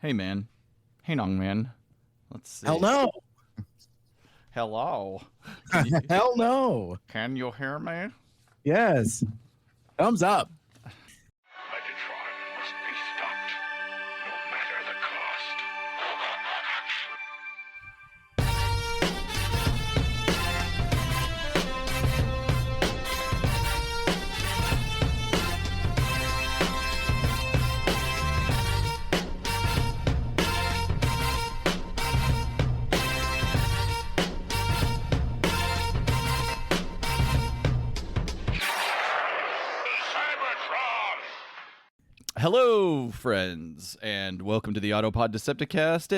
Hey, man. Hey, Nong, man. Let's see. Hell no. Hello. Hell no. Can you hear me? Yes. Thumbs up. Megatron must be stopped, no matter the cost. Hello, friends, and welcome to the Autopod Decepticast.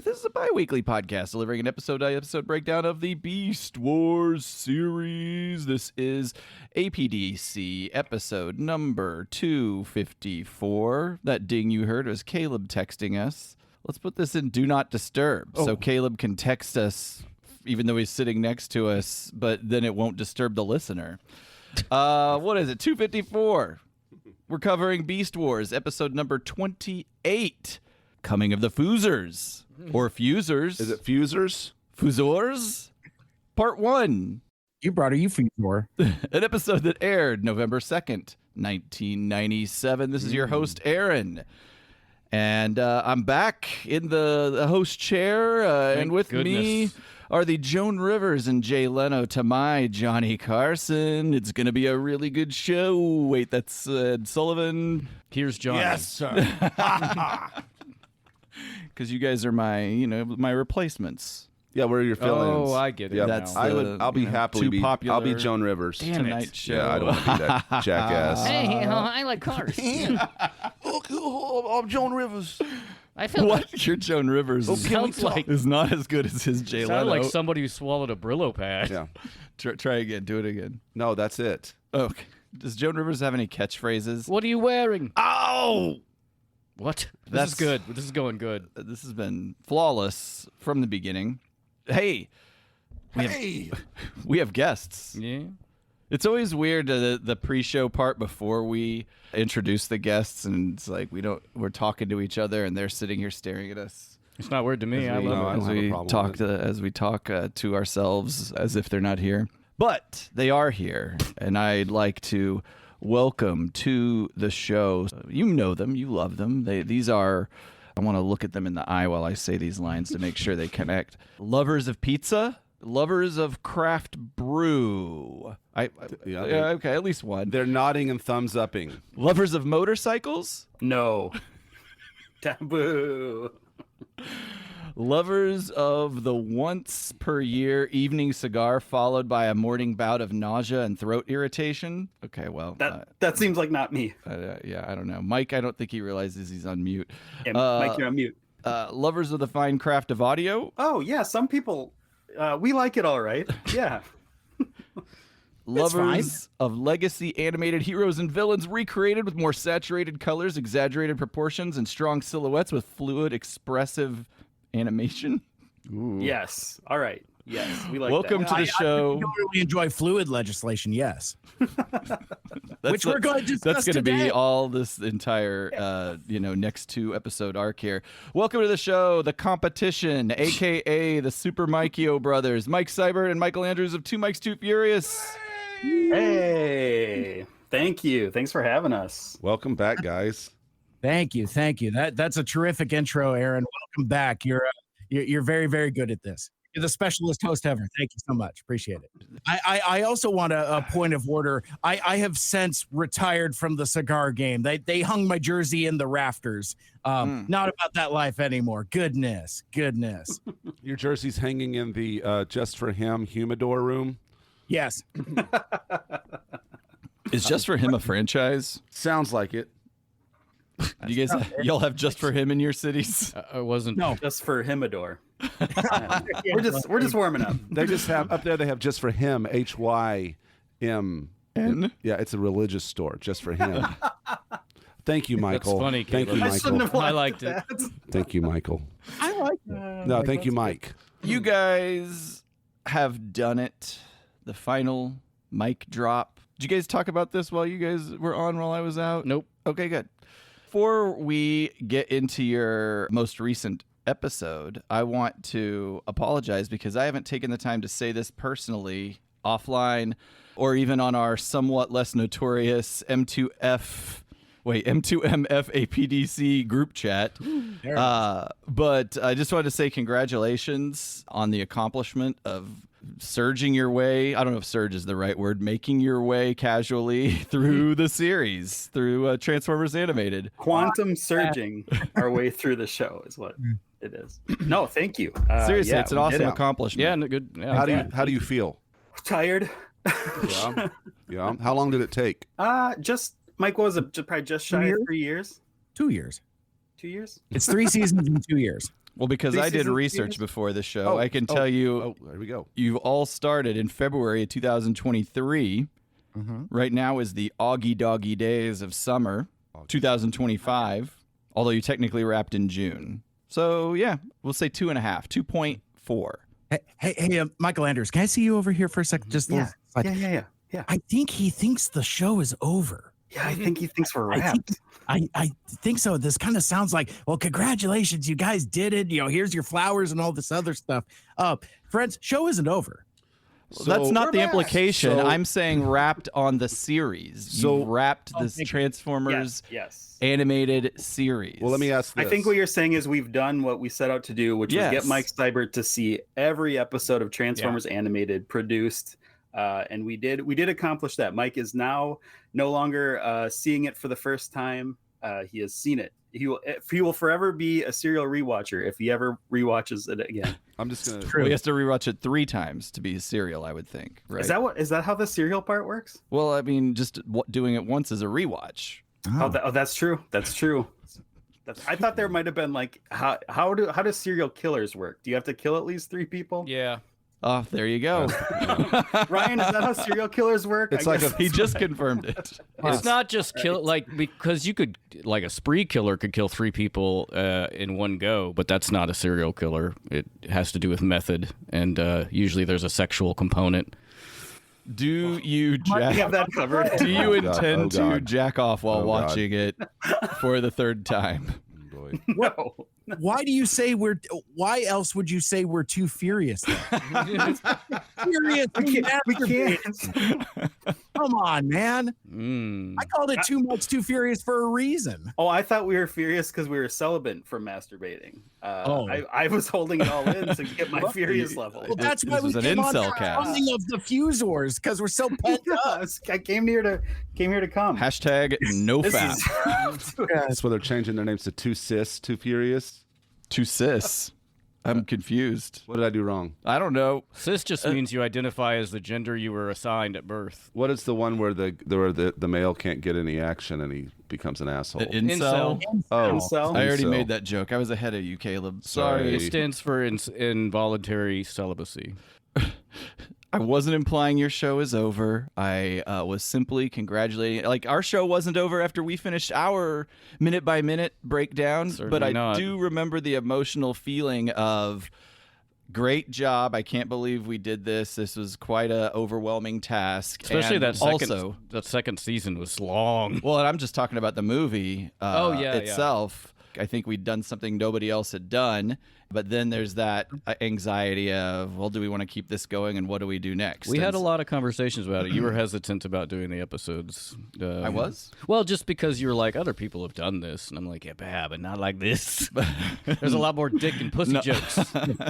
This is a bi-weekly podcast delivering an episode breakdown of the Beast Wars series. This is APDC episode number 254. That ding you heard was Caleb texting us. Let's put this in Do Not Disturb, so Caleb can text us even though he's sitting next to us, but then it won't disturb the listener. What is it, 254? We're covering Beast Wars, episode number 28, Coming of the Fuzors, or Fuzors. Is it Fuzors? Fuzors? Part 1. You brought a Fuzor. An episode that aired November 2nd, 1997. This is your host, Aaron. And I'm back in the host chair, and with me are the Joan Rivers and Jay Leno to my Johnny Carson. It's going to be a really good show. Wait, that's Ed Sullivan. Here's Johnny. Yes, sir. Because you guys are my replacements. Yeah, where are your fill-ins? Oh, I get it. Yeah, That's I'll be happily too be. popular. I'll be Joan Rivers. Tonight show. Yeah, I don't want to be that jackass. Hey, I like cars. I'm Joan Rivers. I feel What? Your Joan Rivers sounds like is not as good as his Jay sounded Leno. like somebody who swallowed a Brillo pad. Yeah. Try again. Do it again. No, that's it. Okay. Does Joan Rivers have any catchphrases? What are you wearing? Oh! What? That's This is good. This is going good. This has been flawless from the beginning. Hey, Hey. we have guests. Yeah. It's always weird the pre-show part before we introduce the guests, and it's like we're talking to each other, and they're sitting here staring at us It's not weird to me. I No, love I it. don't have a problem with it. as we talk to ourselves as if they're not here. But they are here, and I'd like to welcome to the show. You know them, you love them. These are. I want to look at them in the eye while I say these lines to make sure they connect. Lovers of pizza, lovers of craft brew. Okay, at least one. They're nodding and thumbs upping. Lovers of motorcycles, No. Taboo. lovers of the once per year evening cigar followed by a morning bout of nausea and throat irritation. Okay, well, That seems like not me. yeah, I don't know. Mike, I don't think he realizes he's on mute. Yeah, Mike, you're on mute. Lovers of the fine craft of audio, Oh, yeah, some people, we like it all right. Yeah. lovers of legacy animated heroes and villains recreated with more saturated colors, exaggerated proportions, and strong silhouettes with fluid, expressive animation. Yes. All right. Yes, we like Welcome that. to the show. I don't really enjoy fluid legislation, yes. Which we're going to discuss That's going to be today. all this entire, next 2 episode arc here. Welcome to the show, the competition, a.k.a. the Super Mikeo brothers, Mike Seibert and Michael Andrews of Two Mikes Too Furious. Hey. Thank you. Thanks for having us. Welcome back, guys. Thank you. That's a terrific intro, Aaron. Welcome back. You're very, very good at this. You're the specialist host ever. Thank you so much. Appreciate it. I also want a point of order. I have since retired from the cigar game. They hung my jersey in the rafters. Not about that life anymore. Goodness. Your jersey's hanging in the Just for Him humidor room. Yes. Is Just for Him a franchise? Sounds like it. Do you guys, y'all have Just for Him in your cities? I wasn't. No. Just for Himador. We're just warming up. They just have up there. They have Just for Him, HYM. N? Yeah, it's a religious store. Just for Him. Thank you, Michael. That's funny, Thank you, Caleb. I shouldn't Michael. have I liked it. that. Thank you, Michael. I like it. No, thank you, Mike. You guys have done it. The final mic drop. Did you guys talk about this while you guys were on while I was out? Nope. Okay, good. Before we get into your most recent episode, I want to apologize because I haven't taken the time to say this personally offline or even on our somewhat less notorious M2MF APDC group chat. But I just wanted to say congratulations on the accomplishment of surging your way. I don't know if surge is the right word, making your way casually through the series, through Transformers Animated. Quantum surging our way through the show is what it is. No, thank you. Seriously, yeah, it's an we awesome did it. accomplishment. Yeah, no, good. Yeah. How do you feel? Tired. Yeah. Yeah. How long did it take? Just Mike, what was it? Probably just shy of 3 years. 2 years. 2 years. It's 3 seasons in 2 years. Well, because Three I did seasons, research years? before the show, I can tell you Oh, there we go. you've all started in February of 2023. Right now is the Augie Doggy Days of Summer 2025, although you technically wrapped in June. So, yeah, we'll say 2.5, 2.4. Hey, Michael Anders, can I see you over here for a second? Just a Yeah. little side. Yeah. I think he thinks the show is over. Yeah, I think he thinks we're I think, wrapped. I think so. This kind of sounds like, well, congratulations, you guys did it. You know, here's your flowers and all this other stuff. Friends, show isn't over. That's not the we're back. implication. So- I'm saying wrapped on the series. So- You wrapped this thank you. Transformers Yes. animated series. Well, let me ask this. I think what you're saying is we've done what we set out to do, which Yes. was get Mike Seibert to see every episode of Transformers Animated produced. And we did accomplish that. Mike is now no longer seeing it for the first time. He has seen it. He will forever be a serial rewatcher if he ever rewatches it again. I'm just going to. Well, he has to rewatch it 3 times to be a serial, I would think. Right? Is that how the serial part works? Well, I mean, just doing it once is a rewatch. That's true. That's true. I thought there might have been like how do serial killers work? Do you have to kill at least 3 people? Yeah. Oh, there you go. Ryan, is that how serial killers work? It's I like guess He that's just right. confirmed it. It's not just kill because you could like a spree killer could kill 3 people in one go, but that's not a serial killer. It has to do with method, and usually there's a sexual component. Do you We have jack? that covered. Do you Oh, God. intend Oh, to God. jack off while Oh, God. watching it for the 3rd time? Boy. No. Why do you say why else would you say we're too furious? Then? Furious. We can't. Come on, man. Mm. I called it too much too furious for a reason. Oh, I thought we were furious because we were celibate from masturbating. I was holding it all in to get my furious level. Well, that's why This we was an came on incel the cast. funding of the Fuzors because we're so pent up. I came here to come. Hashtag no This fap. is- That's why they're changing their names to Too Sis, Too Furious. To cis. I'm confused. What did I do wrong? I don't know. Cis just means you identify as the gender you were assigned at birth. What is the one where the male can't get any action and he becomes an asshole? Incel. Oh, Incel. I already incel. made that joke. I was ahead of you, Caleb. Sorry. Sorry. It stands for involuntary celibacy. I wasn't implying your show is over. I was simply congratulating. Like, our show wasn't over after we finished our minute by minute breakdown, Certainly but I not. do remember the emotional feeling of great job. I can't believe we did this. This was quite a overwhelming task. Especially And that second season was long. Well, and I'm just talking about the movie Yeah. itself. I think we'd done something nobody else had done. But then there's that anxiety of, well, do we want to keep this going, and what do we do next? We had And a lot of conversations about it. You were hesitant about doing the episodes. I was? Well, just because you were like, other people have done this. And I'm like, yeah, but not like this. There's a lot more dick and pussy jokes.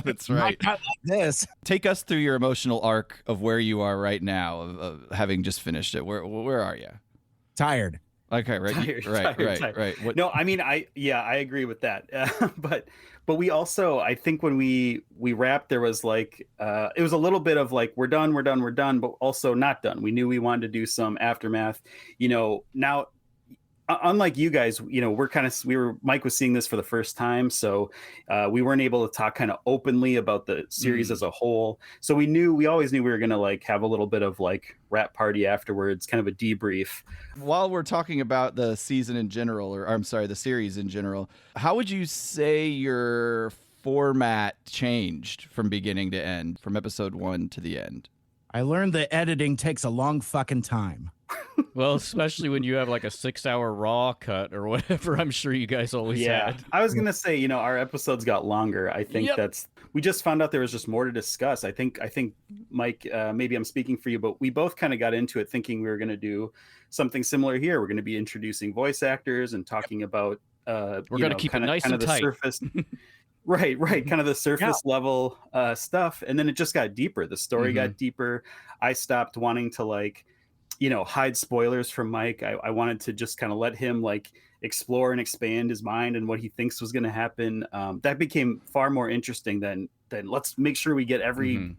That's right. Not like this. Take us through your emotional arc of where you are right now, of having just finished it. Where are you? Tired. Okay, right, Tired. What, No, I mean, I agree with that. But we also, I think when we wrapped, there was like, it was a little bit of like, we're done, but also not done. We knew we wanted to do some aftermath. Now, unlike you guys, Mike was seeing this for the first time, so we weren't able to talk kind of openly about the series as a whole. So we always knew we were gonna like have a little bit of like wrap party afterwards, kind of a debrief. while we're talking about the season in general, or I'm sorry, the series in general, how would you say your format changed from beginning to end, from episode 1 to the end? I learned that editing takes a long fucking time. Well, especially when you have like a 6-hour raw cut or whatever, I'm sure you guys always had. I was gonna say, our episodes got longer. I think Yep. we just found out there was just more to discuss. I think Mike, maybe I'm speaking for you, but we both kind of got into it thinking we were gonna do something similar here. We're gonna be introducing voice actors and talking about We're gonna keep it nice kind and of the tight. surface. Right, kind of the surface level stuff, and then it just got deeper. The story got deeper. I stopped wanting to hide spoilers from Mike. I wanted to just kind of let him explore and expand his mind and what he thinks was going to happen. That became far more interesting than let's make sure we get every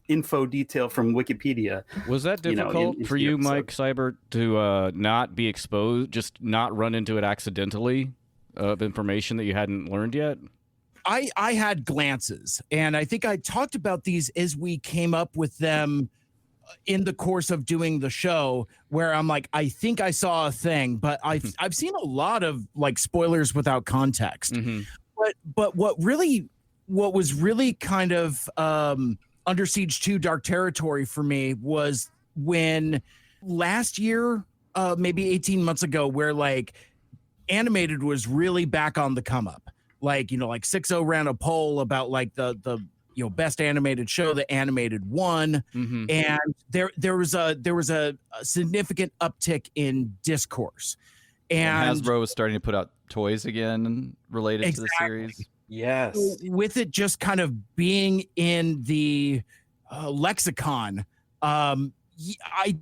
info detail from Wikipedia. Was that difficult for you, Mike Seibert, to not be exposed, just not run into it accidentally of information that you hadn't learned yet? I had glances, and I think I talked about these as we came up with them in the course of doing the show, where I'm like, I think I saw a thing, but I've seen a lot of spoilers without context. But what was really kind of Under Siege 2 Dark Territory for me was when last year, maybe 18 months ago, where animated was really back on the come up. 6-0 ran a poll about the best animated show. The animated won, and there was a significant uptick in discourse. And Hasbro was starting to put out toys again related to the series. Yes, with it just kind of being in the lexicon. I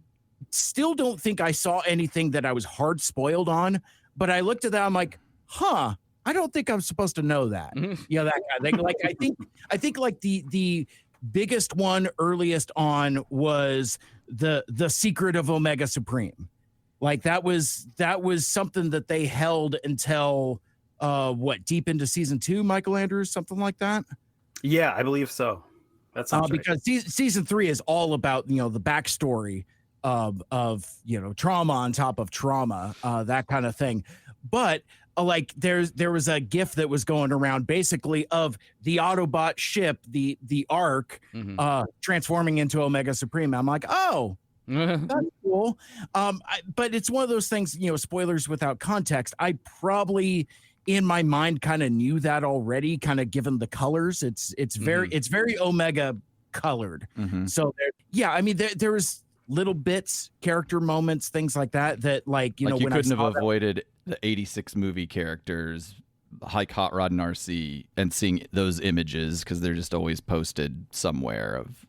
still don't think I saw anything that I was hard spoiled on, but I looked at that. I'm like, huh. I don't think I'm supposed to know that. That kind of thing. I think the biggest one earliest on was the secret of Omega Supreme. That was something that they held until deep into season 2, Michael Andrews, something like that. Yeah, I believe so. That's right. Because season 3 is all about the backstory of trauma on top of trauma, that kind of thing. But there was a GIF that was going around basically of the Autobot ship, the Ark, transforming into Omega Supreme. I'm like, oh, that's cool. But it's one of those things, spoilers without context. I probably in my mind kind of knew that already, kind of given the colors. It's very Omega colored. So there was little bits, character moments, things like that you couldn't have avoided the 86 movie characters like Hot Rod and RC and seeing those images because they're just always posted somewhere of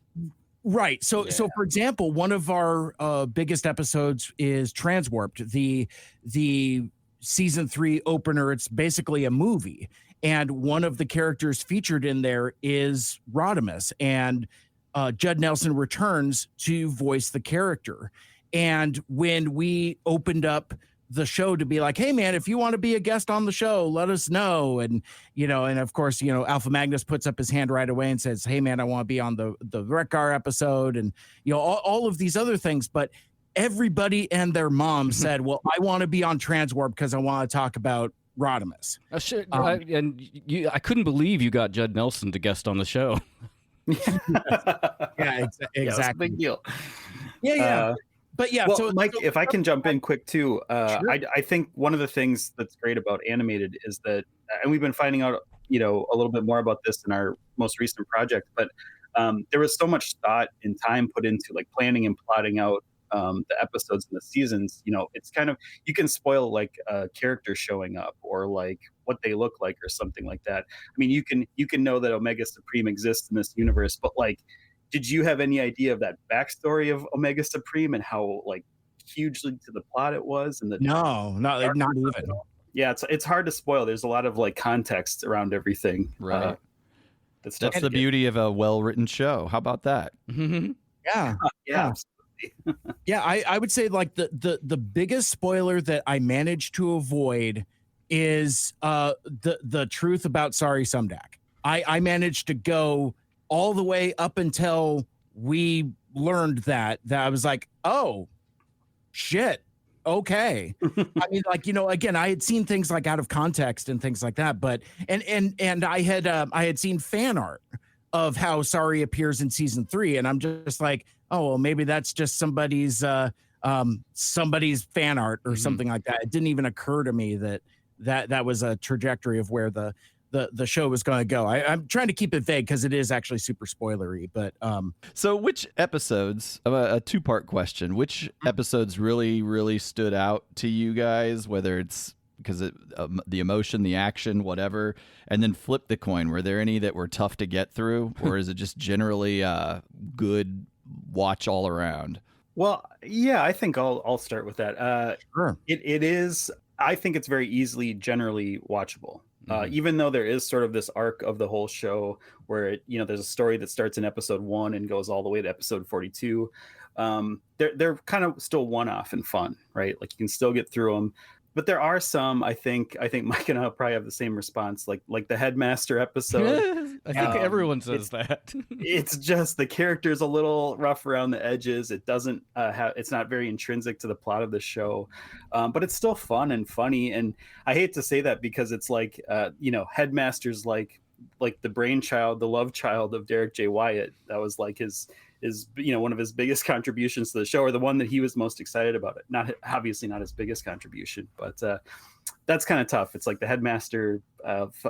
right. So for example, one of our biggest episodes is Transwarped, the season 3 opener. It's basically a movie, and one of the characters featured in there is Rodimus, and Judd Nelson returns to voice the character. And when we opened up the show to be like, hey man, if you want to be a guest on the show, let us know. And and of course, Alpha Magnus puts up his hand right away and says, hey man, I want to be on the Wreck-Gar episode, and all of these other things. But everybody and their mom said, well, I want to be on Transwarp because I want to talk about Rodimus. I couldn't believe you got Judd Nelson to guest on the show. Yeah, exactly. Big deal. Yeah. But yeah, well, Mike, if I can jump in quick too, sure. I think one of the things that's great about animated is that, and we've been finding out, a little bit more about this in our most recent project, but there was so much thought and time put into planning and plotting out the episodes and the seasons. It's kind of, you can spoil a character showing up or what they look like or something like that. I mean, you can know that Omega Supreme exists in this universe, but did you have any idea of that backstory of Omega Supreme and how hugely to the plot it was? And not even. Yeah, it's hard to spoil. There's a lot of context around everything. Right. That's the beauty of a well-written show. How about that? Yeah. Yeah, I would say the biggest spoiler that I managed to avoid is the truth about Sorry Sumdak. I managed to go all the way up until we learned that I was like, oh shit, okay. I mean, again, I had seen things out of context and things like that, but and I had seen fan art of how Sorry appears in season 3, and I'm just like, oh well, maybe that's just somebody's somebody's fan art or something like that. It didn't even occur to me that was a trajectory of where the show was going to go. I'm trying to keep it vague because it is actually super spoilery. But so which episodes? A two-part question. Which episodes really stood out to you guys? Whether it's because the emotion, the action, whatever, and then flip the coin. Were there any that were tough to get through, or is it just generally good watch all around? Well, yeah, I think I'll start with that. Sure. It is. I think it's very easily generally watchable. Even though there is sort of this arc of the whole show where there's a story that starts in episode 1 and goes all the way to episode 42. They're kind of still one-off and fun, right? Like you can still get through them. But there are some, I think Mike and I probably have the same response, like the Headmaster episode. I think everyone says that. It's just the character's a little rough around the edges. It doesn't it's not very intrinsic to the plot of the show, but it's still fun and funny. And I hate to say that because it's like Headmaster's like the brainchild, the love child of Derek J. Wyatt. That was like his one of his biggest contributions to the show, or the one that he was most excited about. It not obviously not his biggest contribution, but that's kind of tough. It's like the Headmaster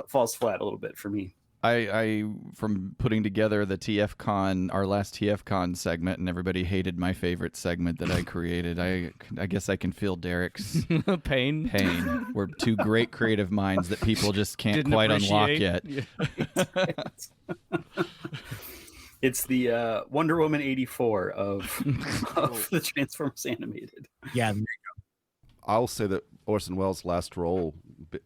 falls flat a little bit for me. I from putting together the TFCon, our last TFCon segment, and everybody hated my favorite segment that I created. I guess I can feel Derek's pain. We're two great creative minds that people just can't Didn't quite unlock appreciate. yet. It's the Wonder Woman 84 of the Transformers animated. Yeah. I'll say that Orson Welles' last role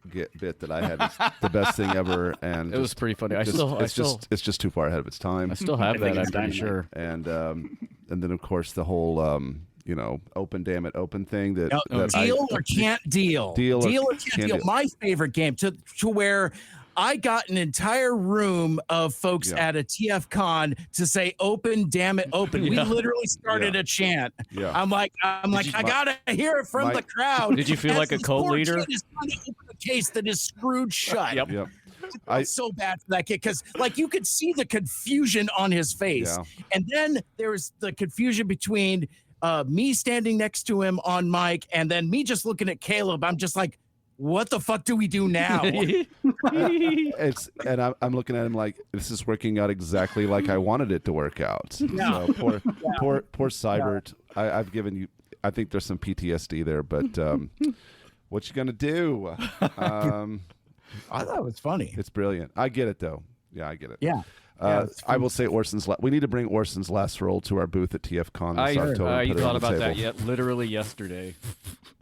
bit that I had is the best thing ever, and It was pretty funny. it's just too far ahead of its time. I still have I that. think I'm it's pretty dynamite. sure. And then of course the whole open damn it open thing that, Deal or can't deal. Deal or or can't can't deal. deal. My favorite game to where I got an entire room of folks at a TFCon to say "open, damn it, open." We literally started a chant. Yeah. I'm like, I gotta hear it from the crowd. Did you feel As like a this cult poor leader? kid is trying to open a case that is screwed shut. Yep. Yep. I felt so bad for that kid because, like, you could see the confusion on his face, and then there was the confusion between me standing next to him on mic, and then me just looking at Caleb. I'm just like, what the fuck do we do now? I'm looking at him like this is working out exactly like I wanted it to work out. Yeah. So poor Cybert. I've given you. I think there's some PTSD there, but what you gonna do? I thought it was funny. It's brilliant. I get it though. Yeah, I get it. Yeah. I will say Orson's. We need to bring Orson's last role to our booth at TFCon this October. You put it thought on the about that table. literally yesterday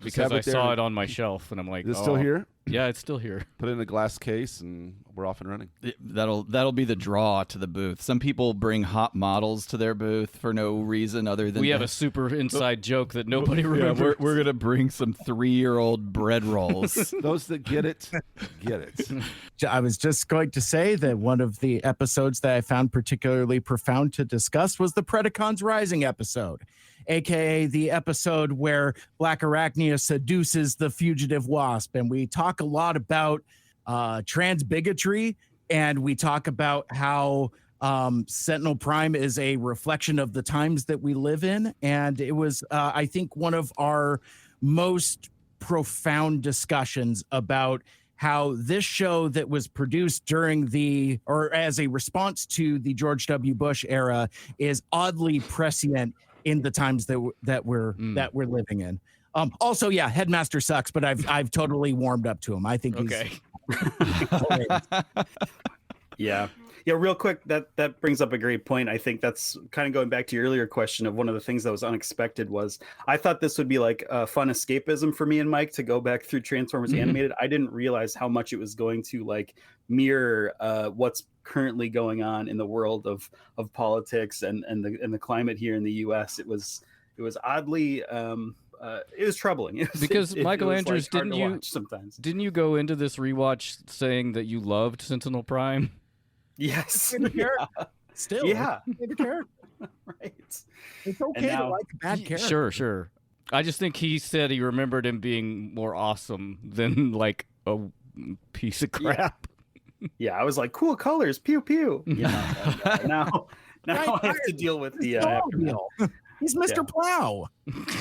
because have it I saw there. it on my shelf and I'm like, Is it still here? Yeah, it's still here. Put it in a glass case and we're off and running. That'll be the draw to the booth. Some people bring hot models to their booth for no reason other than We have a super inside joke that nobody remembers. we're gonna bring some 3-year-old bread rolls. Those that get it, get it. I was just going to say that one of the episodes that I found particularly profound to discuss was the Predacons Rising episode, aka the episode where Black Arachnia seduces the fugitive wasp. And we talk a lot about trans bigotry, and we talk about how Sentinel Prime is a reflection of the times that we live in. And it was, I think, one of our most profound discussions about how this show that was produced during or as a response to the George W. Bush era is oddly prescient in the times that we're living in. Also, yeah, Headmaster sucks, but I've totally warmed up to him. I think Okay. Yeah. Real quick, that brings up a great point. I think that's kind of going back to your earlier question of one of the things that was unexpected was I thought this would be like a fun escapism for me and Mike to go back through Transformers Animated. I didn't realize how much it was going to like mirror what's currently going on in the world of politics and the climate here in the US. It was oddly it was troubling. Because Michael Andrews, like didn't you go into this rewatch saying that you loved Sentinel Prime? Yes. Still, Yeah. favorite character. Right. It's okay to now- like a bad character. Sure. I just think he said he remembered him being more awesome than like a piece of crap. Yeah, I was like, cool colors, pew pew. Now I have to deal with the aftermath. He's Mr. Plow.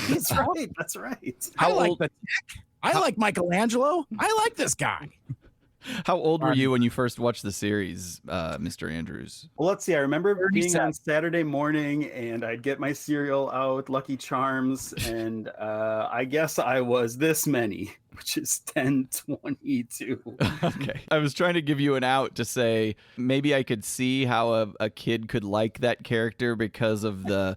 That's right. That's right. I like the tech. I like Michelangelo. I like this guy. How old were you when you first watched the series, Mr. Andrews? Well, let's see. I remember being 37. on Saturday morning, and I'd get my cereal out, Lucky Charms, and I guess I was this many, which is 10:22. Okay. I was trying to give you an out to say maybe I could see how a kid could like that character because of the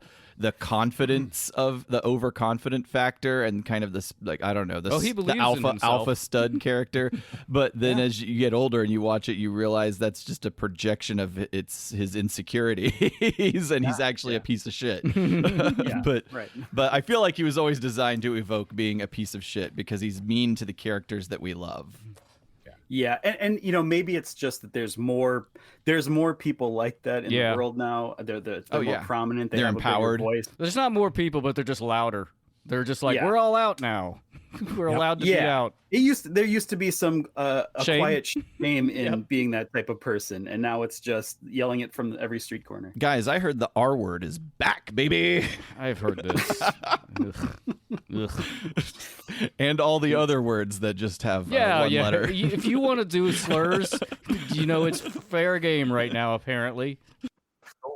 confidence of the overconfident factor and kind of this, like, I don't know, he believes the in himself. alpha stud character. But then as you get older and you watch it, you realize that's just a projection of his insecurities and he's actually a piece of shit. But I feel like he was always designed to evoke being a piece of shit because he's mean to the characters that we love. Yeah, and you know, maybe it's just that there's more people like that in the world now. They're more prominent. They're have empowered. A bigger voice. There's not more people, but they're just louder. They're just like, we're all out now. We're allowed to be out. There used to be some a Shame. quiet shame in being that type of person, and now it's just yelling it from every street corner. Guys, I heard the R word is back, baby. I've heard this. Ugh. And all the other words that just have one letter. If you want to do slurs, you know, it's fair game right now, apparently.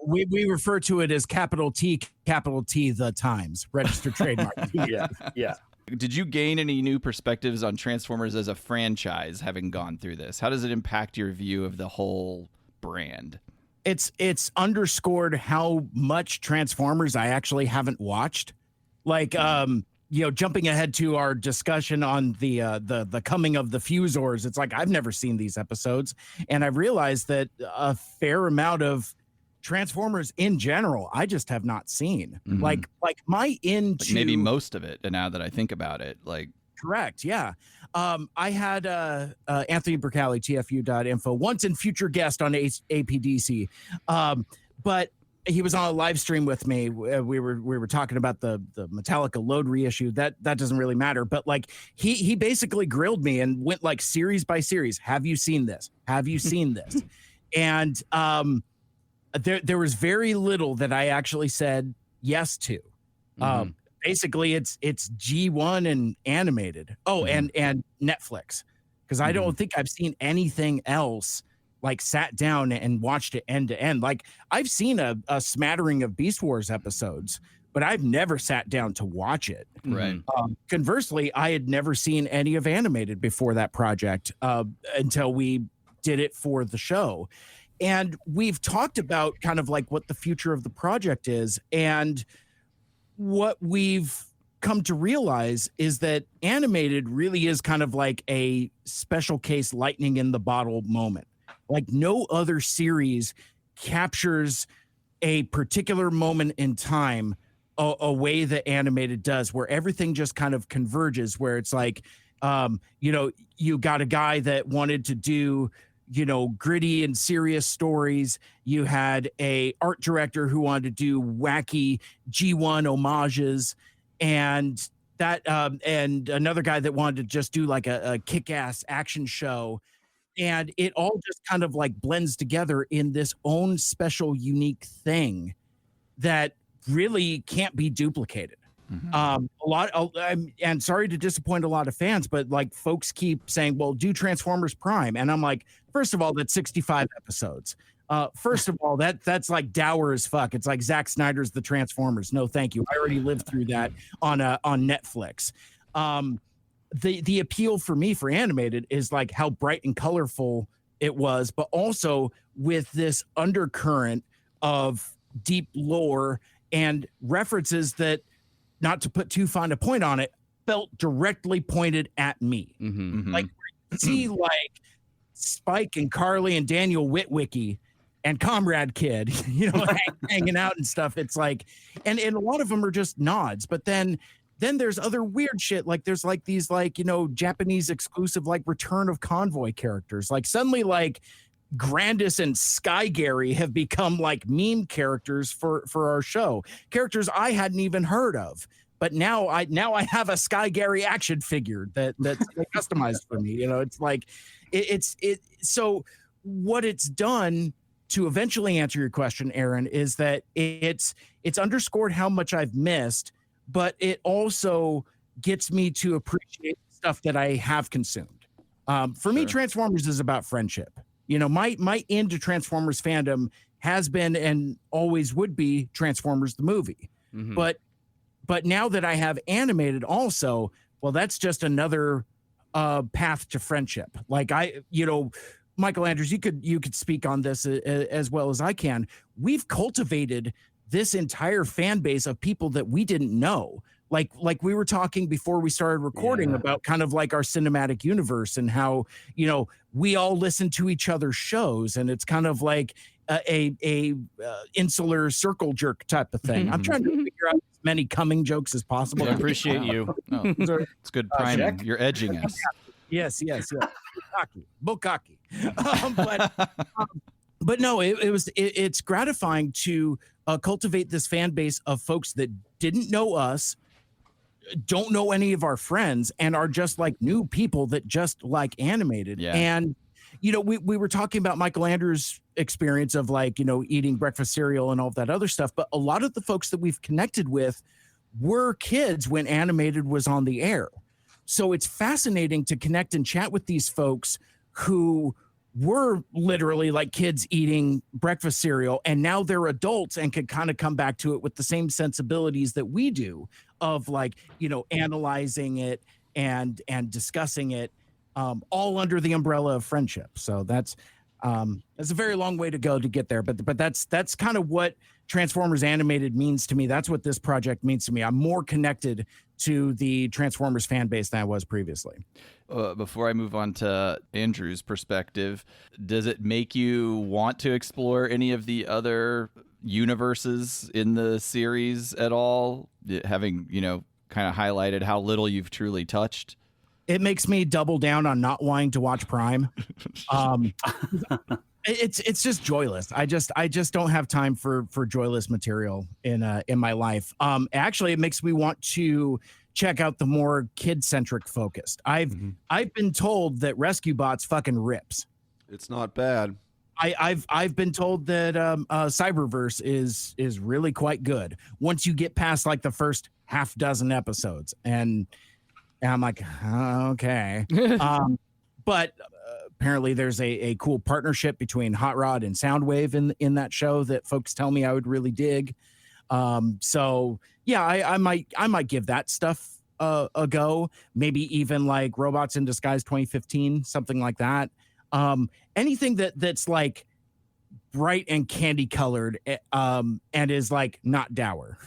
We refer to it as capital T, the Times, registered trademark. Yeah. Did you gain any new perspectives on Transformers as a franchise having gone through this? How does it impact your view of the whole brand? It's underscored how much Transformers I actually haven't watched. Like, you know, jumping ahead to our discussion on the coming of the Fuzors, it's like I've never seen these episodes, and I've realized that a fair amount of Transformers in general I just have not seen. Like my into maybe most of it. And now that I think about it, like correct, yeah. I had Anthony Bercali, TFU.info, once and future guest on APDC, but he was on a live stream with me. We were talking about the Metallica Load reissue. That doesn't really matter, but like he basically grilled me and went like series by series. Have you seen this? Have you seen this? And there was very little that I actually said yes to. Basically, it's G1 and animated. Oh, and Netflix, because I don't think I've seen anything else like sat down and watched it end to end. Like I've seen a smattering of Beast Wars episodes, but I've never sat down to watch it. Right. Conversely, I had never seen any of animated before that project until we did it for the show. And we've talked about kind of like what the future of the project is. And what we've come to realize is that animated really is kind of like a special case lightning in the bottle moment. Like no other series captures a particular moment in time a way that animated does, where everything just kind of converges, where it's like, you know, you got a guy that wanted to do, you know, gritty and serious stories. You had a art director who wanted to do wacky G1 homages, and that and another guy that wanted to just do like a kick-ass action show. And it all just kind of like blends together in this own special, unique thing that really can't be duplicated. And sorry to disappoint a lot of fans, but like folks keep saying, well, do Transformers Prime. And I'm like, first of all, that's 65 episodes. First of all, that's like dour as fuck. It's like Zack Snyder's The Transformers. No, thank you. I already lived through that on Netflix. The appeal for me for animated is like how bright and colorful it was, but also with this undercurrent of deep lore and references that, not to put too fine a point on it, felt directly pointed at me. Like see like Spike and Carly and Daniel Witwicky and Comrade Kid, you know, hanging out and stuff. It's like, and a lot of them are just nods, but then there's other weird shit. Like there's like these like, you know, Japanese exclusive like Return of Convoy characters. Like suddenly like Grandis and Sky Gary have become like meme characters for our show. Characters I hadn't even heard of. But now I have a Sky Gary action figure that's customized for me. You know, it's like it's so what it's done to eventually answer your question, Aaron, is that it's underscored how much I've missed, but it also gets me to appreciate stuff that I have consumed. For me, Transformers is about friendship. You know, my into Transformers fandom has been and always would be Transformers the movie. But now that I have animated also, well, that's just another path to friendship. Like Michael Andrews, you could speak on this as well as I can. We've cultivated this entire fan base of people that we didn't know. Like we were talking before we started recording about kind of like our cinematic universe and how, you know, we all listen to each other's shows, and it's kind of like a insular circle jerk type of thing. I'm trying to figure out as many coming jokes as possible. I appreciate you. Oh, it's good priming. You're edging us. Yes. Bukaki. But no, it's gratifying to cultivate this fan base of folks that didn't know us, don't know any of our friends, and are just like new people that just like animated. Yeah. And, you know, we were talking about Michael Andrews' experience of like, you know, eating breakfast cereal and all of that other stuff. But a lot of the folks that we've connected with were kids when animated was on the air. So it's fascinating to connect and chat with these folks who were literally like kids eating breakfast cereal, and now they're adults and can kind of come back to it with the same sensibilities that we do of like, you know, analyzing it and discussing it, all under the umbrella of friendship. So that's a very long way to go to get there, but that's kind of what Transformers Animated means to me. That's what this project means to me. I'm more connected to the Transformers fan base than I was previously. Before I move on to Andrew's perspective, does it make you want to explore any of the other universes in the series at all? Having, you know, kind of highlighted how little you've truly touched? It makes me double down on not wanting to watch Prime. It's just joyless. I just don't have time for joyless material in my life. Actually, it makes me want to check out the more kid-centric focused. I've been told that Rescue Bots fucking rips. It's not bad. I've been told that Cyberverse is really quite good once you get past like the first half dozen episodes, and I'm like, okay. But apparently there's a cool partnership between Hot Rod and Soundwave in that show that folks tell me I would really dig. So yeah, I might give that stuff a go. Maybe even like Robots in Disguise 2015, something like that. Anything that's like bright and candy colored, and is like not dour.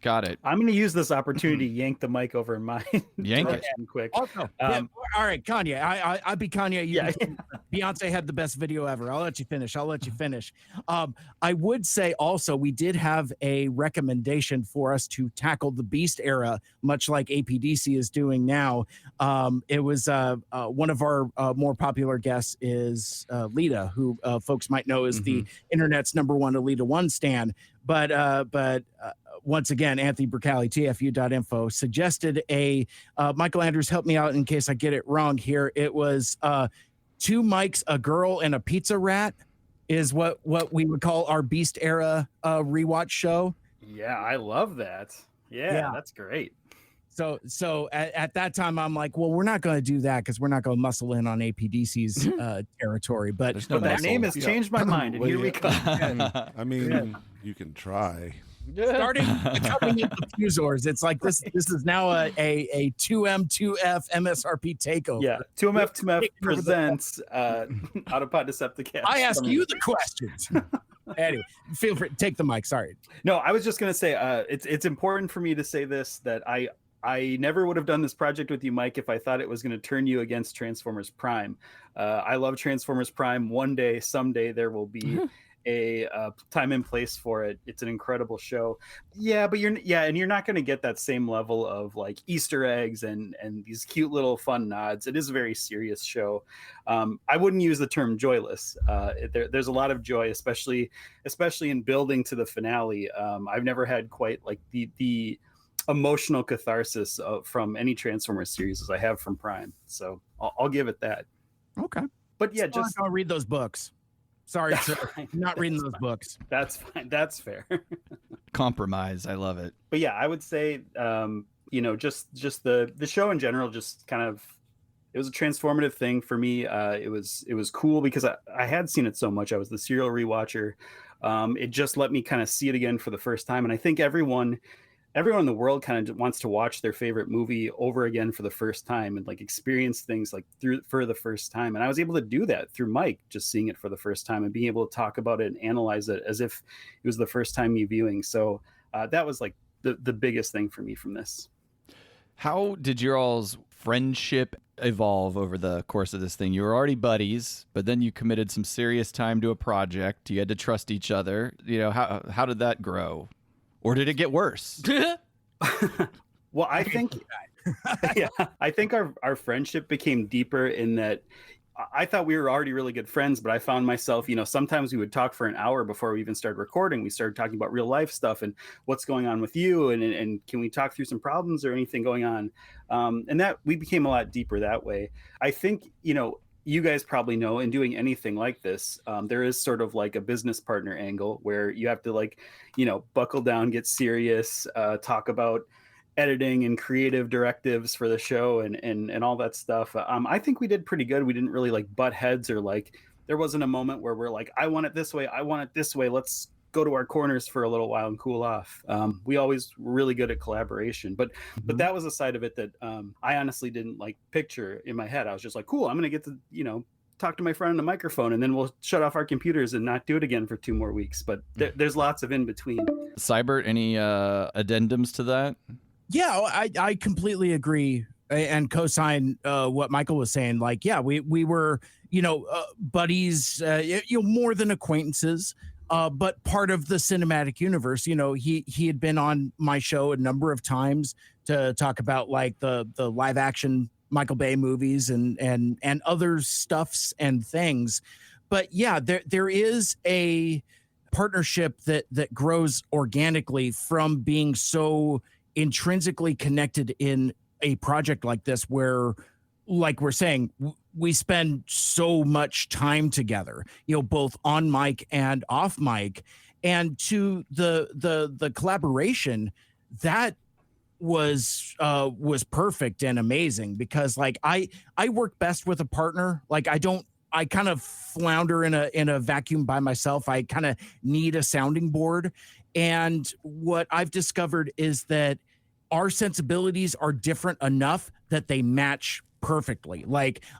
Got it. I'm going to use this opportunity to yank the mic over in my Yank it. direction quick. Also, all right, Kanye. I'll be Kanye. Beyonce had the best video ever. I'll let you finish. I would say also we did have a recommendation for us to tackle the Beast era, much like APDC is doing now. It was one of our more popular guests is Lita, who folks might know is the internet's #1 Alita 1 stan. But once again, Anthony Bricali, TFU.info, suggested a Michael Andrews, help me out in case I get it wrong here. It was 2 mics, a girl, and a pizza rat is what we would call our Beast era rewatch show. Yeah, I love that. Yeah, that's great. So at that time, I'm like, well, we're not going to do that because we're not going to muscle in on APDC's territory. But that name has changed my mind, and here we come. I mean, you can try. Starting coming into Fuzors, it's like this is now a 2M 2F MSRP takeover. Yeah, 2MF presents Autopod Decepticast. I ask you the questions. Anyway, feel free, take the mic. Sorry. No, I was just gonna say it's important for me to say this, that I never would have done this project with you, Mike, if I thought it was going to turn you against Transformers Prime. I love Transformers Prime. One day, someday, there will be a time and place for it. It's an incredible show. Yeah, but you're not going to get that same level of like Easter eggs and these cute little fun nods. It is a very serious show. I wouldn't use the term joyless. There's a lot of joy, especially in building to the finale. I've never had quite like the emotional catharsis from any Transformers series as I have from Prime. So I'll give it that. Okay. But yeah, just I'll read those books. Sorry, sir. I'm not reading those books. That's fine. That's fair. Compromise. I love it. But yeah, I would say, just the show in general, just kind of, it was a transformative thing for me. It was cool because I had seen it so much. I was the serial rewatcher. It just let me kind of see it again for the first time. And I think everyone in the world kind of wants to watch their favorite movie over again for the first time and like experience things like for the first time. And I was able to do that through Mike, just seeing it for the first time and being able to talk about it and analyze it as if it was the first time me viewing. So that was like the biggest thing for me from this. How did your all's friendship evolve over the course of this thing? You were already buddies, but then you committed some serious time to a project. You had to trust each other. How did that grow? Or did it get worse? Well, I think I think our friendship became deeper in that I thought we were already really good friends, but I found myself, sometimes we would talk for an hour before we even started recording. We started talking about real life stuff and what's going on with you, and can we talk through some problems or anything going on? And that we became a lot deeper that way. I think, you guys probably know, in doing anything like this, there is sort of like a business partner angle where you have to buckle down, get serious, talk about editing and creative directives for the show and all that stuff. I think we did pretty good. We didn't really butt heads, or there wasn't a moment where we're like, I want it this way, I want it this way, let's go to our corners for a little while and cool off. We always were really good at collaboration, but that was a side of it that I honestly didn't picture in my head. I was just like, cool, I'm gonna get to talk to my friend on the microphone, and then we'll shut off our computers and not do it again for 2 more weeks. But there's lots of in between. Cybert, any addendums to that? Yeah, I completely agree and co-sign what Michael was saying. We were, buddies, more than acquaintances, but part of the cinematic universe. He had been on my show a number of times to talk about the live action Michael Bay movies and other stuffs and things. But yeah, there is a partnership that grows organically from being so intrinsically connected in a project like this, where, like we're saying, we spend so much time together, both on mic and off mic, and to the collaboration that was perfect and amazing, because I work best with a partner. I kind of flounder in a vacuum by myself. I kind of need a sounding board. And what I've discovered is that our sensibilities are different enough that they match perfectly.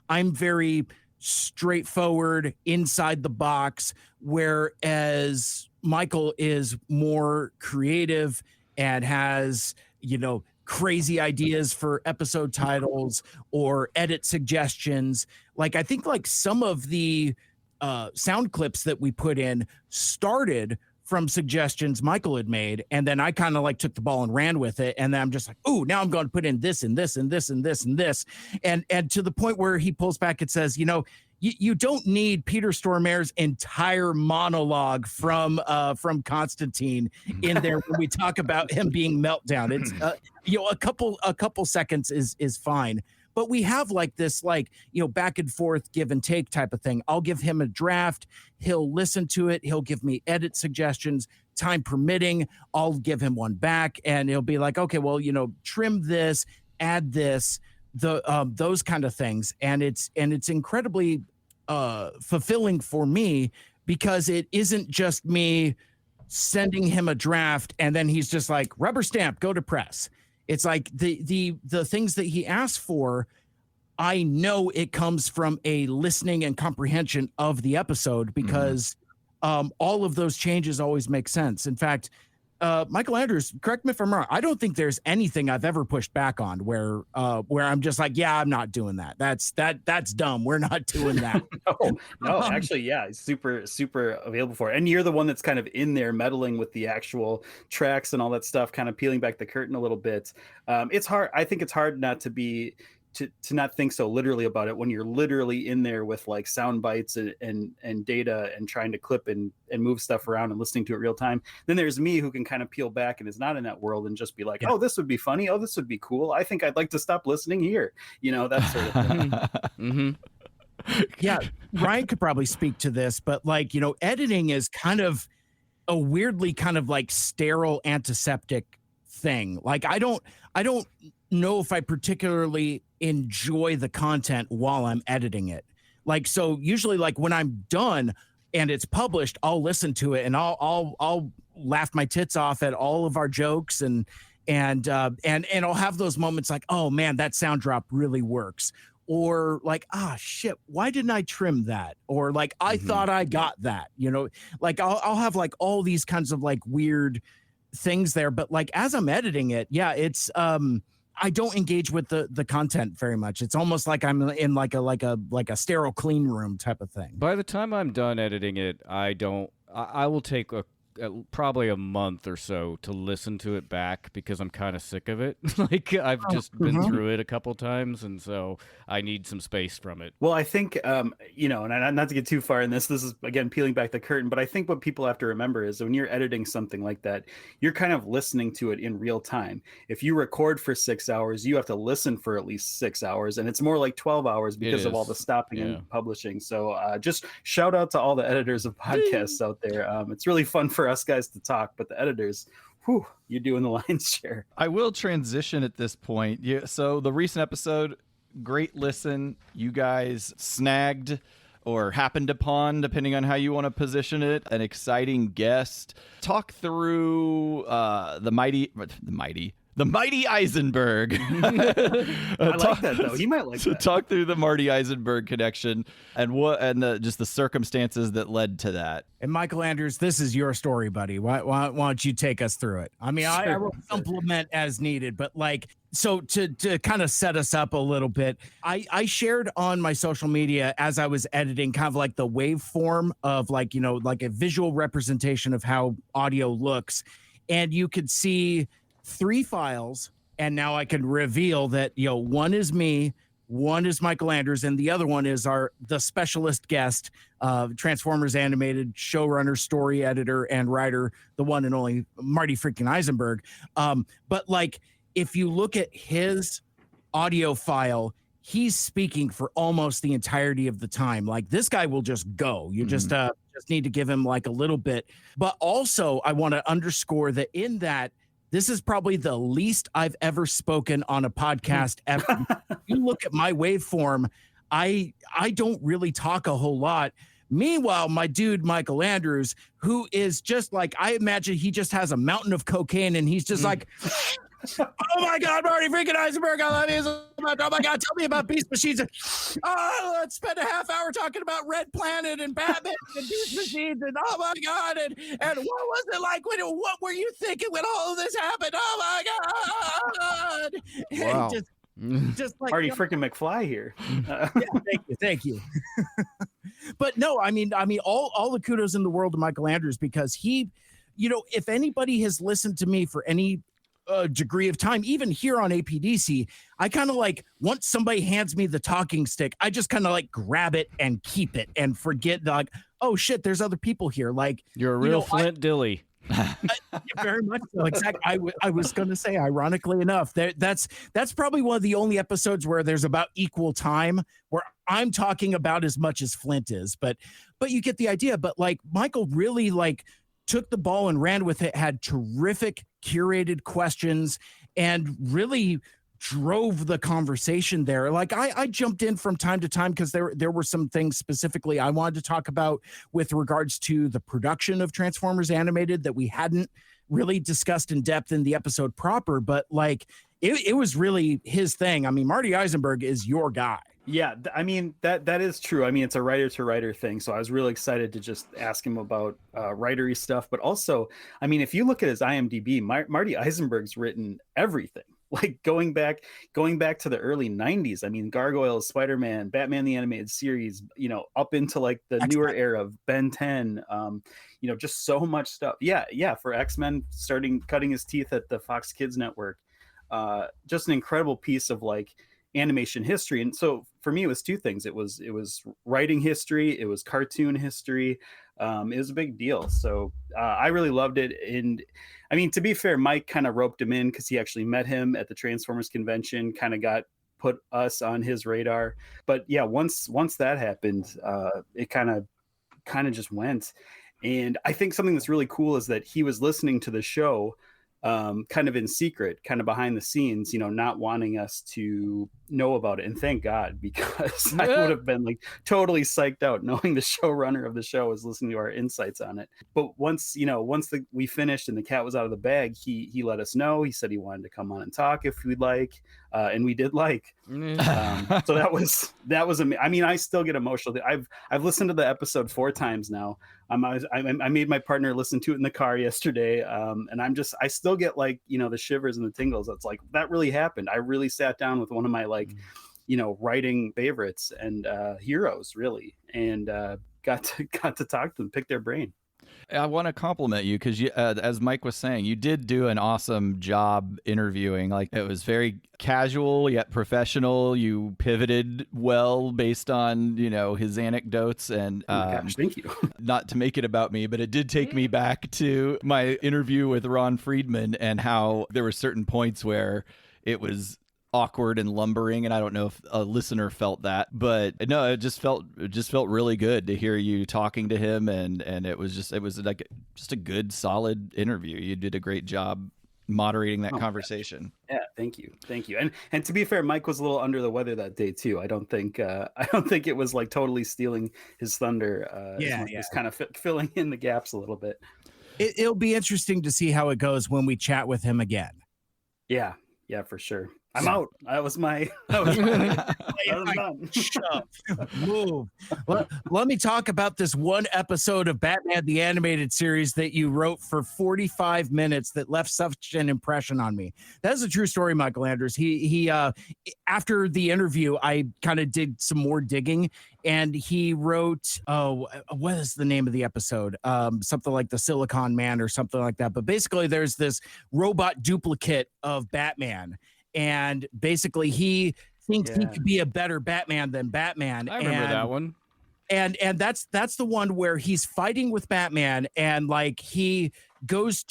I'm very straightforward, inside the box, whereas Michael is more creative and has, crazy ideas for episode titles or edit suggestions. I think some of the sound clips that we put in started from suggestions Michael had made, and then I kind of took the ball and ran with it, and then I'm just like, ooh, now I'm going to put in this and this and this and this and this, and to the point where he pulls back and says, you don't need Peter Stormare's entire monologue from Constantine in there when we talk about him being Meltdown. It's a couple seconds is fine. But we have this back and forth, give and take type of thing. I'll give him a draft. He'll listen to it. He'll give me edit suggestions. Time permitting, I'll give him one back, and he'll be like, okay, well, trim this, add this, those kind of things. And it's incredibly fulfilling for me, because it isn't just me sending him a draft and then he's just like, rubber stamp, go to press. It's the things that he asked for, I know it comes from a listening and comprehension of the episode, because all of those changes always make sense. In fact, Michael Andrews, correct me if I'm wrong, I don't think there's anything I've ever pushed back on where I'm just like, yeah, I'm not doing that. That's dumb. We're not doing that. No, actually, yeah, it's super available for it. And you're the one that's kind of in there meddling with the actual tracks and all that stuff, kind of peeling back the curtain a little bit. It's hard. I think it's hard not to be to not think so literally about it when you're literally in there with sound bites and data and trying to clip and move stuff around and listening to it real time. Then there's me, who can kind of peel back and is not in that world and just be like, oh, this would be funny. Oh, this would be cool. I think I'd like to stop listening here. That sort of thing. Yeah, Ryan could probably speak to this, but like, editing is kind of a weirdly kind of like sterile antiseptic thing. Like I don't know if I particularly enjoy the content while I'm editing it. Like, so usually like when I'm done and it's published, I'll listen to it and I'll laugh my tits off at all of our jokes and I'll have those moments like, oh man, that sound drop really works. Or like, shit, why didn't I trim that? Or like, I thought I got that, like I'll have like all these kinds of like weird things there. But like, as I'm editing it, yeah, it's, I don't engage with the content very much. It's almost like I'm in like a sterile clean room type of thing. By the time I'm done editing it, I will take probably a month or so to listen to it back because I'm kind of sick of it. Like I've just been through it a couple times, and so I need some space from it. Well, I think, and not to get too far in this is, again, peeling back the curtain, but I think what people have to remember is when you're editing something like that, you're kind of listening to it in real time. If you record for 6 hours, you have to listen for at least 6 hours, and it's more like 12 hours because of all the stopping and publishing. So just shout out to all the editors of podcasts out there. It's really fun for us guys to talk, but the editors, you're doing the lion's share. I will transition at this point. So the recent episode, great listen. You guys snagged or happened upon, depending on how you want to position it, an exciting guest. Talk through the mighty Isenberg. I like that though. He might like that. Talk through the Marty Isenberg connection and just the circumstances that led to that. And Michael Andrews, this is your story, buddy. Why don't you take us through it? I mean, Sure. I will supplement as needed, but like, so to kind of set us up a little bit, I shared on my social media as I was editing kind of like the waveform of like, like a visual representation of how audio looks. And you could see 3 files, and now I can reveal that one is me, one is Michael Andrews, and the other one is the specialist guest, Transformers Animated showrunner, story editor, and writer, the one and only Marty freaking Isenberg. But like, if you look at his audio file, he's speaking for almost the entirety of the time. Like, this guy will just go. You just need to give him like a little bit. But also, I want to underscore that in that, this is probably the least I've ever spoken on a podcast ever. You look at my waveform, I don't really talk a whole lot. Meanwhile, my dude, Michael Andrews, who is just like, I imagine he just has a mountain of cocaine and he's just like, oh my God, Marty freaking Isenberg, I love you so much. Oh my God, tell me about Beast Machines. Oh, let's spend a half hour talking about Red Planet and Batman and Beast Machines and oh my God, and what was it like what were you thinking when all of this happened? Oh my God. Wow. Just like Marty freaking McFly here. Yeah, thank you. But no, I mean, all the kudos in the world to Michael Andrews, because he, if anybody has listened to me for any degree of time, even here on APDC, I kind of like, once somebody hands me the talking stick, I just kind of like grab it and keep it and forget like, oh shit, there's other people here. Like, you're a real Flint Dilly. Very much so. Exactly. I was going to say, ironically enough, that's probably one of the only episodes where there's about equal time where I'm talking about as much as Flint is, but you get the idea. But like, Michael really like took the ball and ran with it, had terrific curated questions, and really drove the conversation there. Like I jumped in from time to time because there were some things specifically I wanted to talk about with regards to the production of Transformers Animated that we hadn't really discussed in depth in the episode proper, but like it was really his thing. I mean, Marty Isenberg is your guy. Yeah, I mean, that is true. I mean, it's a writer-to-writer thing, so I was really excited to just ask him about writery stuff. But also, I mean, if you look at his IMDb, Marty Isenberg's written everything. Like going back to the early 90s. I mean, Gargoyles, Spider-Man, Batman the Animated Series, up into like the newer era of Ben 10, just so much stuff. Yeah, for X-Men, cutting his teeth at the Fox Kids Network. Just an incredible piece of like animation history. And so for me, it was 2 things. It was writing history, it was cartoon history. It was a big deal. So I really loved it. And I mean, to be fair, Mike kind of roped him in because he actually met him at the Transformers convention, kind of got put us on his radar. But yeah, once that happened, it kind of just went. And I think something that's really cool is that he was listening to the show kind of in secret, kind of behind the scenes, not wanting us to know about it. And thank God, because I would have been like totally psyched out knowing the showrunner of the show was listening to our insights on it. But once we finished and the cat was out of the bag, he let us know. He said he wanted to come on and talk if we'd like, and we did like. So that was I mean, I still get emotional. I've listened to the episode 4 times now. I made my partner listen to it in the car yesterday, and I still get like the shivers and the tingles. It's like that really happened. I really sat down with one of my writing favorites and heroes, really, and got to talk to them, pick their brain. I want to compliment you because as Mike was saying, you did do an awesome job interviewing. Like, it was very casual yet professional. You pivoted well based on, his anecdotes. And gosh, thank you. Not to make it about me, but it did take me back to my interview with Ron Friedman and how there were certain points where it was awkward and lumbering, and I don't know if a listener felt that, but no, it just felt really good to hear you talking to him, and it was like just a good, solid interview. You did a great job moderating that conversation. Yeah, thank you. And to be fair, Mike was a little under the weather that day too. I don't think it was like totally stealing his thunder. Just kind of filling in the gaps a little bit. It'll be interesting to see how it goes when we chat with him again. Yeah, for sure. I'm out. That was my move. Let me talk about this one episode of Batman the Animated Series that you wrote for 45 minutes that left such an impression on me. That's a true story, Michael Andrews. He after the interview, I kind of did some more digging, and he wrote, what is the name of the episode? Something like the Silicon Man or something like that. But basically, there's this robot duplicate of Batman. And basically, he thinks he could be a better Batman than Batman. I remember that one. And that's the one where he's fighting with Batman, and like he falls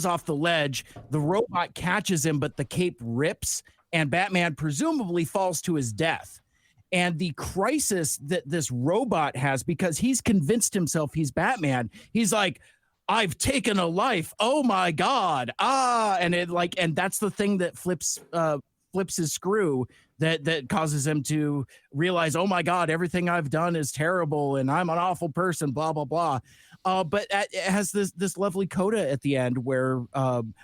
off the ledge. The robot catches him, but the cape rips, and Batman presumably falls to his death. And the crisis that this robot has, because he's convinced himself he's Batman, he's like, I've taken a life. Oh my God. And that's the thing that flips his screw that causes him to realize, oh my God, everything I've done is terrible and I'm an awful person, blah, blah, blah. But it has this lovely coda at the end where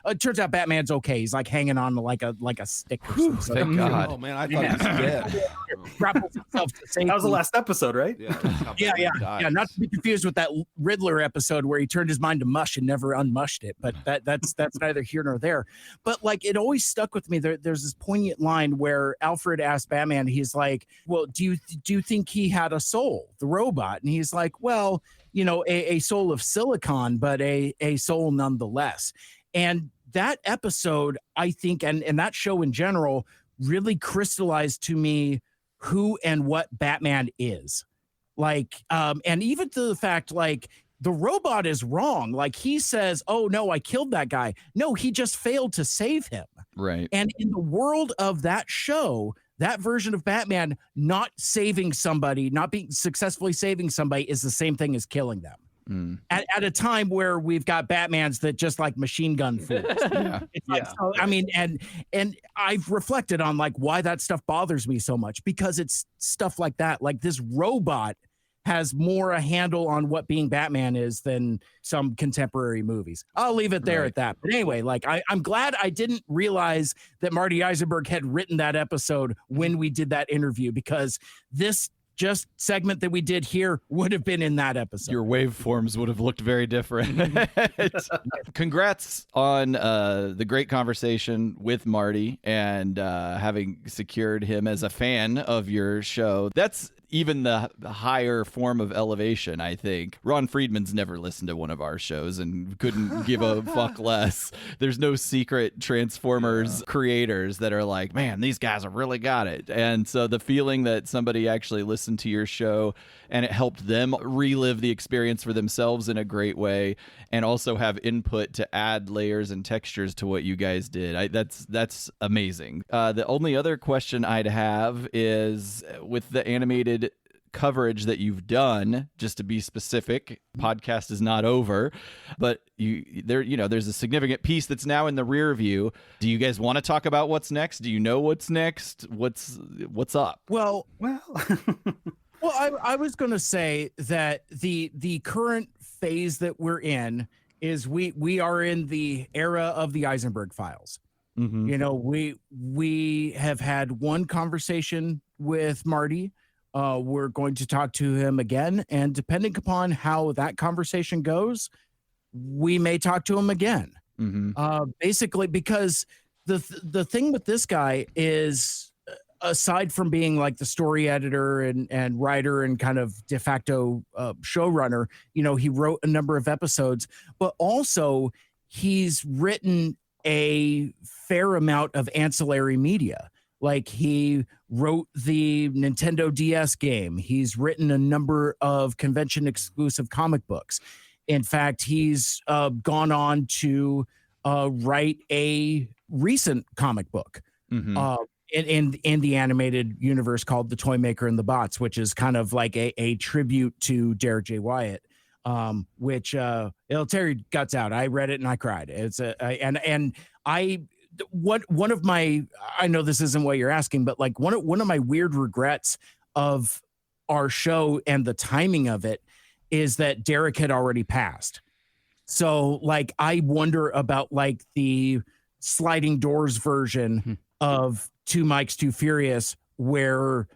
it turns out Batman's okay. He's like hanging on to like a stick or something. Thank God. Oh man, I thought he was dead. Grapples himself to safety. That was the last episode, right? Yeah. Not to be confused with that Riddler episode where he turned his mind to mush and never unmushed it. But that's neither here nor there. But like, it always stuck with me. There's this poignant line where Alfred asked Batman, he's like, well, do you think he had a soul, the robot? And he's like, well, a soul of silicon, but a soul nonetheless. And that episode, I think, and that show in general, really crystallized to me who and what Batman is. Like, and even to the fact, like, the robot is wrong. Like, he says, oh no, I killed that guy. No, he just failed to save him. Right. And in the world of that show, that version of Batman not saving somebody, not being successfully saving somebody, is the same thing as killing them. At a time where we've got Batmans that just like machine gun fools. So, I mean, and I've reflected on like why that stuff bothers me so much, because it's stuff like that. Like, this robot has more a handle on what being Batman is than some contemporary movies. I'll leave it there at that. But anyway, like, I'm glad I didn't realize that Marty Isenberg had written that episode when we did that interview, because this just segment that we did here would have been in that episode. Your waveforms would have looked very different. Congrats on the great conversation with Marty and having secured him as a fan of your show. That's even the higher form of elevation, I think. Ron Friedman's never listened to one of our shows and couldn't give a fuck less. There's no secret Transformers creators that are like, man, these guys have really got it. And so the feeling that somebody actually listened to your show and it helped them relive the experience for themselves in a great way, and also have input to add layers and textures to what you guys did. That's amazing. The only other question I'd have is, with the animated coverage that you've done, just to be specific, podcast is not over, but there's a significant piece that's now in the rear view. Do you guys want to talk about what's next? Do you know what's next? What's up? Well, I was going to say that the current phase that we're in is we are in the era of the Isenberg files. Mm-hmm. You know, we have had one conversation with Marty. We're going to talk to him again, and depending upon how that conversation goes, we may talk to him again. Mm-hmm. Basically, because the thing with this guy is, aside from being like the story editor and writer and kind of de facto showrunner, you know, he wrote a number of episodes, but also he's written a fair amount of ancillary media. Like, he wrote the Nintendo DS game. He's written a number of convention exclusive comic books. In fact, he's gone on to write a recent comic book. Mm-hmm. In the animated universe called The Toy Maker and the Bots, which is kind of like a tribute to Derek J. Wyatt, which it'll tear your guts out. I read it and I cried. It's one of my, I know this isn't what you're asking, but like one of my weird regrets of our show and the timing of it is that Derek had already passed. So like, I wonder about like the sliding doors version of Two Mikes, Too Furious, where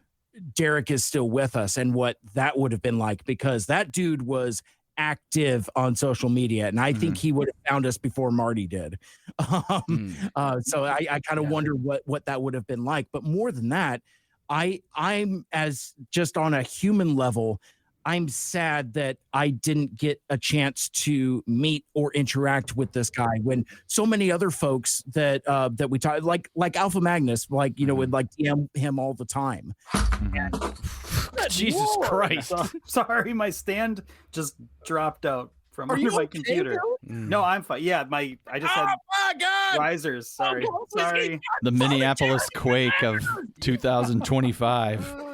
Derek is still with us, and what that would have been like, because that dude was active on social media, and I think he would have found us before Marty did. So I kind of wonder what that would have been like. But more than that, I'm, as just on a human level, I'm sad that I didn't get a chance to meet or interact with this guy when so many other folks that we talk, like Alpha Magnus, like, you know, would like DM him all the time. Jesus Christ. Sorry, my stand just dropped out from under my computer. No, I'm fine. Yeah, I just had risers. Sorry. The Minneapolis quake of 2025.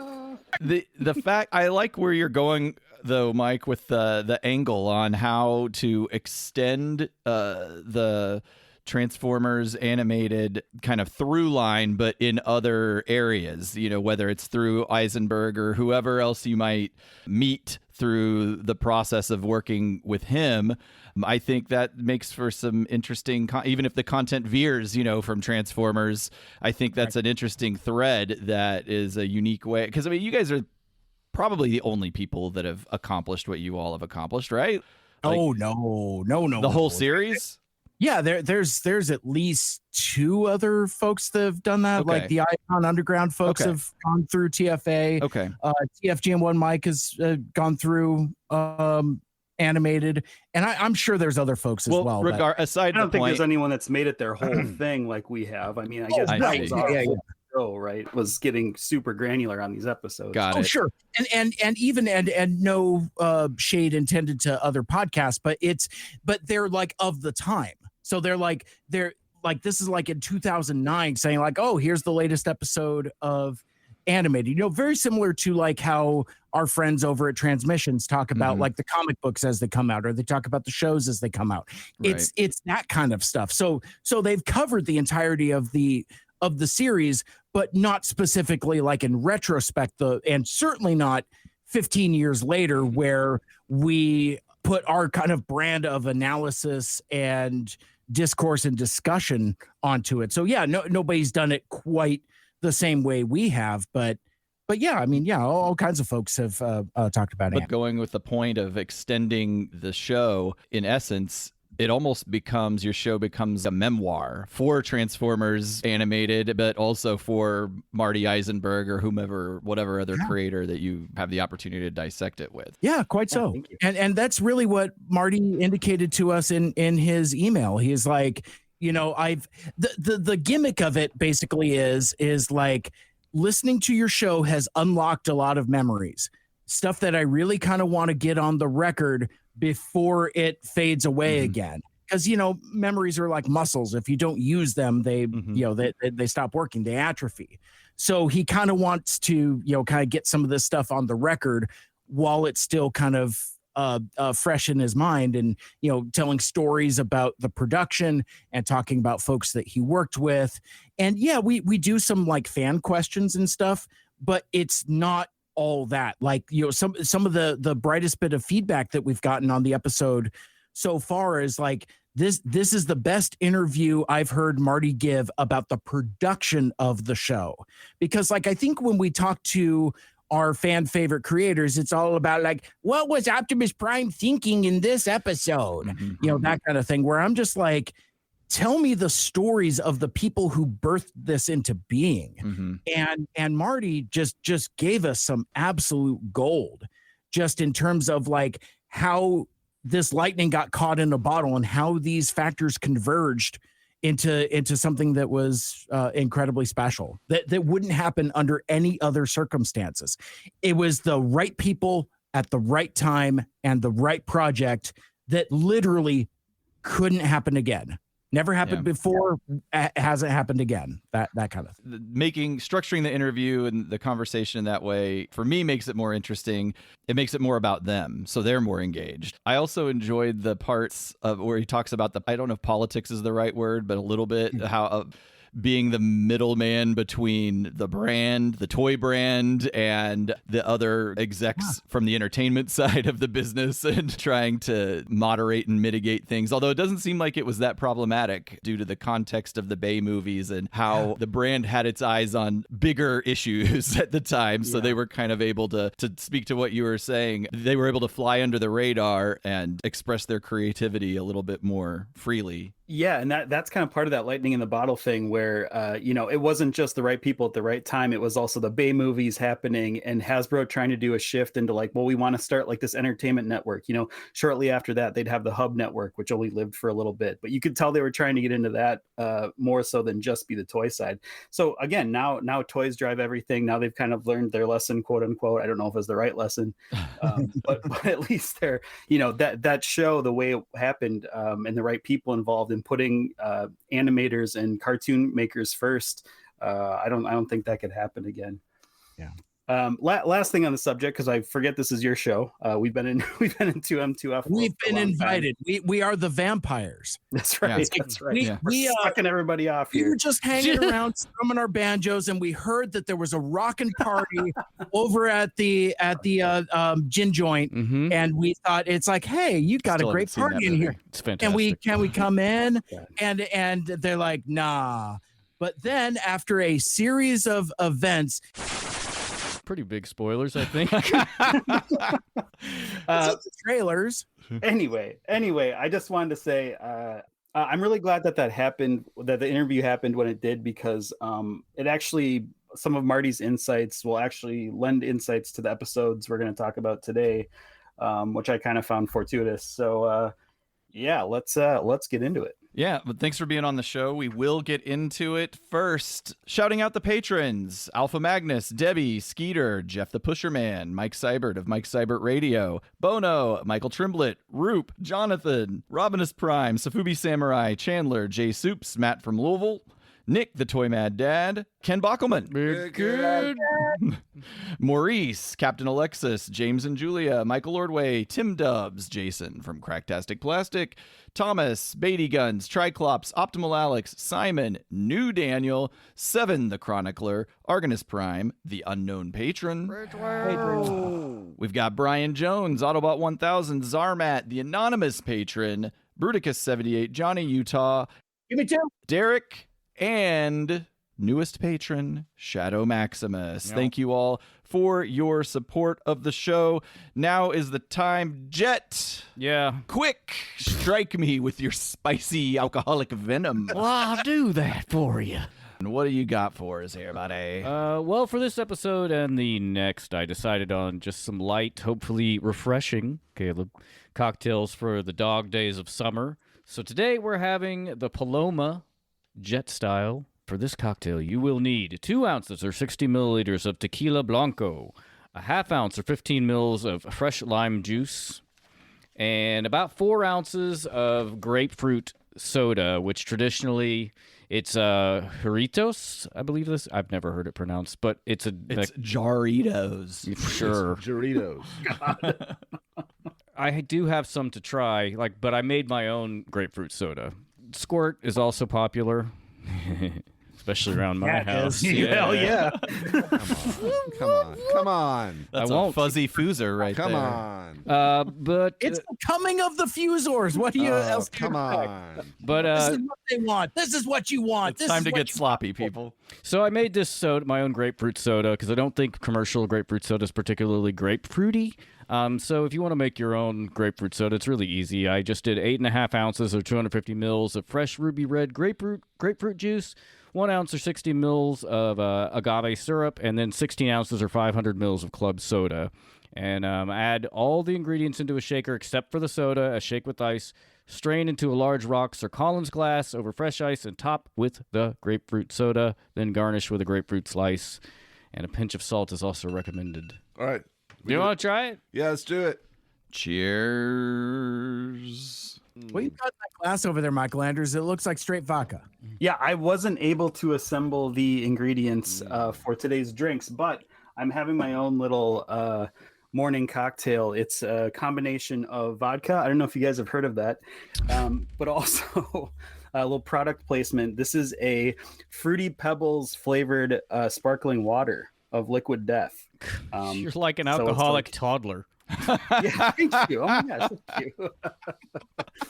The fact, I like where you're going though, Mike, with the angle on how to extend the Transformers animated kind of through line, but in other areas, you know, whether it's through Isenberg or whoever else you might meet through the process of working with him. I think that makes for some interesting, even if the content veers, you know, from Transformers, I think that's an interesting thread that is a unique way. Because, I mean, you guys are probably the only people that have accomplished what you all have accomplished, right? Like, no. The whole series? Yeah, there's at least two other folks that have done that. Okay. Like the Icon Underground folks have gone through TFA. Okay. TFGN1 Mike has gone through animated, and I'm sure there's other folks as well. Aside, I don't think there's anyone that's made it their whole thing like we have. I mean, I guess that was our whole show, right? Was getting super granular on these episodes. Got it. Sure, and even no shade intended to other podcasts, but they're like of the time. So they're like this is like in 2009 saying like, oh, here's the latest episode of animated, you know, very similar to like how our friends over at Transmissions talk about like the comic books as they come out, or they talk about the shows as they come out. Right. It's that kind of stuff. So they've covered the entirety of the series, but not specifically like in retrospect, and certainly not 15 years later, where we put our kind of brand of analysis and discourse and discussion onto it. So yeah, nobody's done it quite the same way we have, but yeah, I mean, yeah, all kinds of folks have talked about it. But going with the point of extending the show, in essence, it almost becomes, your show becomes a memoir for Transformers Animated, but also for Marty Isenberg or whomever, whatever other creator that you have the opportunity to dissect it with. Yeah, quite so. thank you. And that's really what Marty indicated to us in his email. He's like, you know, the gimmick of it basically is like listening to your show has unlocked a lot of memories, stuff that I really kind of want to get on the record before it fades away again. Because, you know, memories are like muscles. If you don't use them, they, you know, they stop working, they atrophy. So he kind of wants to, you know, kind of get some of this stuff on the record while it's still kind of fresh in his mind, and, you know, telling stories about the production and talking about folks that he worked with. And yeah, we do some like fan questions and stuff, but it's not all that. Like, you know, some of the brightest bit of feedback that we've gotten on the episode so far is like, this is the best interview I've heard Marty give about the production of the show. Because like, I think when we talk to our fan favorite creators, it's all about like, what was Optimus Prime thinking in this episode? You know, that kind of thing, where I'm just like, tell me the stories of the people who birthed this into being. And Marty just gave us some absolute gold, just in terms of like how this lightning got caught in a bottle and how these factors converged into something that was incredibly special, that wouldn't happen under any other circumstances. It was the right people at the right time and the right project that literally couldn't happen again. Never happened before, hasn't happened again. That kind of thing. Structuring the interview and the conversation in that way, for me, makes it more interesting. It makes it more about them, so they're more engaged. I also enjoyed the parts of where he talks about I don't know if politics is the right word, but a little bit, how being the middleman between the brand, the toy brand, and the other execs from the entertainment side of the business, and trying to moderate and mitigate things. Although it doesn't seem like it was that problematic due to the context of the Bay movies and how the brand had its eyes on bigger issues at the time. So they were kind of able to speak to what you were saying. They were able to fly under the radar and express their creativity a little bit more freely. Yeah, and that's kind of part of that lightning in the bottle thing where, you know, it wasn't just the right people at the right time. It was also the Bay movies happening and Hasbro trying to do a shift into like, well, we want to start like this entertainment network. You know, shortly after that, they'd have the Hub Network, which only lived for a little bit. But you could tell they were trying to get into that more so than just be the toy side. So again, now toys drive everything. Now they've kind of learned their lesson, quote unquote. I don't know if it's the right lesson, but at least they're, you know, that show, the way it happened, and the right people involved in putting animators and cartoon makers first. I don't think that could happen again. Yeah. Last thing on the subject, because I forget this is your show. We've been in 2M2F. We've been invited. We are the vampires. That's right. Yeah. That's right. We sucking everybody off we here. were just hanging around strumming our banjos, and we heard that there was a rockin' party over at the gin joint, and we thought, it's like, hey, you got Still a great haven't seen that party in movie. here. It's fantastic. Can we come in? Yeah. And they're like, nah. But then after a series of events, Pretty big spoilers, I think. trailers. Anyway, I just wanted to say I'm really glad that happened, that the interview happened when it did, because it actually, some of Marty's insights will actually lend insights to the episodes we're going to talk about today, which I kind of found fortuitous. So yeah, let's get into it. Yeah, but thanks for being on the show. We will get into it. First, shouting out the patrons: Alpha Magnus, Debbie, Skeeter, Jeff the Pusherman, Mike Seibert of Mike Seibert Radio, Bono, Michael Trimblett, Roop, Jonathan, Robinus Prime, Safubi Samurai, Chandler, Jay Soups, Matt from Louisville, Nick the Toy Mad Dad, Ken Bockelman, good. Maurice, Captain Alexis, James and Julia, Michael Ordway, Tim Dubs, Jason from Cracktastic Plastic, Thomas, Beatty Guns, Triclops, Optimal Alex, Simon, New Daniel, Seven the Chronicler, Argonus Prime, the Unknown Patron. We've got Brian Jones, Autobot 1000, Zarmat, the Anonymous Patron, Bruticus 78, Johnny Utah, Give me two. Derek, and newest patron, Shadow Maximus. Thank you all for your support of the show. Now is the time. Jet, Yeah. quick, strike me with your spicy alcoholic venom. Well, I'll do that for you. And what do you got for us here, buddy? Well, for this episode and the next, I decided on just some light, hopefully refreshing, Caleb, cocktails for the dog days of summer. So today we're having the Paloma Jet Style. For this cocktail, you will need 2 ounces or 60 milliliters of tequila blanco, a half ounce or 15 mils of fresh lime juice, and about 4 ounces of grapefruit soda, which traditionally it's Jarritos, I believe this. I've never heard it pronounced, but it's Jarritos. Sure. Doritos. I do have some to try, but I made my own grapefruit soda. Squirt is also popular, especially around my house. Hell yeah. Come on. That's I a won't. fuzzy foozer right Come there. on. But It's the coming of the Fuzors. What do you else? do you Come expect? on. but This is what they want. This is what you want. It's This time is to what get you sloppy, people. So I made this soda, my own grapefruit soda, because I don't think commercial grapefruit soda is particularly grapefruity. So if you want to make your own grapefruit soda, it's really easy. I just did 8.5 ounces or 250 mils of fresh ruby red grapefruit juice, 1 ounce or 60 mils of agave syrup, and then 16 ounces or 500 mils of club soda. And add all the ingredients into a shaker except for the soda, a shake with ice, strain into a large rocks or Collins glass over fresh ice, and top with the grapefruit soda. Then garnish with a grapefruit slice. And a pinch of salt is also recommended. All right. Do you want to try it? Yeah, let's do it. Cheers. What you got in that glass over there, Michael Andrews? It looks like straight vodka. Yeah, I wasn't able to assemble the ingredients for today's drinks, but I'm having my own little morning cocktail. It's a combination of vodka. I don't know if you guys have heard of that, but also a little product placement. This is a Fruity Pebbles flavored sparkling water of Liquid Death. You're like an so it's alcoholic like- toddler. Yeah, thank you. Oh my gosh, thank you.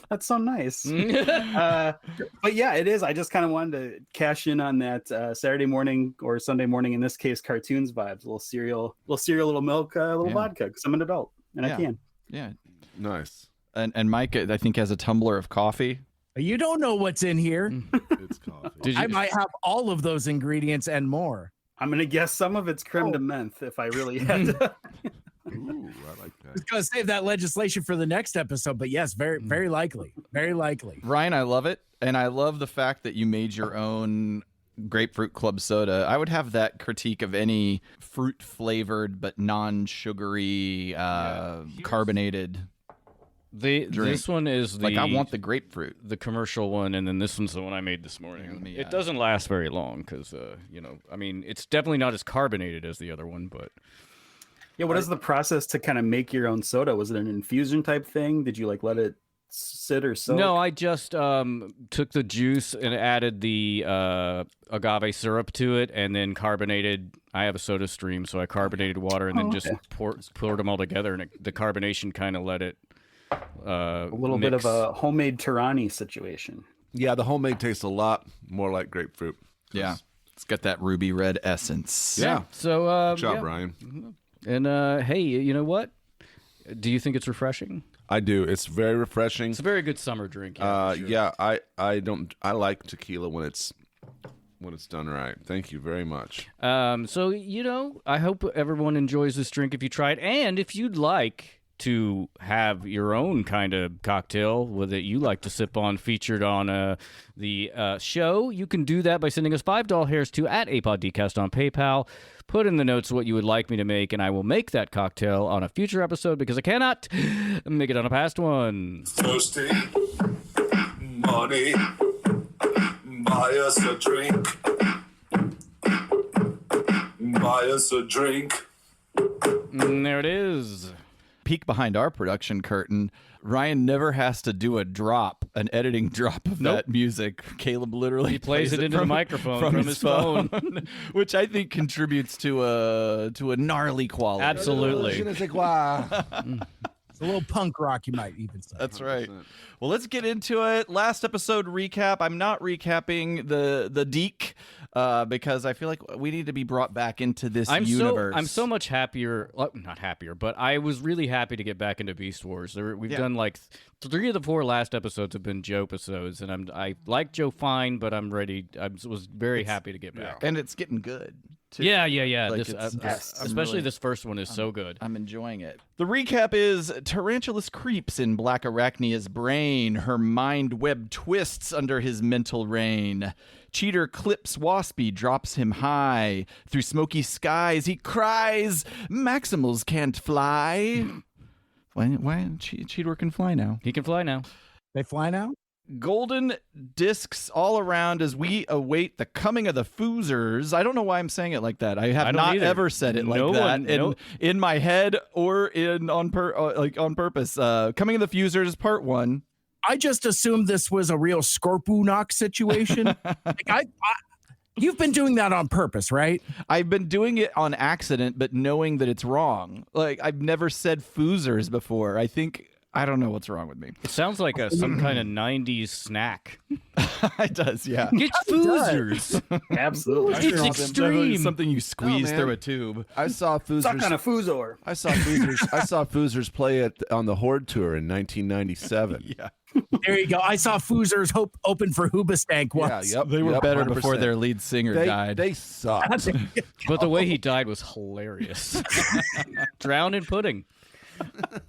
That's so nice. But yeah, it is. I just kind of wanted to cash in on that Saturday morning or Sunday morning, in this case, cartoons vibes. A little cereal, little milk, a little vodka, because I'm an adult and I can. Yeah. Nice. And Mike, I think, has a tumbler of coffee. You don't know what's in here. It's coffee. Did I you? might have all of those ingredients and more. I'm gonna guess some of it's creme de menthe if I really had to. Ooh, I like I was that. going to save that legislation for the next episode, but yes, very likely. Very likely. Ryan, I love it. And I love the fact that you made your own grapefruit club soda. I would have that critique of any fruit flavored but non-sugary carbonated drink. This one is the I want the grapefruit. the commercial one, and then this one's the one I made this morning. It doesn't last very long because it's definitely not as carbonated as the other one, but. Yeah, what is the process to kind of make your own soda? Was it an infusion type thing? Did you let it sit or soak? No, I just took the juice and added the agave syrup to it, and then carbonated. I have a soda stream, so I carbonated water and then just poured them all together, and the carbonation kind of let it. A little bit of a homemade Tirani situation. Yeah, the homemade tastes a lot more like grapefruit. Yeah. It's got that ruby red essence. Yeah. So Good job, Ryan. And hey, you know what? Do you think it's refreshing? I do. It's very refreshing. It's a very good summer drink. Yeah, for sure. Yeah, I like tequila when it's done right. Thank you very much. So I hope everyone enjoys this drink if you try it, and if you'd like to have your own kind of cocktail that you like to sip on featured on the show, you can do that by sending us $5 to @APODcast on PayPal. Put in the notes what you would like me to make, and I will make that cocktail on a future episode because I cannot make it on a past one. Thirsty, money, buy us a drink. Buy us a drink. There it is. Peek behind our production curtain. Ryan never has to do an editing drop of that music. Caleb literally He plays it into the microphone from his phone. which I think contributes to a gnarly quality. Absolutely. It's a little punk rock, you might even say. That's right. Well, let's get into it. Last episode recap. I'm not recapping the Deke because I feel like we need to be brought back into this universe. I'm so much happier. Well, not happier, but I was really happy to get back into Beast Wars. We've done like 3 of the 4 last episodes have been Joe episodes, and I like Joe fine, but I'm ready. I was very happy to get back. And it's getting good. Too. Yeah. Like Especially this first one is so good. I'm enjoying it. The recap is Tarantulas creeps in Black Arachnia's brain. Her mind web twists under his mental reign. Cheater clips Waspy, drops him high. Through smoky skies, he cries, Maximals can't fly. Why? Cheater can fly now. He can fly now. They fly now? Golden discs all around as we await the coming of the Fuzors. I don't know why I'm saying it like that. I have not ever said it like that in my head or on purpose. Coming of the Fuzors, part 1. I just assumed this was a real Scorponok situation. You've been doing that on purpose, right? I've been doing it on accident, but knowing that it's wrong. Like, I've never said Fuzors before. I don't know what's wrong with me. It sounds like some kind of 90s snack. It does, yeah. It's Fuzors. Absolutely. It's extreme. Something you squeeze through a tube. I saw Fuzors. Suck on a Fuzor. I saw Fuzors play it on the Horde Tour in 1997. Yeah. There you go. I saw Fuzors open for Hoobastank once. Yeah, They were better 100%. before their lead singer died. They sucked. But the way he died was hilarious. Drowned in pudding.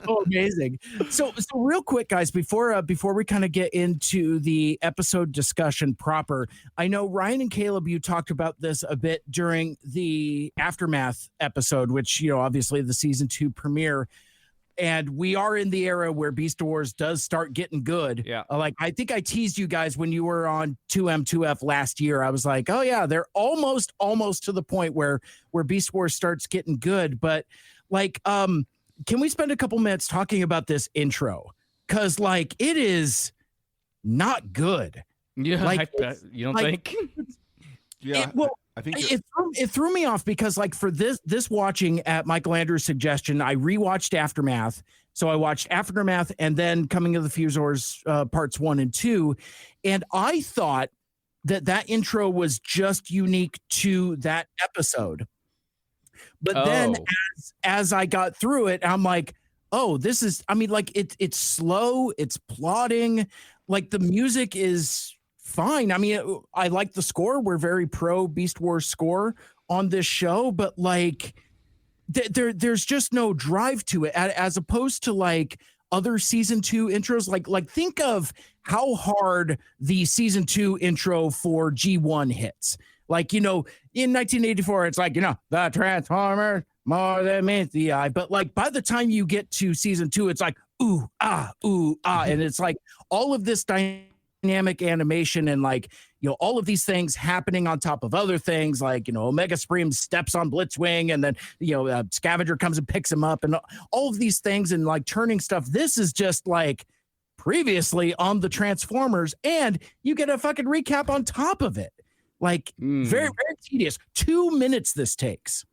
Oh, amazing. So real quick, guys, before we kind of get into the episode discussion proper, I know Ryan and Caleb, you talked about this a bit during the Aftermath episode, which, obviously the season 2 premiere. And we are in the era where Beast Wars does start getting good. Yeah. I think I teased you guys when you were on 2M2F last year. I was like, oh yeah, they're almost to the point where Beast Wars starts getting good. But can we spend a couple minutes talking about this intro? Because it is not good. Yeah, you don't think? Yeah, I think it threw me off because for this watching at Michael Andrews' suggestion, I rewatched Aftermath. So I watched Aftermath and then Coming of the Fuzors parts 1 and 2, and I thought that intro was just unique to that episode. But then as I got through it, I'm like, oh, this is, it's slow, it's plodding, the music is fine. I like the score. We're very pro Beast Wars score on this show, but there's just no drive to it as opposed to other season 2 intros. Think of how hard the season 2 intro for G1 hits. In 1984, it's the Transformers more than meets the eye. But by the time you get to season 2, it's ooh, ah, and it's all of this dynamic animation and all of these things happening on top of other things, Omega Supreme steps on Blitzwing, and then Scavenger comes and picks him up, and all of these things and turning stuff. This is just previously on the Transformers, and you get a fucking recap on top of it. Very, very tedious. 2 minutes this takes.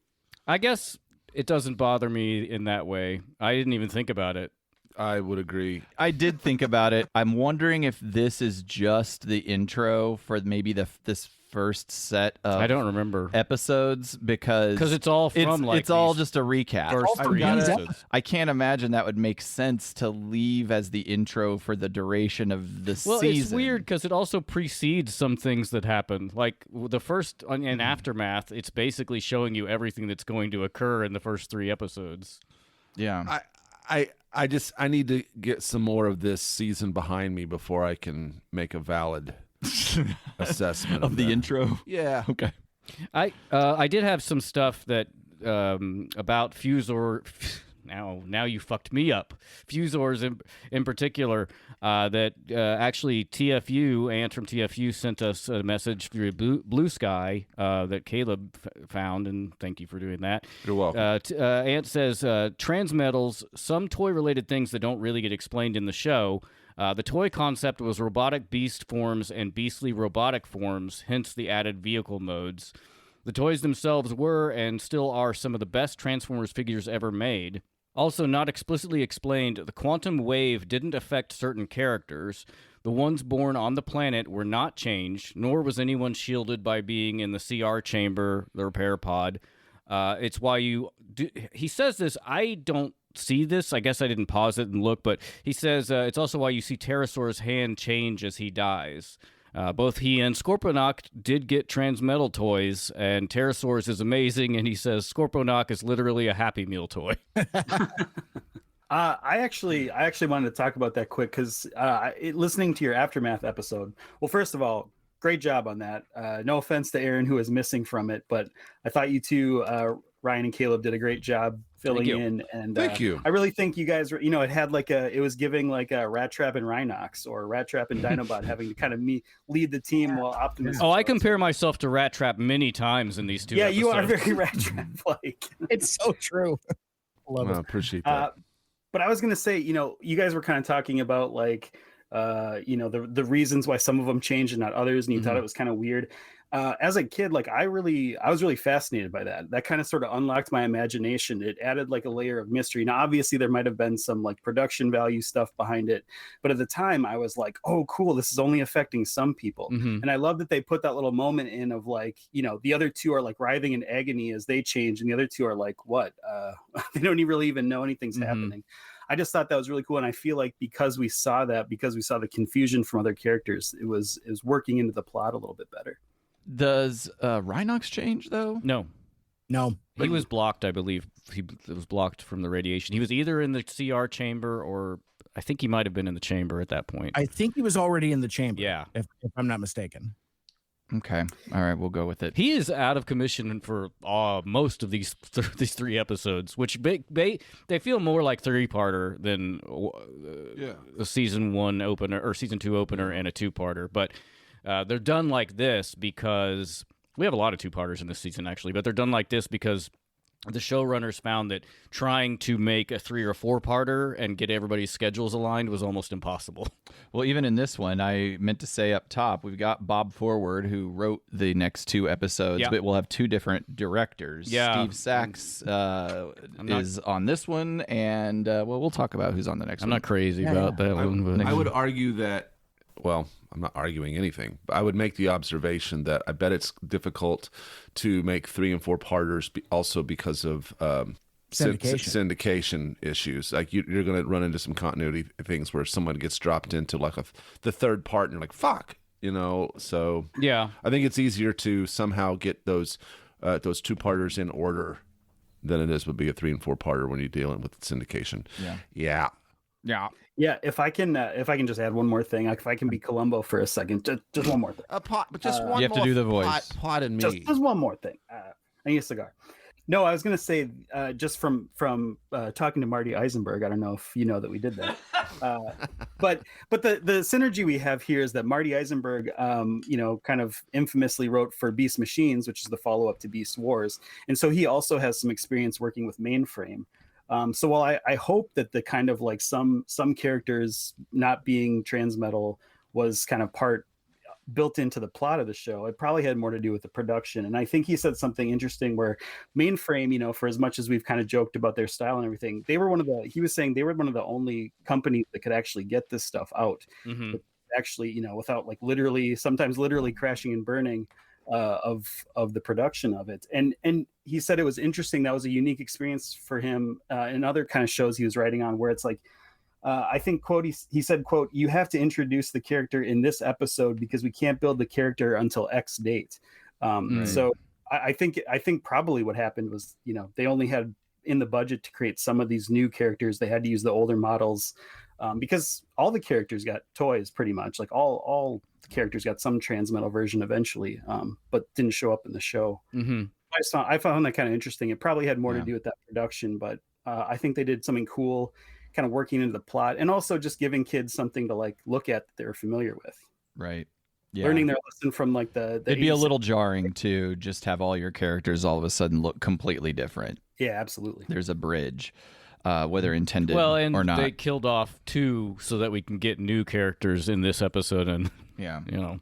I guess it doesn't bother me in that way. I didn't even think about it. I would agree. I did think about it. I'm wondering if this is just the intro for maybe this first set of I don't remember episodes because it's all from it's all just a recap. First 3 episodes. I can't imagine that would make sense to leave as the intro for the duration of the season. Well, it's weird because it also precedes some things that happen. The first in Aftermath, it's basically showing you everything that's going to occur in the first 3 episodes. Yeah. I need to get some more of this season behind me before I can make a valid assessment of the intro. Yeah. Okay. I did have some stuff that about Fuzor. Now you fucked me up. Fuzors in particular. That actually TFU, Ant from TFU sent us a message through Blue Sky that Caleb found, and thank you for doing that. You're welcome. Ant says transmetals, some toy-related things that don't really get explained in the show. The toy concept was robotic beast forms and beastly robotic forms, hence the added vehicle modes. The toys themselves were and still are some of the best Transformers figures ever made. Also, not explicitly explained, the quantum wave didn't affect certain characters. The ones born on the planet were not changed, nor was anyone shielded by being in the CR chamber, the repair pod. It's why you... He says this, I don't see this. I guess I didn't pause it and look, but he says it's also why you see Pterosaur's hand change as he dies. Both he and Scorponok did get Transmetal toys, and Pterosaur's is amazing, and he says Scorponok is literally a Happy Meal toy. I actually wanted to talk about that quick because listening to your Aftermath episode, well, first of all, great job on that. No offense to Aaron, who is missing from it, but I thought you two, Ryan and Caleb, did a great job filling in. And Thank you. I really think you guys were, it had it was giving like a Rat Trap and Rhinox or Rat Trap and Dinobot having to kind of lead the team while Optimus. Oh, I compare myself to Rat Trap many times in these two episodes. You are very Rat Trap-like. It's so true. Love it. I appreciate that. But I was going to say, you guys were kind of talking about like, the reasons why some of them changed and not others, and you thought it was kind of weird. As a kid, like I was really fascinated by that. That kind of sort of unlocked my imagination. It added like a layer of mystery. Now, obviously, there might have been some like production value stuff behind it, but at the time, I was like, "Oh, cool! This is only affecting some people." And I love that they put that little moment in of like, the other two are like writhing in agony as they change, and the other two are like, "What?" They don't really even know anything's happening. I just thought that was really cool, and I feel like because we saw the confusion from other characters, it was working into the plot a little bit better. Does Rhinox change though? No. He was blocked, I believe. He was blocked from the radiation. He was either in the CR chamber or I think he might have been in the chamber at that point. I think he was already in the chamber. Yeah. If I'm not mistaken. Okay. All right, we'll go with it. He is out of commission for most of these 3 episodes, which they feel more like 3-parter than a season 1 opener or season 2 opener and a 2-parter. But they're done like this because we have a lot of 2-parters in this season, actually, but they're done like this because the showrunners found that trying to make a 3 or 4-parter and get everybody's schedules aligned was almost impossible. Well, even in this one, I meant to say up top, we've got Bob Forward, who wrote the next 2 episodes, but we'll have 2 different directors. Yeah. Steve Sachs is on this one, and we'll talk about who's on the next one. I'm not crazy about that one. But I would argue that, well, I'm not arguing anything, but I would make the observation that I bet it's difficult to make 3 and 4-parters also because of syndication issues. Like you're going to run into some continuity things where someone gets dropped into like the 3rd part and you're like, fuck, so yeah, I think it's easier to somehow get those 2-parters in order than it is would be a 3 and 4-parter when you're dealing with syndication. Yeah. Yeah, if I can just add one more thing, if I can be Columbo for a second, just one more thing. Just one. You have to do the voice. Pardon me. Just one more thing. I need a cigar. No, I was gonna say just from talking to Marty Isenberg. I don't know if you know that we did that, but the synergy we have here is that Marty Isenberg, kind of infamously wrote for Beast Machines, which is the follow up to Beast Wars, and so he also has some experience working with Mainframe. So while I hope that the kind of like some characters not being transmetal was kind of part built into the plot of the show, it probably had more to do with the production. And I think he said something interesting where Mainframe, for as much as we've kind of joked about their style and everything, he was saying they were one of the only companies that could actually get this stuff out. Actually, without like sometimes literally crashing and burning of the production of it. And he said it was interesting. That was a unique experience for him in other kind of shows he was writing on, where it's like, I think, quote, he said, quote, "You have to introduce the character in this episode because we can't build the character until X date." So I think probably what happened was, they only had in the budget to create some of these new characters. They had to use the older models because all the characters got toys pretty much. Like all the characters got some transmetal version eventually, but didn't show up in the show. I found that kind of interesting. It probably had more to do with that production, but I think they did something cool, kind of working into the plot, and also just giving kids something to like look at that they're familiar with. Right. Yeah. Learning their lesson from like the it'd be a little jarring to just have all your characters all of a sudden look completely different. Yeah, absolutely. There's a bridge, whether intended and or not. They killed off 2 so that we can get new characters in this episode and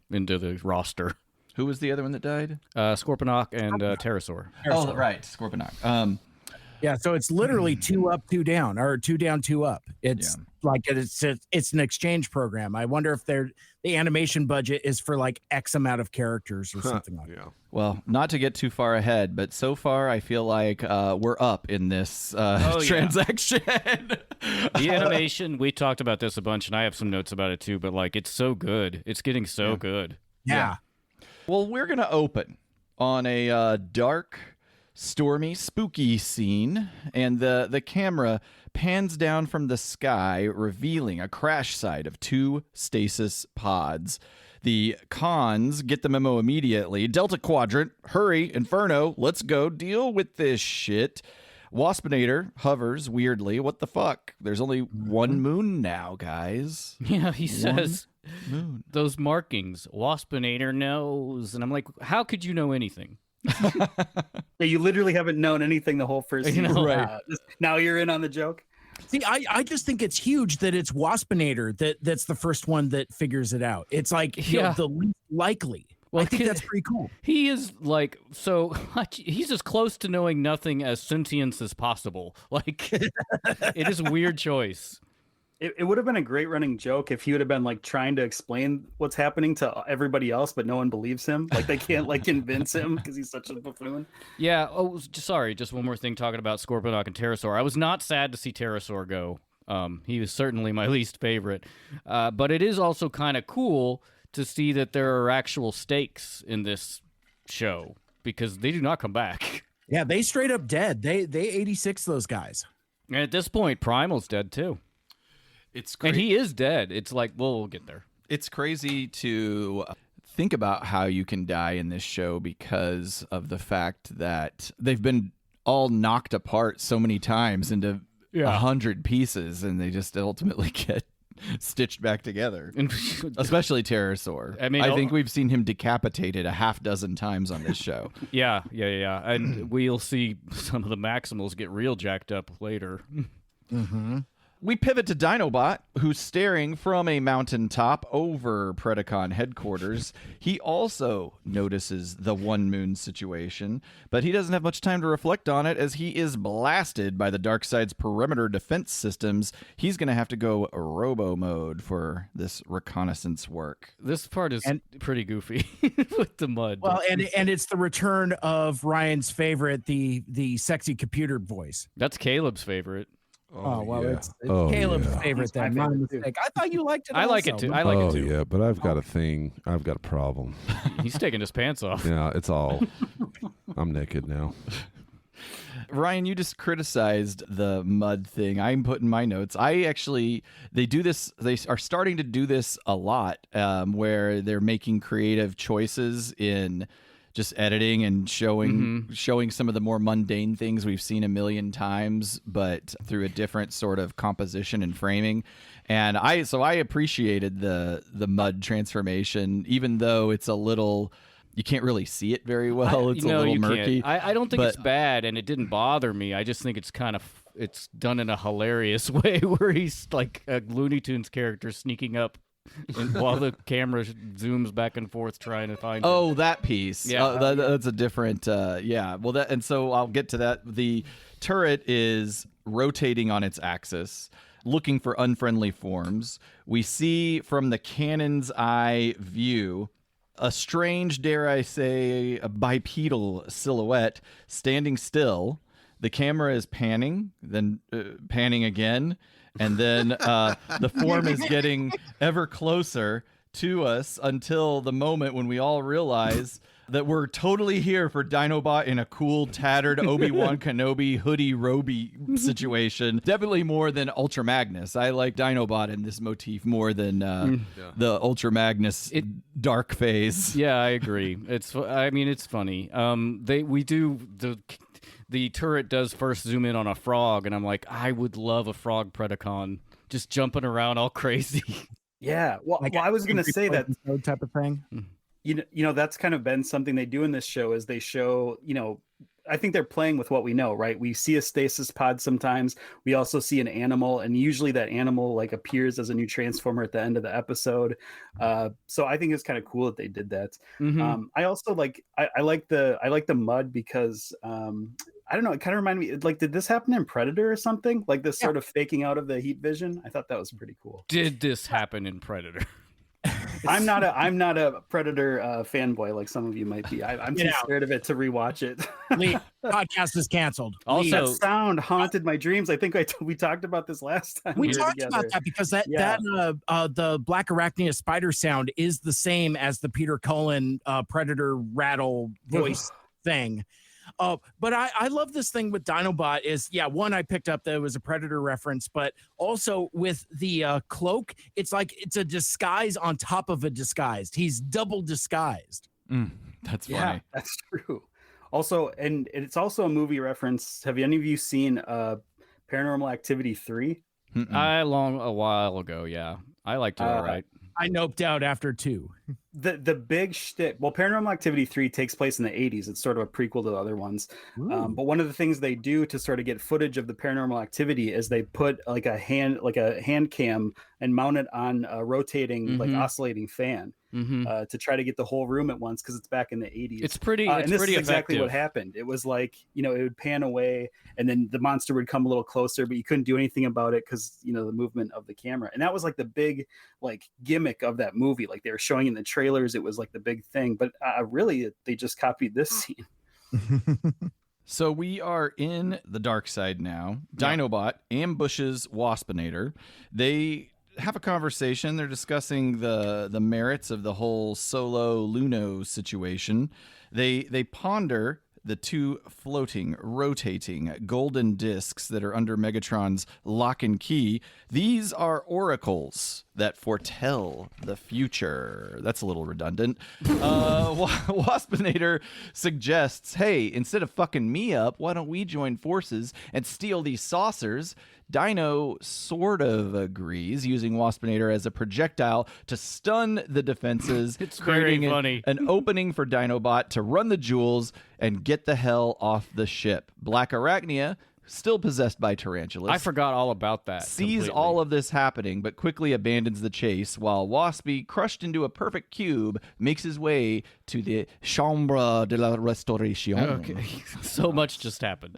into the roster. Who was the other one that died? Scorponok and Pterosaur. Oh, right, Scorponok. Yeah, so it's literally 2 up, 2 down, or 2 down, 2 up. It's like it's an exchange program. I wonder if the animation budget is for like X amount of characters or something like that. Well, not to get too far ahead, but so far I feel like we're up in this transaction. The animation, we talked about this a bunch, and I have some notes about it too, but like it's so good. It's getting so good. Yeah. Well, we're going to open on a dark, stormy, spooky scene, and the camera pans down from the sky, revealing a crash site of 2 stasis pods. The cons get the memo immediately. Delta Quadrant, hurry, Inferno, let's go deal with this shit. Waspinator hovers weirdly. What the fuck? There's only 1 moon now, guys. Yeah, he says Moon. those markings. Waspinator knows, and I'm like, how could you know anything? Yeah, you literally haven't known anything the whole first season. Right. Now you're in on the joke. See, I just think it's huge that it's Waspinator that's the first one that figures it out. It's like the least likely. Well, I think that's pretty cool. He is like, so he's as close to knowing nothing as sentience as possible. Like, it is a weird choice. It would have been a great running joke if he would have been like trying to explain what's happening to everybody else, but no one believes him. Like they can't like convince him because he's such a buffoon. Yeah. Oh, sorry. Just one more thing talking about Scorponok and Pterosaur. I was not sad to see Pterosaur go. He was certainly my least favorite. But it is also kind of cool to see that there are actual stakes in this show because they do not come back. Yeah, they straight up dead. They 86 those guys. And at this point, Primal's dead too. It's and he is dead. It's like, well, we'll get there. It's crazy to think about how you can die in this show because of the fact that they've been all knocked apart so many times into 100 pieces, and they just ultimately get stitched back together. Especially Pterosaur. I mean, I think we've seen him decapitated a half dozen times on this show. Yeah. And we'll see some of the Maximals get real jacked up later. Mm-hmm. We pivot to Dinobot, who's staring from a mountaintop over Predacon headquarters. He also notices the 1 moon situation, but he doesn't have much time to reflect on it as he is blasted by the Darkseid's perimeter defense systems. He's going to have to go robo mode for this reconnaissance work. This part is pretty goofy with the mud. Well, and it's the return of Ryan's favorite, the sexy computer voice. That's Caleb's favorite. Oh, well, it's Caleb's favorite then. My mistake. I thought you liked it. I like it too. I like it too. Yeah, but I've got a thing. I've got a problem. He's taking his pants off. Yeah, it's all. I'm naked now. Ryan, you just criticized the mud thing. I'm putting my notes. They do this. They are starting to do this a lot, where they're making creative choices in just editing and showing some of the more mundane things we've seen a million times, but through a different sort of composition and framing. And I appreciated the mud transformation, even though it's a little, you can't really see it very well. It's a little murky. I don't think it's bad, and it didn't bother me. I just think it's it's done in a hilarious way where he's like a Looney Tunes character sneaking up while the camera zooms back and forth trying to find him. That piece. Yeah. That's a different well, and so I'll get to that. The turret is rotating on its axis, looking for unfriendly forms. We see from the cannon's eye view a strange, dare I say, a bipedal silhouette standing still. The camera is panning, then panning again, and then the form is getting ever closer to us until the moment when we all realize that we're totally here for Dinobot in a cool, tattered Obi-Wan Kenobi hoodie roby situation. Definitely more than Ultra Magnus. I like Dinobot in this motif more than the Ultra Magnus dark phase. Yeah, I agree. It's funny. The turret does first zoom in on a frog, and I'm like, I would love a frog Predacon just jumping around all crazy. Yeah. Well, I was going to say that type of thing. You know, that's kind of been something they do in this show is they show, I think they're playing with what we know, right? We see a stasis pod sometimes. We also see an animal, and usually that animal like appears as a new transformer at the end of the episode. So I think it's kind of cool that they did that. I also I like the mud because I don't know. It kind of reminded me, like, did this happen in Predator or something? Like this sort of faking out of the heat vision. I thought that was pretty cool. Did this happen in Predator? I'm not a Predator fanboy like some of you might be. I'm too scared of it to rewatch it. Lee, podcast is canceled. Also, That sound haunted my dreams. I think we talked about this last time. We were talked together. about that because the Black Arachnia spider sound is the same as the Peter Cullen Predator rattle voice thing. But I love this thing with Dinobot is, one, I picked up that it was a Predator reference, but also with the cloak, it's like it's a disguise on top of a disguise. He's double disguised. That's funny. Yeah, that's true. Also, and it's also a movie reference. Have any of you seen Paranormal Activity 3? a while ago, yeah. I liked it all right. I noped out after 2. The big shtick. Well, Paranormal Activity 3 takes place in the 80s. It's sort of a prequel to the other ones. But one of the things they do to sort of get footage of the paranormal activity is they put like a hand cam and mount it on a rotating, like oscillating fan to try to get the whole room at once because it's back in the 80s. It's pretty. and It's this pretty is exactly effective. what happened. It was like, it would pan away and then the monster would come a little closer, but you couldn't do anything about it because the movement of the camera. And that was like the big like gimmick of that movie. Like they were showing in the trailers, it was like the big thing. But really, they just copied this scene. So we are in the dark side now. Dinobot ambushes Waspinator. They have a conversation. They're discussing the merits of the whole Solo Luno situation. They ponder the 2 floating, rotating golden discs that are under Megatron's lock and key. These are oracles that foretell the future. That's a little redundant. Waspinator suggests, hey, instead of fucking me up, why don't we join forces and steal these saucers? Dino sort of agrees, using Waspinator as a projectile to stun the defenses. It's very creating funny. an opening for Dinobot to run the jewels and get the hell off the ship. Black Arachnia, still possessed by tarantulas, I forgot all about that. sees all of this happening, but quickly abandons the chase, while Waspy, crushed into a perfect cube, makes his way to the Chambre de la Restauration. Okay, so much just happened.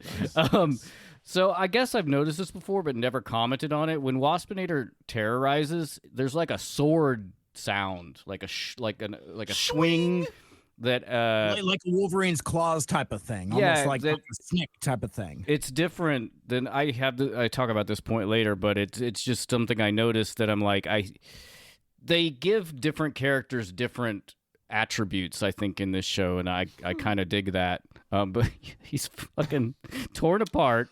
So I guess I've noticed this before, but never commented on it. When Waspinator terrorizes, there's like a sword sound, like a swing that Like a Wolverine's claws type of thing. Yeah, Almost like that- a snick type of thing. it's different than I talk about this point later, but it's just something I noticed that I'm like they give different characters different attributes, I think, in this show, and I kind of dig that. But he's fucking torn apart,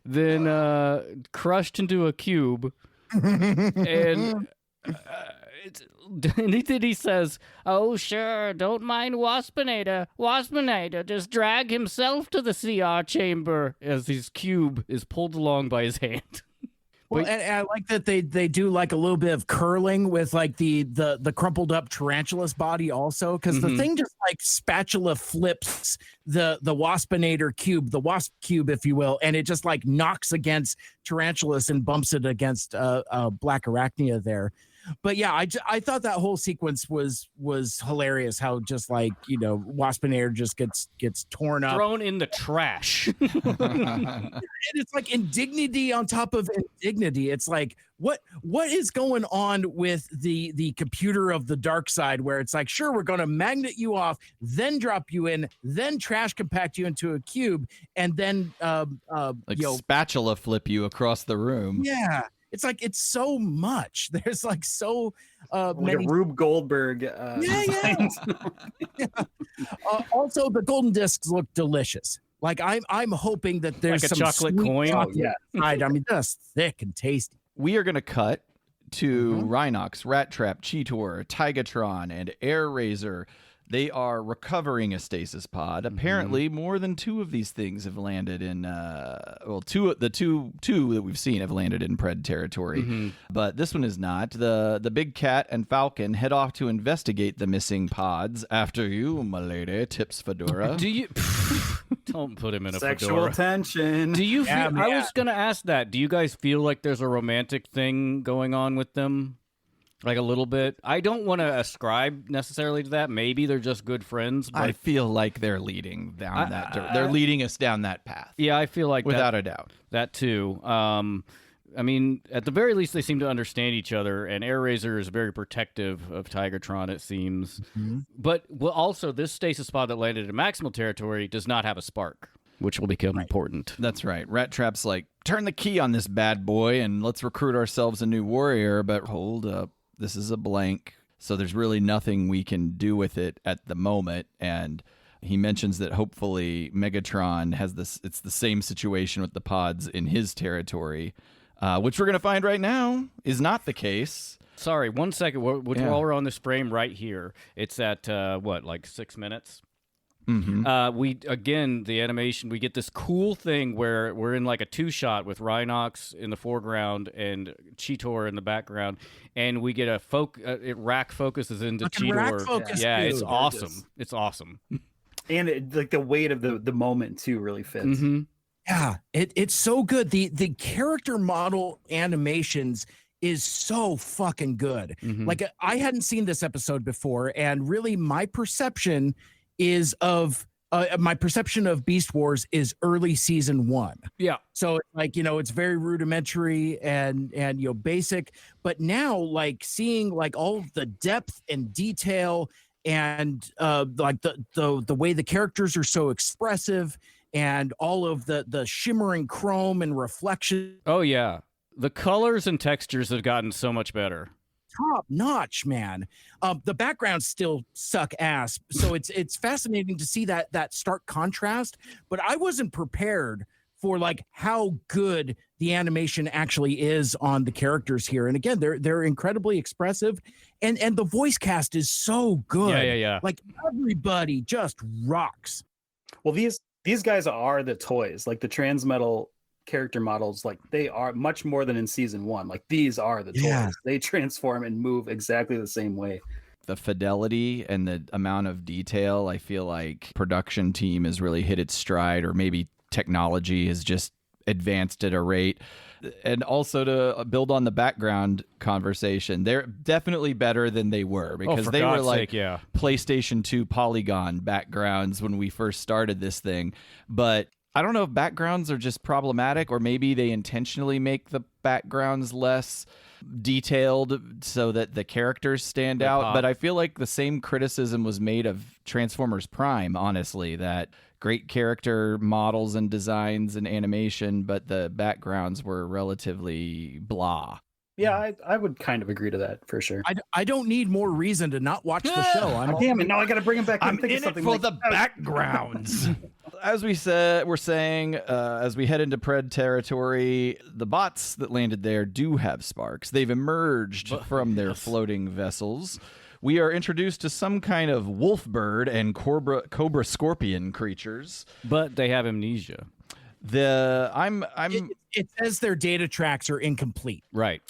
then crushed into a cube, and then he says, "Oh sure, don't mind Waspinator. Waspinator just drag himself to the CR chamber," as his cube is pulled along by his hand. Well, and I like that they do like a little bit of curling with like the crumpled up tarantula's body also, because the thing just like spatula flips the Waspinator cube, the wasp cube, if you will, and it just like knocks against Tarantulas and bumps it against Black Arachnia there. But yeah, I thought that whole sequence was hilarious. How just like Waspinator just gets torn up, Thrown in the trash. and it's like indignity on top of indignity. It's like what is going on with the computer of the dark side, where it's like, sure, we're going to magnet you off, then drop you in, then trash compact you into a cube, and then spatula flip you across the room. yeah. It's like it's so much. There's like so Like many. a Rube Goldberg. Yeah. Also, the golden discs look delicious. Like I'm hoping that there's Like a some chocolate sweet coin? chocolate inside. I mean, that's thick and tasty. We are going to cut to Rhinox, Rat Trap, Cheetor, Tigatron, and Air Razor. They are recovering a stasis pod. Apparently, more than 2 of these things have landed in. Two that we've seen have landed in Pred territory, but this one is not. The Big Cat and Falcon head off to investigate the missing pods. After you, my lady, tips Fedora. Do you don't put him in a Sexual fedora? tension. Do you feel? Yeah, I was gonna ask that. Do you guys feel like there's a romantic thing going on with them? Like a little bit. I don't want to ascribe necessarily to that. Maybe they're just good friends. But I feel like they're leading down they're leading us down that path. yeah, I feel like Without a doubt. that too. I mean, at the very least, they seem to understand each other, and AirRaiser is very protective of Tigertron, it seems. But also, this stasis pod that landed in maximal territory does not have a spark, which will become important. That's right. Rat Trap's like, turn the key on this bad boy and let's recruit ourselves a new warrior, but hold up. This is a blank. So there's really nothing we can do with it at the moment. And he mentions that hopefully Megatron has this, it's the same situation with the pods in his territory, which we're going to find right now is not the case. Sorry, 1 second. While we're on this frame right here, it's at, like 6 minutes? The animation, we get this cool thing where we're in like a 2-shot with Rhinox in the foreground and Cheetor in the background, and we get it rack focuses into Cheetor. Rack focus, yeah, dude. it's awesome. It's awesome. And like the weight of the moment too really fits. Yeah, it's so good. The character model animations is so fucking good. Like I hadn't seen this episode before, and really my perception is of Beast Wars is early season 1. Yeah. So like, it's very rudimentary and basic, but now like seeing like all of the depth and detail and like the way the characters are so expressive and all of the shimmering chrome and reflection. Oh yeah. The colors and textures have gotten so much better. Top notch, man. The backgrounds still suck ass, so it's fascinating to see that stark contrast. But I wasn't prepared for like how good the animation actually is on the characters here. And again, they're incredibly expressive, and the voice cast is so good. Yeah. Like everybody just rocks. Well, these guys are the toys, like the Transmetal character models, like they are much more than in season 1. Like these are the toys. They transform and move exactly the same way. The fidelity and the amount of detail, I feel like production team has really hit its stride, or maybe technology has just advanced at a rate. And also to build on the background conversation, they're definitely better than they were, because they were like PlayStation 2 polygon backgrounds when we first started this thing. But I don't know if backgrounds are just problematic, or maybe they intentionally make the backgrounds less detailed so that the characters stand out. But I feel like the same criticism was made of Transformers Prime, honestly, that great character models and designs and animation, but the backgrounds were relatively blah. Yeah, I would kind of agree to that for sure. I don't need more reason to not watch the show. Damn it! Now I got to bring him back. I'm in it for the backgrounds. As we said, we're saying as we head into Pred territory, the bots that landed there do have sparks. They've emerged from their floating vessels. We are introduced to some kind of wolf bird and cobra-scorpion creatures, but they have amnesia. It says their data tracks are incomplete. Right.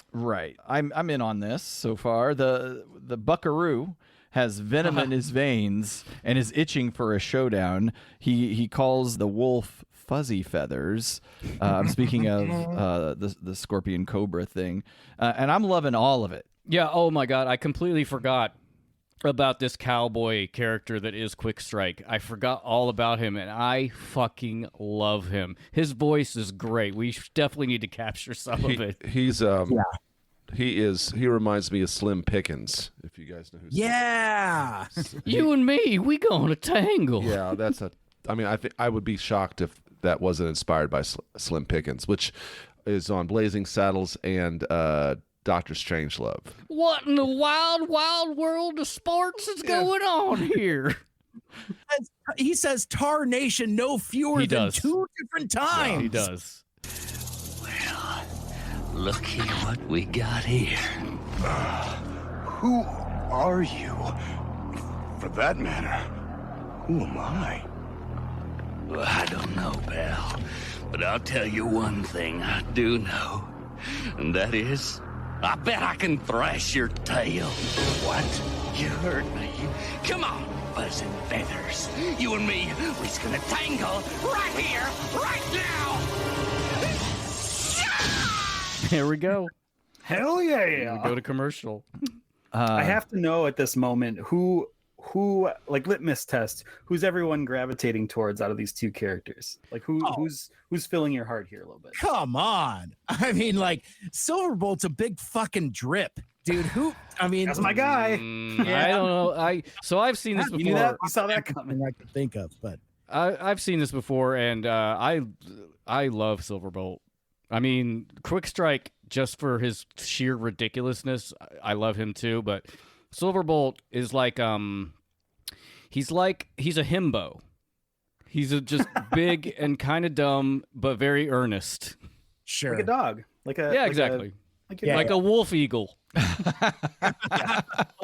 I'm in on this so far. The buckaroo has venom in his veins and is itching for a showdown. He calls the wolf fuzzy feathers. I'm speaking of the scorpion cobra thing, and I'm loving all of it. Yeah. Oh my God, I completely forgot about this cowboy character that is Quick Strike. I forgot all about him, and I fucking love him. His voice is great. We definitely need to capture some of it. He reminds me of Slim Pickens, if you guys know who. Yeah. You and me, we gonna tangle. Yeah, I think I would be shocked if that wasn't inspired by Slim Pickens, which is on Blazing Saddles and Dr. Strangelove. What in the wild, wild world of sports is going on here? He says Tarnation no fewer than 2 different times. Yeah, he does. Well, looky what we got here. Who are you? For that matter, who am I? Well, I don't know, pal. But I'll tell you one thing I do know. And that is, I bet I can thrash your tail. What? You heard me. Come on, buzzing feathers. You and me, we're just gonna tangle right here, right now. There we go. Hell yeah! We go to commercial. I have to know at this moment who like litmus test, who's everyone gravitating towards out of these two characters? Like who's filling your heart here a little bit? Come on. I mean, like, Silverbolt's a big fucking drip, dude. That's my guy. I don't know. So I've seen this before. You knew that? You saw that coming. I could think of, but I've seen this before, and I love Silverbolt. I mean, Quick Strike, just for his sheer ridiculousness, I love him too. But Silverbolt is like he's a himbo. He's just big and kind of dumb, but very earnest. sure. Like a dog. Exactly. Like a wolf-eagle.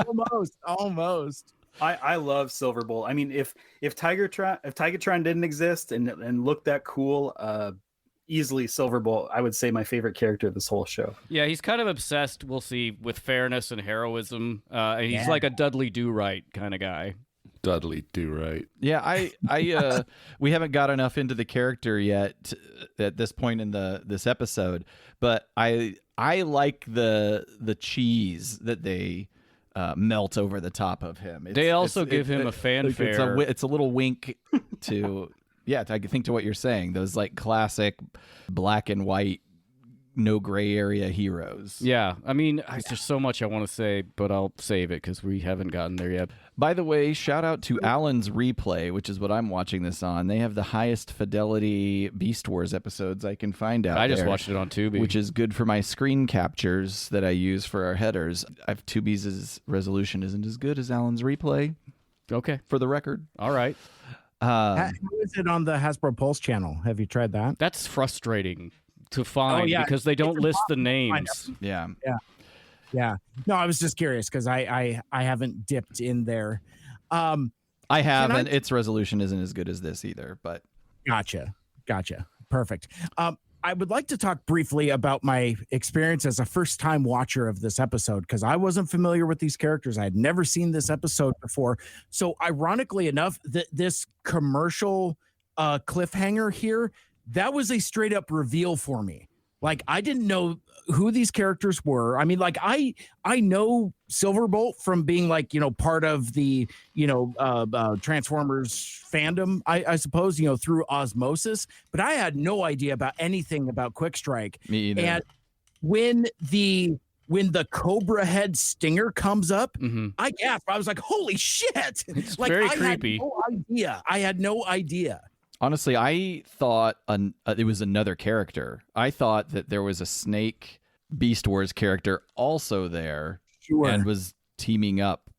Almost. I love Silverbolt. I mean, if Tigatron didn't exist and looked that cool, easily Silverbolt, I would say my favorite character of this whole show. Yeah, he's kind of obsessed, we'll see, with fairness and heroism. And he's like a Dudley Do-Right kind of guy. Dudley Do-Right. Yeah, I we haven't got enough into the character yet at this point in this episode, but I like the cheese that they melt over the top of him. They also give him a fanfare. It's a little wink to I think to what you're saying. Those like classic black and white, no gray area heroes. Yeah, I mean, there's so much I want to say, but I'll save it because we haven't gotten there yet. By the way, shout out to Alan's Replay, which is what I'm watching this on. They have the highest fidelity Beast Wars episodes I can find out. I just there, watched it on Tubi, which is good for my screen captures that I use for our headers. Tubi's resolution isn't as good as Alan's Replay. Okay, for the record. All right. How is it on the Hasbro Pulse channel? Have you tried that? That's frustrating to find because they don't list the names. Yeah. No, I was just curious because I haven't dipped in there. I haven't. Its resolution isn't as good as this either, but gotcha. Perfect. I would like to talk briefly about my experience as a first-time watcher of this episode because I wasn't familiar with these characters. I had never seen this episode before. So, ironically enough, this commercial cliffhanger here, that was a straight-up reveal for me. Like, I didn't know who these characters were. I mean, like, I know Silverbolt from being, like, part of the, Transformers fandom, I suppose, through osmosis. But I had no idea about anything about Quick Strike. Me either. And when the Cobra head stinger comes up, I gasped. I was like, holy shit. It's like, very creepy. I had no idea. Honestly, I thought it was another character. I thought that there was a Snake Beast Wars character also there and was teaming up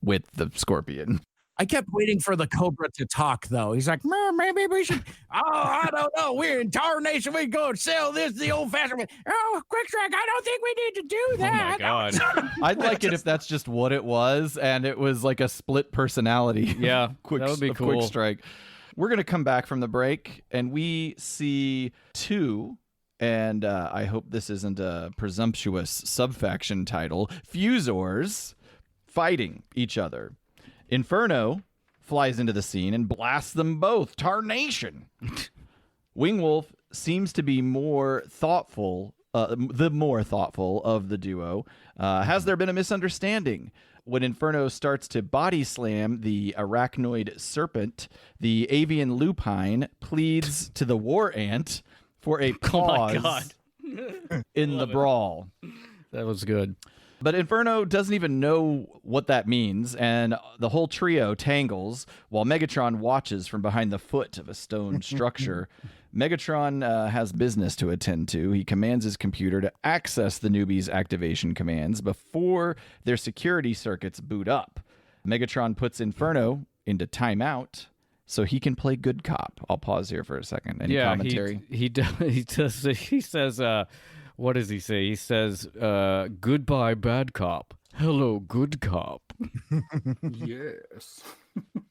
with the Scorpion. I kept waiting for the Cobra to talk, though. He's like, maybe we should, I don't know. We're in Tarnation. We go sell this the old-fashioned way. Oh, Quick Strike, I don't think we need to do that. Oh, my God. I'd like it if that's just what it was, and it was like a split personality. Yeah, that would be cool. Quick Strike. We're going to come back from the break, and we see two, and I hope this isn't a presumptuous subfaction title, Fuzors fighting each other. Inferno flies into the scene and blasts them both. Tarnation. Wingwolf seems to be more thoughtful, the more thoughtful of the duo. Has there been a misunderstanding? When Inferno starts to body slam the arachnoid serpent, the avian lupine pleads to the war ant for a pause in the brawl. That was good. But Inferno doesn't even know what that means, and the whole trio tangles while Megatron watches from behind the foot of a stone structure. Megatron has business to attend to. He commands his computer to access the newbies' activation commands before their security circuits boot up. Megatron puts Inferno into timeout so he can play good cop. I'll pause here for a second. Any commentary? He says, what does he say? He says, goodbye, bad cop. Hello, good cop. Yes.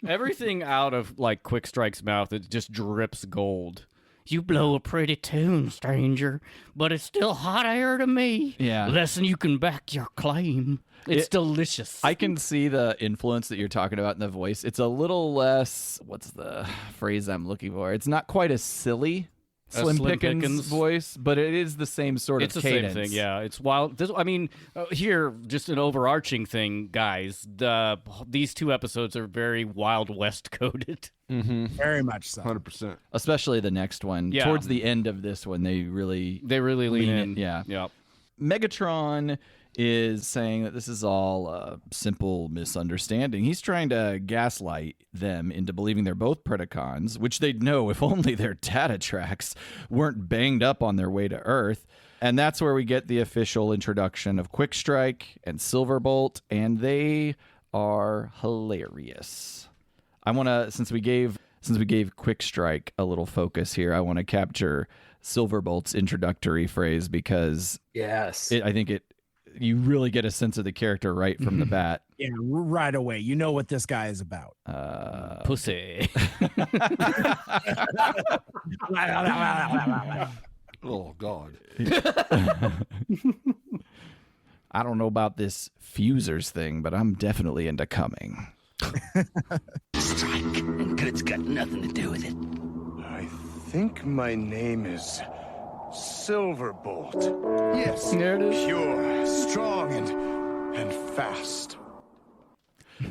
Everything out of, like, Quick Strike's mouth, it just drips gold. You blow a pretty tune, stranger, but it's still hot air to me. Yeah. Less than you can back your claim. It's delicious. I can see the influence that you're talking about in the voice. It's a little less, what's the phrase I'm looking for? It's not quite as silly Slim Slim Pickens, Pickens. voice, but it is the same sort It's of the cadence. same thing, yeah. It's wild. Here, just an overarching thing, guys. These 2 episodes are very Wild West coded. Very much so. 100%. Especially the next one. Yeah. Towards the end of this one, they really Lean in. Yeah. Yeah. Megatron is saying that this is all a simple misunderstanding. He's trying to gaslight them into believing they're both Predacons, which they'd know if only their data tracks weren't banged up on their way to Earth. And that's where we get the official introduction of Quick Strike and Silverbolt, and they are hilarious. I want to, since we gave Quick Strike a little focus here, I want to capture Silverbolt's introductory phrase because Yes. I think you really get a sense of the character right from the bat. Yeah, right away. You know what this guy is about. Pussy. Oh, God. I don't know about this Fuzors thing, but I'm definitely into coming. Strike, and good's got nothing to do with it. I think my name is Silverbolt. Yes, There it is. pure, strong, and fast.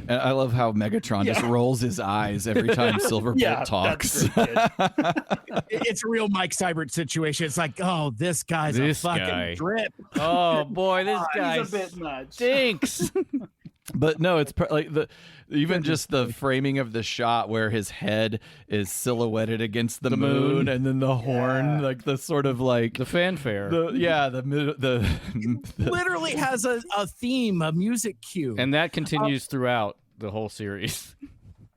And I love how Megatron just rolls his eyes every time Silverbolt talks. That's great, kid. It's a real Mike Seibert situation. It's like, oh, this guy's This a fucking guy. drip. Oh, boy, this guy He's a bit much. stinks. But no, it's like even just the framing of the shot where his head is silhouetted against the moon, and then the horn, like the sort of like The fanfare. the Literally has a theme, a music cue. And that continues throughout the whole series.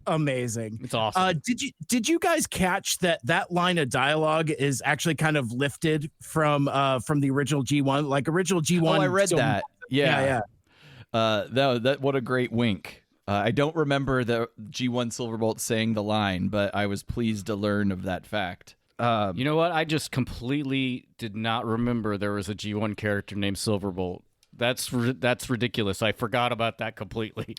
Amazing. It's awesome. Did you guys catch that line of dialogue is actually kind of lifted from the original G1? Like original G1. Oh, I read that. Yeah. That what a great wink. I don't remember the G1 Silverbolt saying the line, but I was pleased to learn of that fact. You know what? I just completely did not remember there was a G1 character named Silverbolt. That's ridiculous. I forgot about that completely.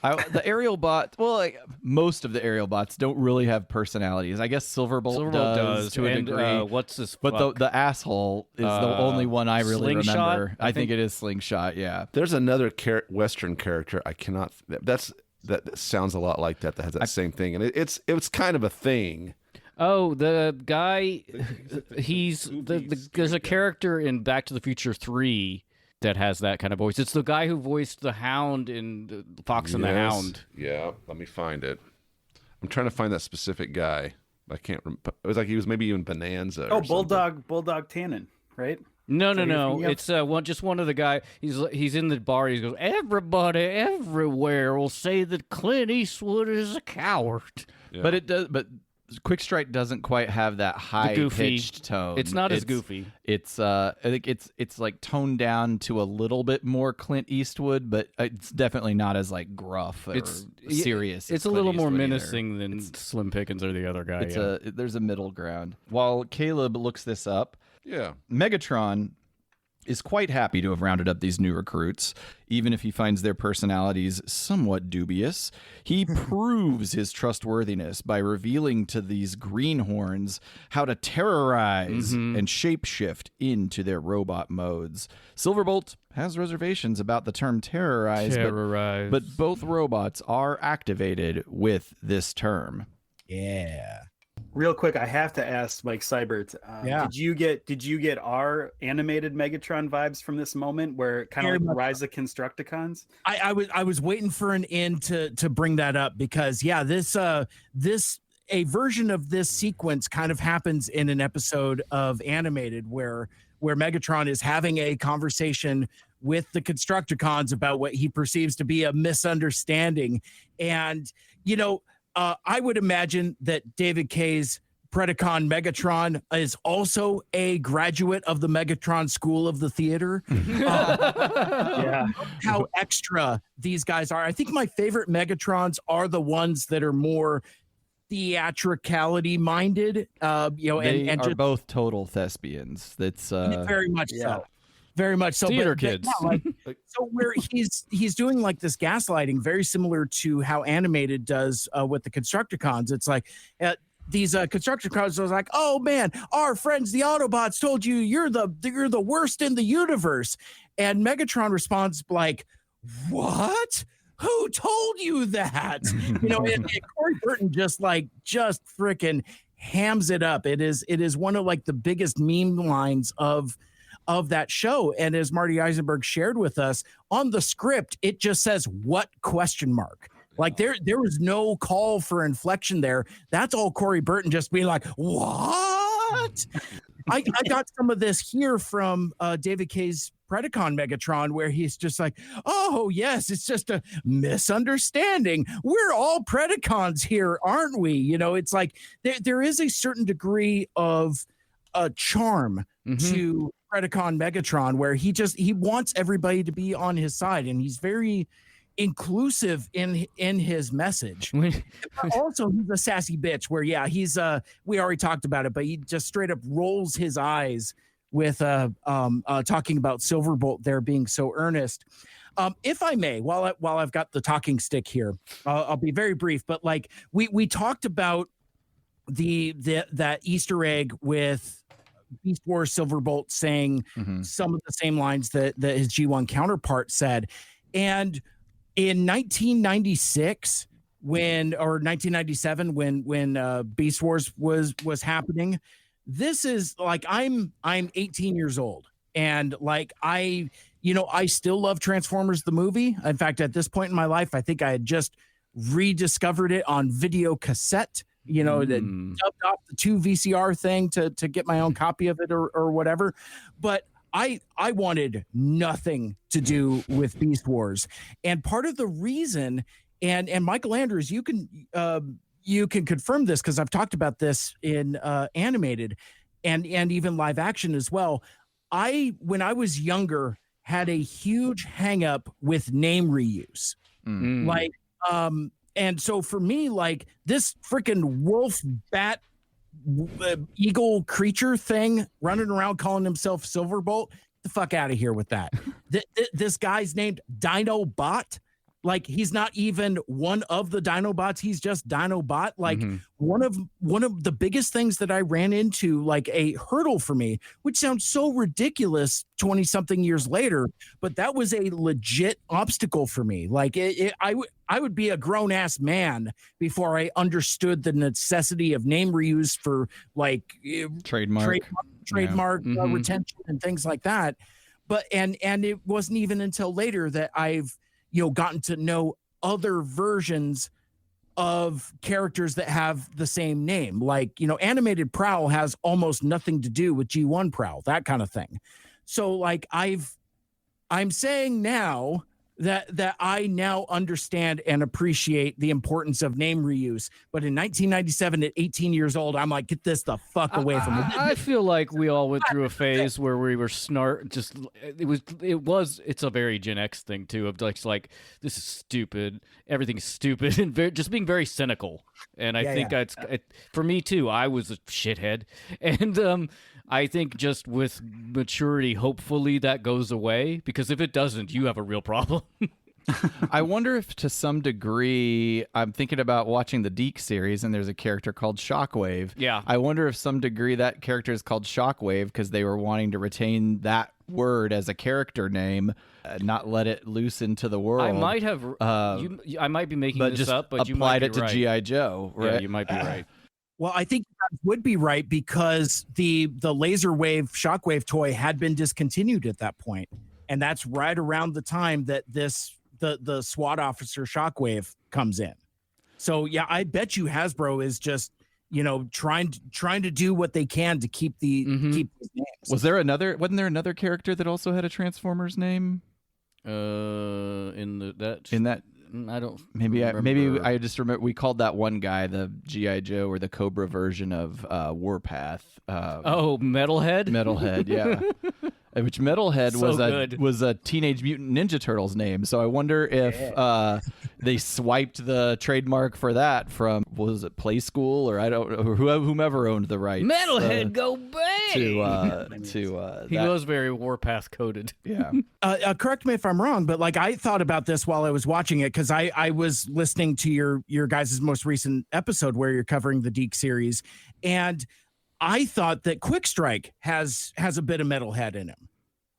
The aerial bot, well, like, most of the aerial bots don't really have personalities. I guess Silverbolt does to a and, degree. what's this? But the asshole is the only one I really Slingshot, remember. I think it is Slingshot, yeah. There's another Western character I cannot. That sounds a lot like that. That has that same thing, and it's kind of a thing. Oh, the guy. There's a character in Back to the Future 3 that has that kind of voice. It's the guy who voiced the Hound in Fox and the Hound. Yeah, let me find it. I'm trying to find that specific guy. I can't remember. It was like he was maybe even Bonanza. Oh, or something. Bulldog Tannen, right? No. thinking of? It's one of the guy. He's in the bar. He goes, everybody everywhere will say that Clint Eastwood is a coward. Yeah. But it does. But Quick Strike doesn't quite have that high pitched tone. It's not as goofy. It's I think it's like toned down to a little bit more Clint Eastwood, but it's definitely not as like gruff or serious. It's as a little Clint more Eastwood either. menacing than Slim Pickens or the other guy. There's a middle ground. While Caleb looks this up, Yeah. Megatron is quite happy to have rounded up these new recruits, even if he finds their personalities somewhat dubious. He proves his trustworthiness by revealing to these greenhorns how to terrorize and shapeshift into their robot modes. Silverbolt has reservations about the term terrorize. But both robots are activated with this term. Yeah. Real quick, I have to ask Mike Seibert. Yeah. Did you get our animated Megatron vibes from this moment, where kind Very of much like Rise of Constructicons? I was waiting for an end to bring that up because a version of this sequence kind of happens in an episode of Animated where Megatron is having a conversation with the Constructicons about what he perceives to be a misunderstanding. And, I would imagine that David Kay's Predacon Megatron is also a graduate of the Megatron School of the Theater. Yeah. How extra these guys are. I think my favorite Megatrons are the ones that are more theatricality minded. They and are just both total thespians. That's very much so. Very much so. Theater But kids. yeah, so where he's doing like this gaslighting, very similar to how Animated does with the Constructicons. It's like construction crowds was like, oh man, our friends the Autobots told you you're the worst in the universe, and Megatron responds like, what? Who told you that? And Corey Burton just freaking hams it up. It is one of like the biggest meme lines of that show. And as Marty Isenberg shared with us on the script, it just says what ? Like there was no call for inflection there. That's all Corey Burton just being like, what? I got some of this here from David Kay's Predacon Megatron, where he's just like, oh yes, it's just a misunderstanding. We're all Predacons here, aren't we? It's like there is a certain degree of charm to Predacon Megatron, where he wants everybody to be on his side, and he's very inclusive in his message. But also he's a sassy bitch where he's we already talked about it, but he just straight up rolls his eyes with talking about Silverbolt there being so earnest. If I may, while I've got the talking stick here, I'll be very brief, but like we talked about that Easter egg with Beast Wars Silverbolt saying some of the same lines that his G1 counterpart said. And in 1996, or 1997, when Beast Wars was happening, this is like I'm 18 years old, and like I still love Transformers the movie. In fact, at this point in my life, I think I had just rediscovered it on video cassette. That dubbed off the 2 VCR thing to get my own copy of it or whatever. But I wanted nothing to do with Beast Wars, and part of the reason, and Michael Andrews, you can confirm this because I've talked about this in animated and even live action as well. When I was younger, had a huge hang up with name reuse, and so for me, like this freaking wolf bat eagle creature thing running around calling himself Silverbolt, the fuck out of here with that. This guy's named Dinobot. Like he's not even one of the Dinobots, he's just Dinobot. Like one of the biggest things that I ran into, like a hurdle for me, which sounds so ridiculous 20 something years later, but that was a legit obstacle for me. Like I would be a grown ass man before I understood the necessity of name reuse for like trademark retention and things like that. But and it wasn't even until later that I've gotten to know other versions of characters that have the same name. Like, Animated Prowl has almost nothing to do with G1 Prowl, that kind of thing. So like I'm saying now that I now understand and appreciate the importance of name reuse. But in 1997, at 18 years old, I'm like, get this the fuck away from me. I feel like we all went through a phase where we were it's a very Gen X thing too, of like this is stupid, everything's stupid, and just being very cynical. And I think for me too, I was a shithead, and I think just with maturity, hopefully that goes away, because if it doesn't, you have a real problem. I wonder if to some degree, I'm thinking about watching the Deke series, and there's a character called Shockwave. Yeah. I wonder if some degree that character is called Shockwave because they were wanting to retain that word as a character name, not let it loose into the world. I might have, I might be making this up, but you might applied it to G.I. Joe, right? Yeah, you might be right. Well, I think you would be right because the laser wave Shockwave toy had been discontinued at that point, and that's right around the time that the SWAT officer Shockwave comes in. So yeah, I bet you Hasbro is just trying to do what they can to keep keep these names. Wasn't there another character that also had a Transformers name? In that. I don't. Maybe I just remember we called that one guy the G.I. Joe or the Cobra version of Warpath. Metalhead, yeah. Which Metalhead was a Teenage Mutant Ninja Turtles name. So I wonder they swiped the trademark for that from, was it Play School, or I don't know, whomever owned the rights. Metalhead, go bang! He was very Warpath coded. Yeah. Correct me if I'm wrong, but like I thought about this while I was watching it because I was listening to your guys' most recent episode where you're covering the Deke series, and I thought that Quick Strike has a bit of Metalhead in him.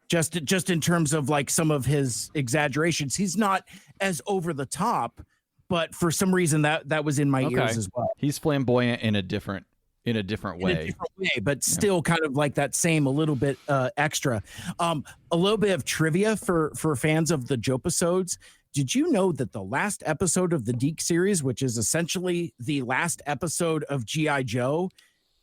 Just in terms of like some of his exaggerations. He's not as over the top, but for some reason that was in my ears as well. He's flamboyant in a different way. But still kind of like that same a little bit extra. A little bit of trivia for fans of the Jopasodes. Did you know that the last episode of the Deke series, which is essentially the last episode of G.I. Joe,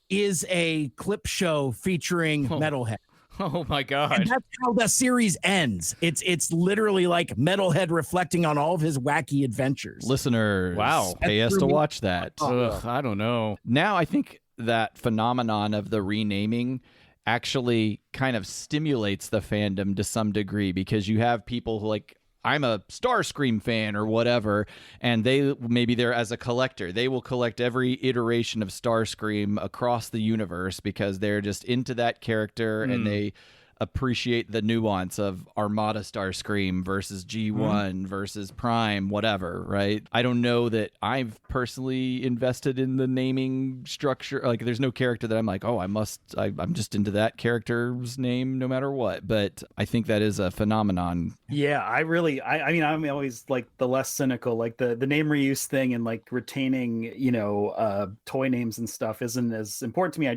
is a clip show featuring Metalhead? Oh my God. And that's how the series ends. It's literally like Metalhead reflecting on all of his wacky adventures. Listeners, wow, pay us to watch that. Ugh, I don't know. Now I think that phenomenon of the renaming actually kind of stimulates the fandom to some degree, because you have people who, like, I'm a Starscream fan or whatever, and they're as a collector, they will collect every iteration of Starscream across the universe because they're just into that character and they appreciate the nuance of Armada Starscream versus G1 versus Prime, whatever, right? I don't know that I've personally invested in the naming structure. Like, there's no character that I'm like, oh, I'm just into that character's name no matter what. But I think that is a phenomenon. Yeah, I mean, I'm always like the less cynical, like the name reuse thing and like retaining, toy names and stuff isn't as important to me. I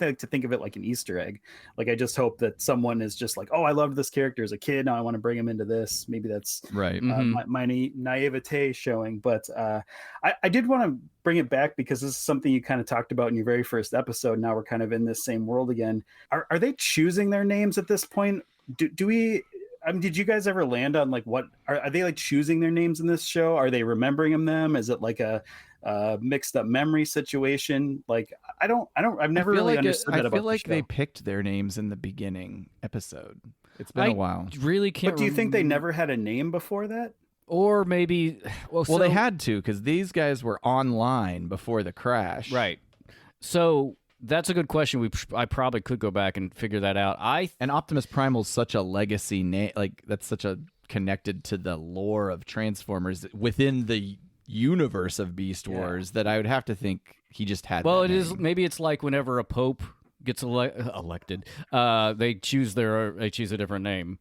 like to think of it like an Easter egg. Like, I just hope that someone is just like, oh, I loved this character as a kid, now I want to bring him into this. Maybe that's right. My naivete showing. But I did want to bring it back because this is something you kind of talked about in your very first episode. Now we're kind of in this same world again. Are they choosing their names at this point? Do we? I mean, did you guys ever land on like what are they like choosing their names in this show? Are they remembering them? Is it like a mixed up memory situation? Like, I've never really understood that about the show. I feel like they picked their names in the beginning episode. It's been a while. Really can't. But do you think they never had a name before that? Or maybe, they had to, because these guys were online before the crash. Right. So that's a good question. I probably could go back and figure that out. And Optimus Primal's such a legacy name. Like, that's such a connected to the lore of Transformers within the universe of Beast Wars that I would have to think he just had. Well, that name. is maybe it's like whenever a pope gets elected, they choose a different name.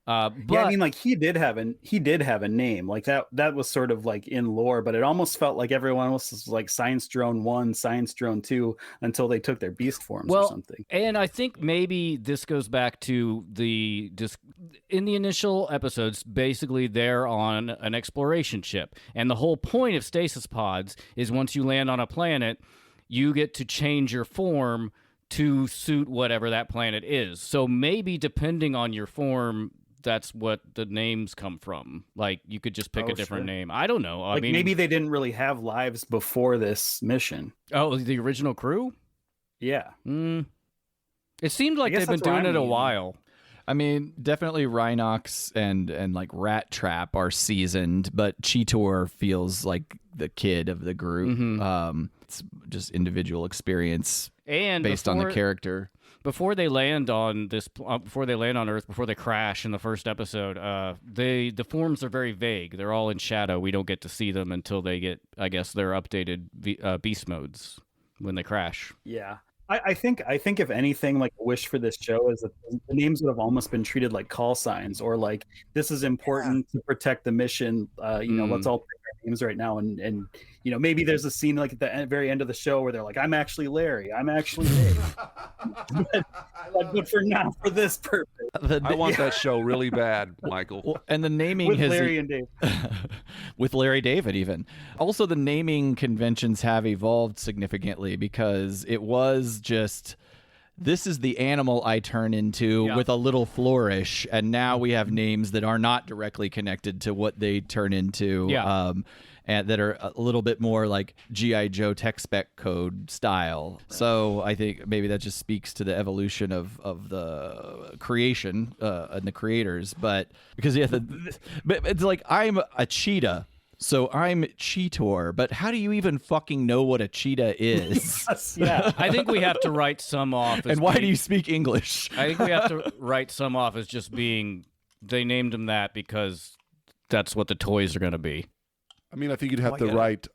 But yeah, I mean, like he did have a name like that was sort of like in lore, but it almost felt like everyone else was like Science Drone 1, Science Drone 2 until they took their beast forms or something. And I think maybe this goes back to in the initial episodes, basically they're on an exploration ship, and the whole point of stasis pods is once you land on a planet, you get to change your form to suit whatever that planet is. So maybe depending on your form, that's what the names come from. Like, you could just pick a different name. I don't know. I mean, maybe they didn't really have lives before this mission. Oh, the original crew? Yeah. It seemed like they've been doing it a while. I mean, definitely Rhinox and like Rat Trap are seasoned, but Cheetor feels like the kid of the group. It's just individual experience and based on the character. Before they land on Earth, before they crash in the first episode, the forms are very vague. They're all in shadow. We don't get to see them until they get, I guess, their updated beast modes when they crash. Yeah. I think if anything, like a wish for this show is that the names would have almost been treated like call signs, or like, this is important to protect the mission. Let's all pick our names right now, and maybe there's a scene like at the very end of the show where they're like, I'm actually Larry, I'm actually Dave. but for now, for this purpose, I want that show really bad, Michael. Well, and the naming with Larry and Dave. With Larry David, even. Also, the naming conventions have evolved significantly, because it was just, this is the animal I turn into with a little flourish, and now we have names that are not directly connected to what they turn into. And that are a little bit more like G.I. Joe tech spec code style. So I think maybe that just speaks to the evolution of the creation and the creators. But because but it's like, I'm a cheetah So I'm Cheetor, but how do you even fucking know what a cheetah is? Yeah. I think we have to write some off. As And why do being- you speak English? I think we have to write some off as just being. They named him that because that's what the toys are going to be. I mean, I think you'd have to write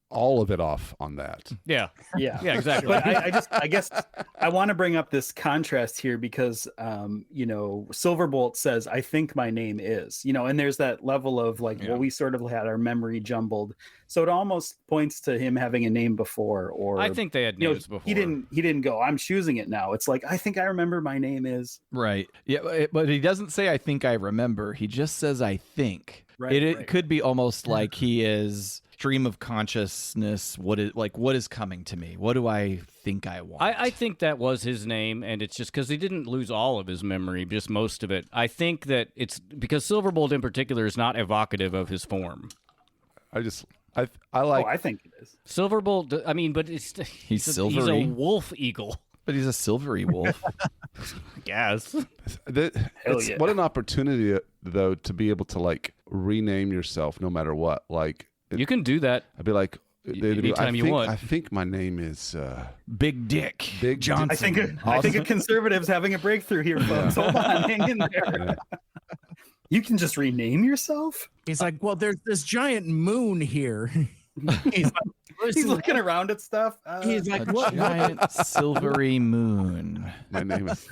all of it off on that. Yeah. Yeah, Yeah, exactly. But I guess I want to bring up this contrast here because, Silverbolt says, "I think my name is," and there's that level of like, well, we sort of had our memory jumbled, so it almost points to him having a name before, or I think they had names before. He didn't go, "I'm choosing it now." It's like, I think I remember my name is. Right. Yeah, but he doesn't say I think I remember. He just says I think. Right, It right. could be almost like he is stream of consciousness. What is coming to me? What do I think I want? I think that was his name, and it's just because he didn't lose all of his memory, just most of it. I think that it's because Silverbolt in particular is not evocative of his form. I like. Oh, I think it is. Silverbolt, I mean, but he's He's He's silvery. a Wolf-eagle. But he's a silvery wolf. I guess. It's, yeah. what an opportunity, though, to be able to like rename yourself no matter what. Like You can do that. I'd be like, they'd be, anytime you want. I think my name is Big Dick. Big Johnson. I think a conservative's having a breakthrough here, folks. Hold on, hang in there. You can just rename yourself? He's like, well, there's this giant moon here. He's like, He's looking around at stuff. he's like, A what? giant silvery moon. My name is.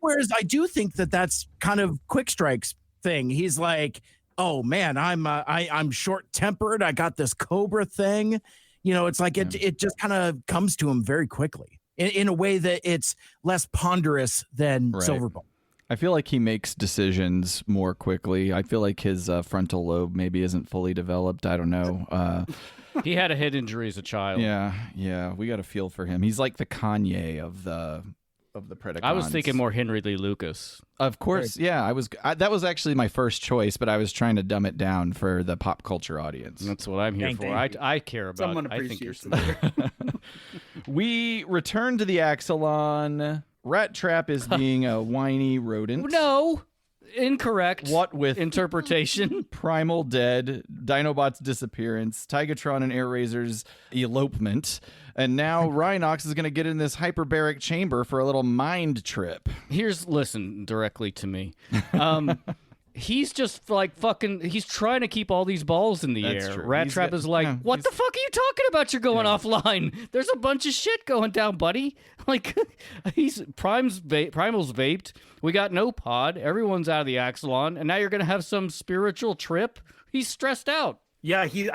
Whereas I do think that that's kind of Quick Strike's thing. He's like, oh man, I'm short tempered. I got this Cobra thing. It's like it just kind of comes to him very quickly in a way that it's less ponderous than Right. Silverbolt. I feel like he makes decisions more quickly. I feel like his frontal lobe maybe isn't fully developed. I don't know. He had a head injury as a child. Yeah. We got to feel for him. He's like the Kanye of the Predacons. I was thinking more Henry Lee Lucas. Of course, yeah. That was actually my first choice, but I was trying to dumb it down for the pop culture audience. That's what I'm here Thank for. you. I care about. Someone I think you're appreciates it. We return to the Axelon. Rat Trap is being a whiny rodent. No, incorrect. What with interpretation? Primal Dead, Dinobot's disappearance, Tigatron and Air Razor's elopement, and now Rhinox is going to get in this hyperbaric chamber for a little mind trip. Listen directly to me. He's just like fucking. He's trying to keep all these balls in the That's air. true. Rat He's Trap got- is like, yeah, what the fuck are you talking about? You're going offline. There's a bunch of shit going down, buddy. Like, Primal's vaped. We got no pod. Everyone's out of the Axelon, and now you're gonna have some spiritual trip. He's stressed out. Yeah, he's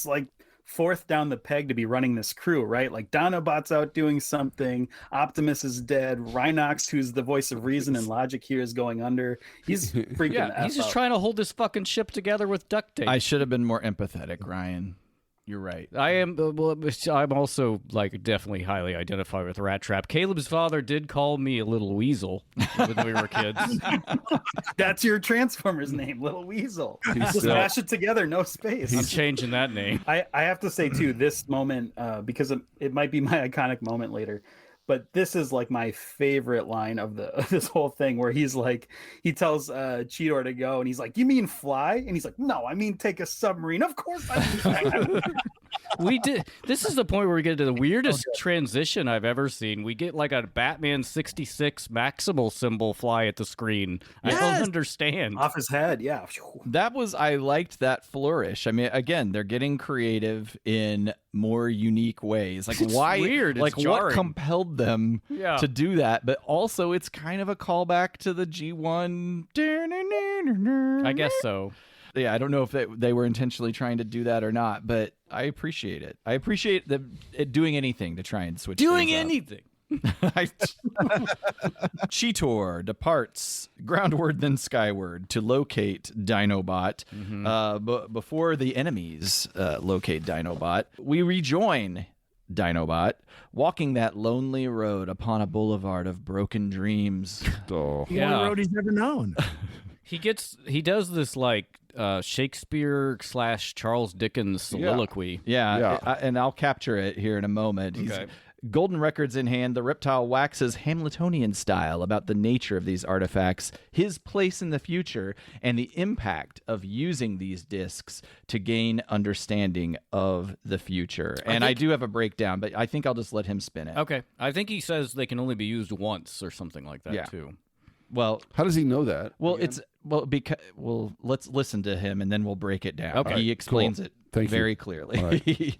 like fourth down the peg to be running this crew, right? Like Dinobot's out doing something. Optimus is dead. Rhinox, who's the voice of reason and logic here, is going under. He's freaking Yeah, he's just trying to hold this fucking ship together with duct tape. I should have been more empathetic, Ryan. You're right. I am. Well, I'm also like definitely highly identified with Rat Trap. Caleb's father did call me a little weasel when we were kids. That's your Transformers name, Little Weasel. Just still- mash it together, no space. I'm changing that name. I have to say too, this moment, because it might be my iconic moment later, but this is like my favorite line of this whole thing, where he's like, he tells Cheetor to go, and he's like, "You mean fly?" And he's like, "No, I mean take a submarine." Of course I mean. We did. This is the point where we get to the weirdest transition I've ever seen. We get like a Batman 66 Maximal symbol fly at the screen. I don't understand. Off his head, yeah. I liked that flourish. I mean, again, they're getting creative in more unique ways. Like, It's why? weird. It's Like, what jarring. compelled them Yeah. to do that? But also, it's kind of a callback to the G1. I guess so. Yeah, I don't know if they were intentionally trying to do that or not, but I appreciate it. I appreciate it doing anything to try and switch Doing things up. anything. Cheetor departs groundward then skyward to locate Dinobot. But before the enemies locate Dinobot, we rejoin Dinobot, walking that lonely road upon a boulevard of broken dreams. Oh. The only road he's ever known. He does this like Shakespeare / Charles Dickens soliloquy. Yeah, and I'll capture it here in a moment. Okay. Golden records in hand, the reptile waxes Hamiltonian style about the nature of these artifacts, his place in the future, and the impact of using these discs to gain understanding of the future. And I do have a breakdown, but I think I'll just let him spin it. Okay. I think he says they can only be used once or something like that, Yeah. too. Well, How does he know that? well, let's listen to him and then we'll break it down. Okay, He explains it Thank you. very clearly. All right.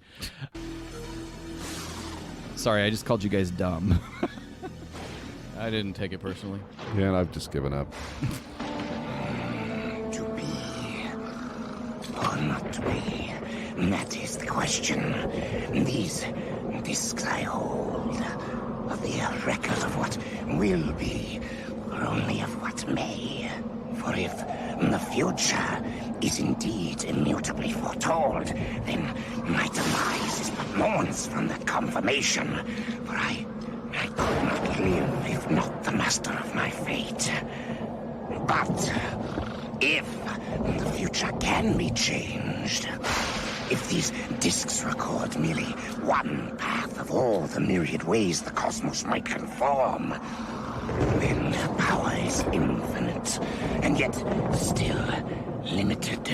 Sorry, I just called you guys dumb. I didn't take it personally. Yeah, and I've just given up. To be or not to be, that is the question. These discs I hold are the record of what will be, or only of what may. For if the future is indeed immutably foretold, then my demise is but moments from that confirmation. For I could not live if not the master of my fate. But if the future can be changed, if these discs record merely one path of all the myriad ways the cosmos might conform, then their power is infinite, and yet still limited,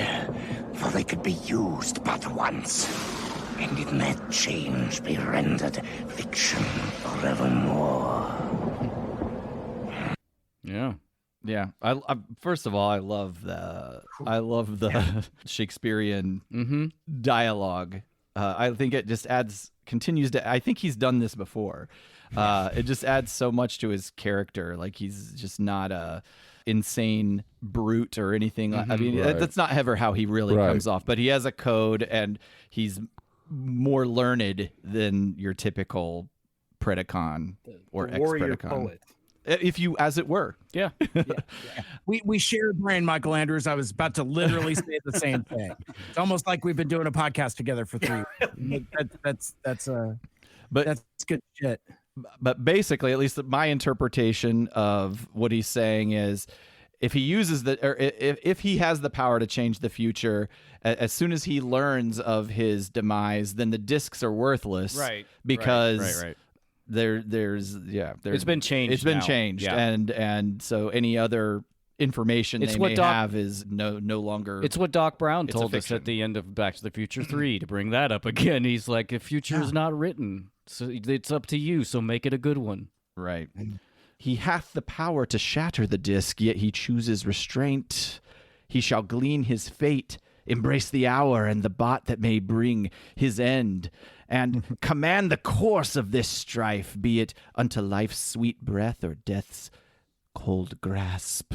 for they could be used but once, and in that change be rendered fiction forevermore. Yeah. Yeah. I first of all, I love the Shakespearean dialogue. I think it just continues to. I think he's done this before. It just adds so much to his character. Like he's just not a insane brute or anything. I mean, Right. that's not ever how he really Right. comes off. But he has a code, and he's more learned than your typical Predacon or warrior ex-Predacon. poet. If you, as it were. Yeah. We share brain, Michael Andrews. I was about to literally say the same thing. It's almost like we've been doing a podcast together for 3 years. That's good shit. But basically, at least my interpretation of what he's saying is, if he uses if he has the power to change the future, as soon as he learns of his demise, then the discs are worthless, Right. Because Right. It's been changed. It's been now. changed, Yeah. and so any other information It's they what may Doc- have is no longer. It's what Doc Brown It's a told us fiction. at the end of Back to the Future 3, to bring that up again. He's like, the future is not written, so it's up to you, so make it a good one. Right. He hath the power to shatter the disc, yet he chooses restraint. He shall glean his fate, embrace the hour and the bot that may bring his end, and command the course of this strife, be it unto life's sweet breath or death's cold grasp.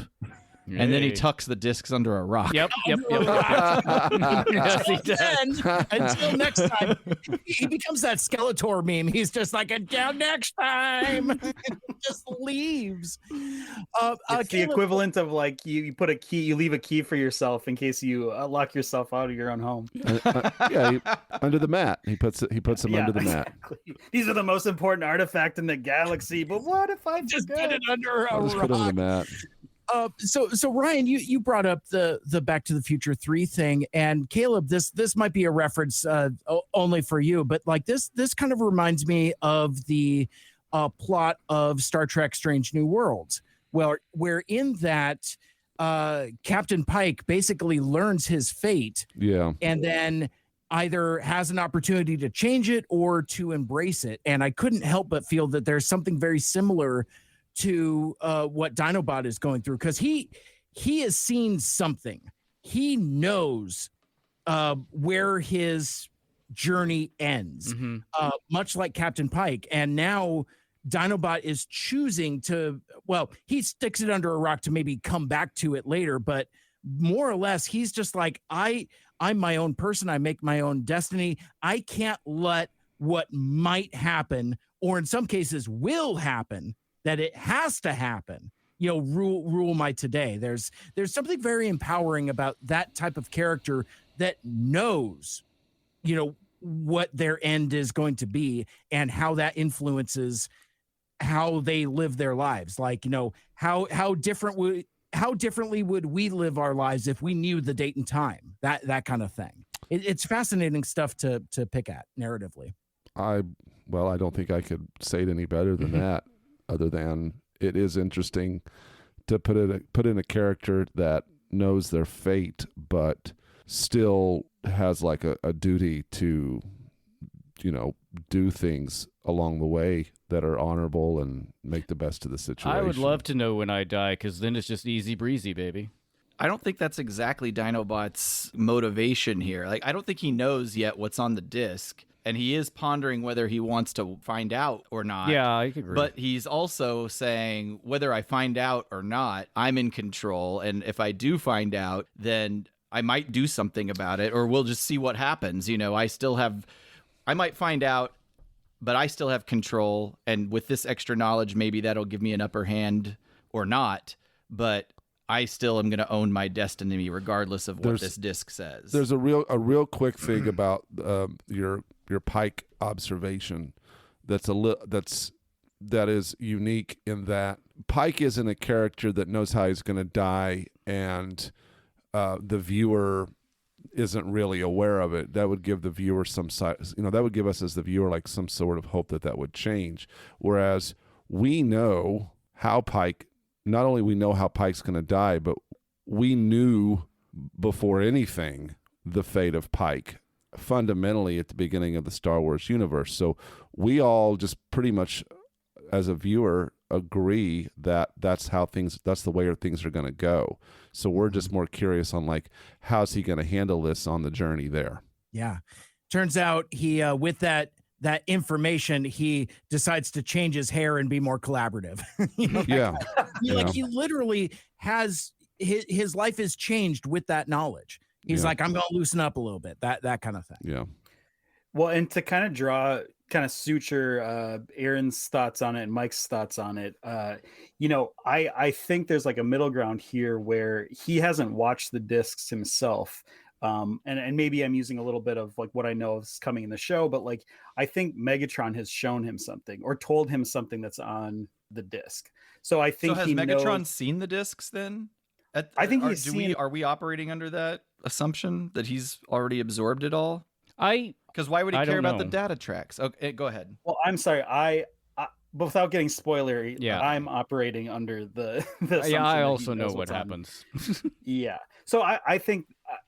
And then he Yay. tucks the discs under a rock. Yep. Yes, he does. And until next time, he becomes that Skeletor meme. He's just like, until next time, just leaves. It's the equivalent of like you put a key, you leave a key for yourself in case you lock yourself out of your own home. Under the mat. He puts them under the mat. Exactly. These are the most important artifact in the galaxy, but what if I just forget? get it under a I'll just put it under the rock. mat. So Ryan, you brought up the Back to the Future 3 thing, and Caleb, this might be a reference only for you, but like this kind of reminds me of the plot of Star Trek: Strange New Worlds, where in that Captain Pike basically learns his fate, Yeah. and then either has an opportunity to change it or to embrace it. And I couldn't help but feel that there's something very similar to what Dinobot is going through, because he has seen something. He knows where his journey ends, much like Captain Pike. And now Dinobot is choosing to, well, he sticks it under a rock to maybe come back to it later, but more or less, he's just like, I'm my own person. I make my own destiny. I can't let what might happen, or in some cases will happen, that it has to happen, rule my today. There's something very empowering about that type of character that knows, what their end is going to be and how that influences how they live their lives. Like, how differently would we live our lives if we knew the date and time, that kind of thing. It's fascinating stuff to pick at narratively. I well, I don't think I could say it any better than that, other than it is interesting to put in a character that knows their fate, but still has like a duty to, do things along the way that are honorable and make the best of the situation. I would love to know when I die, because then it's just easy breezy, baby. I don't think that's exactly Dinobot's motivation here. Like, I don't think he knows yet what's on the disc, and he is pondering whether he wants to find out or not. Yeah, I agree. But he's also saying, whether I find out or not, I'm in control, and if I do find out, then I might do something about it, or we'll just see what happens. I might find out, but I still have control, and with this extra knowledge, maybe that'll give me an upper hand or not, but I still am going to own my destiny regardless of what this disc says. There's a real quick thing about your Pike observation that is unique, in that Pike isn't a character that knows how he's going to die, and the viewer isn't really aware of it. That would give the viewer that would give us as the viewer like some sort of hope that would change. Whereas we know how Pike, not only we know how Pike's going to die, but we knew before anything the fate of Pike fundamentally at the beginning of the Star Wars universe. So we all just pretty much as a viewer agree that that's the way things are going to go. So we're just more curious on like, how's he going to handle this on the journey there? Yeah. Turns out he, with that information, he decides to change his hair and be more collaborative. He literally has his life is changed with that knowledge. He's like, I'm going to loosen up a little bit, that kind of thing. Yeah. Well, and to kind of suture Aaron's thoughts on it and Mike's thoughts on it. I think there's like a middle ground here where he hasn't watched the discs himself. And maybe I'm using a little bit of like what I know is coming in the show, but like, I think Megatron has shown him something or told him something that's on the disc. So I think has Megatron seen the discs then? I think he's seen. Are we operating under that assumption that he's already absorbed it all? Because why would he care about the data tracks? Okay, go ahead. Well, I'm sorry. I without getting spoilery, I'm operating under the yeah, I also know what happens. Yeah. So I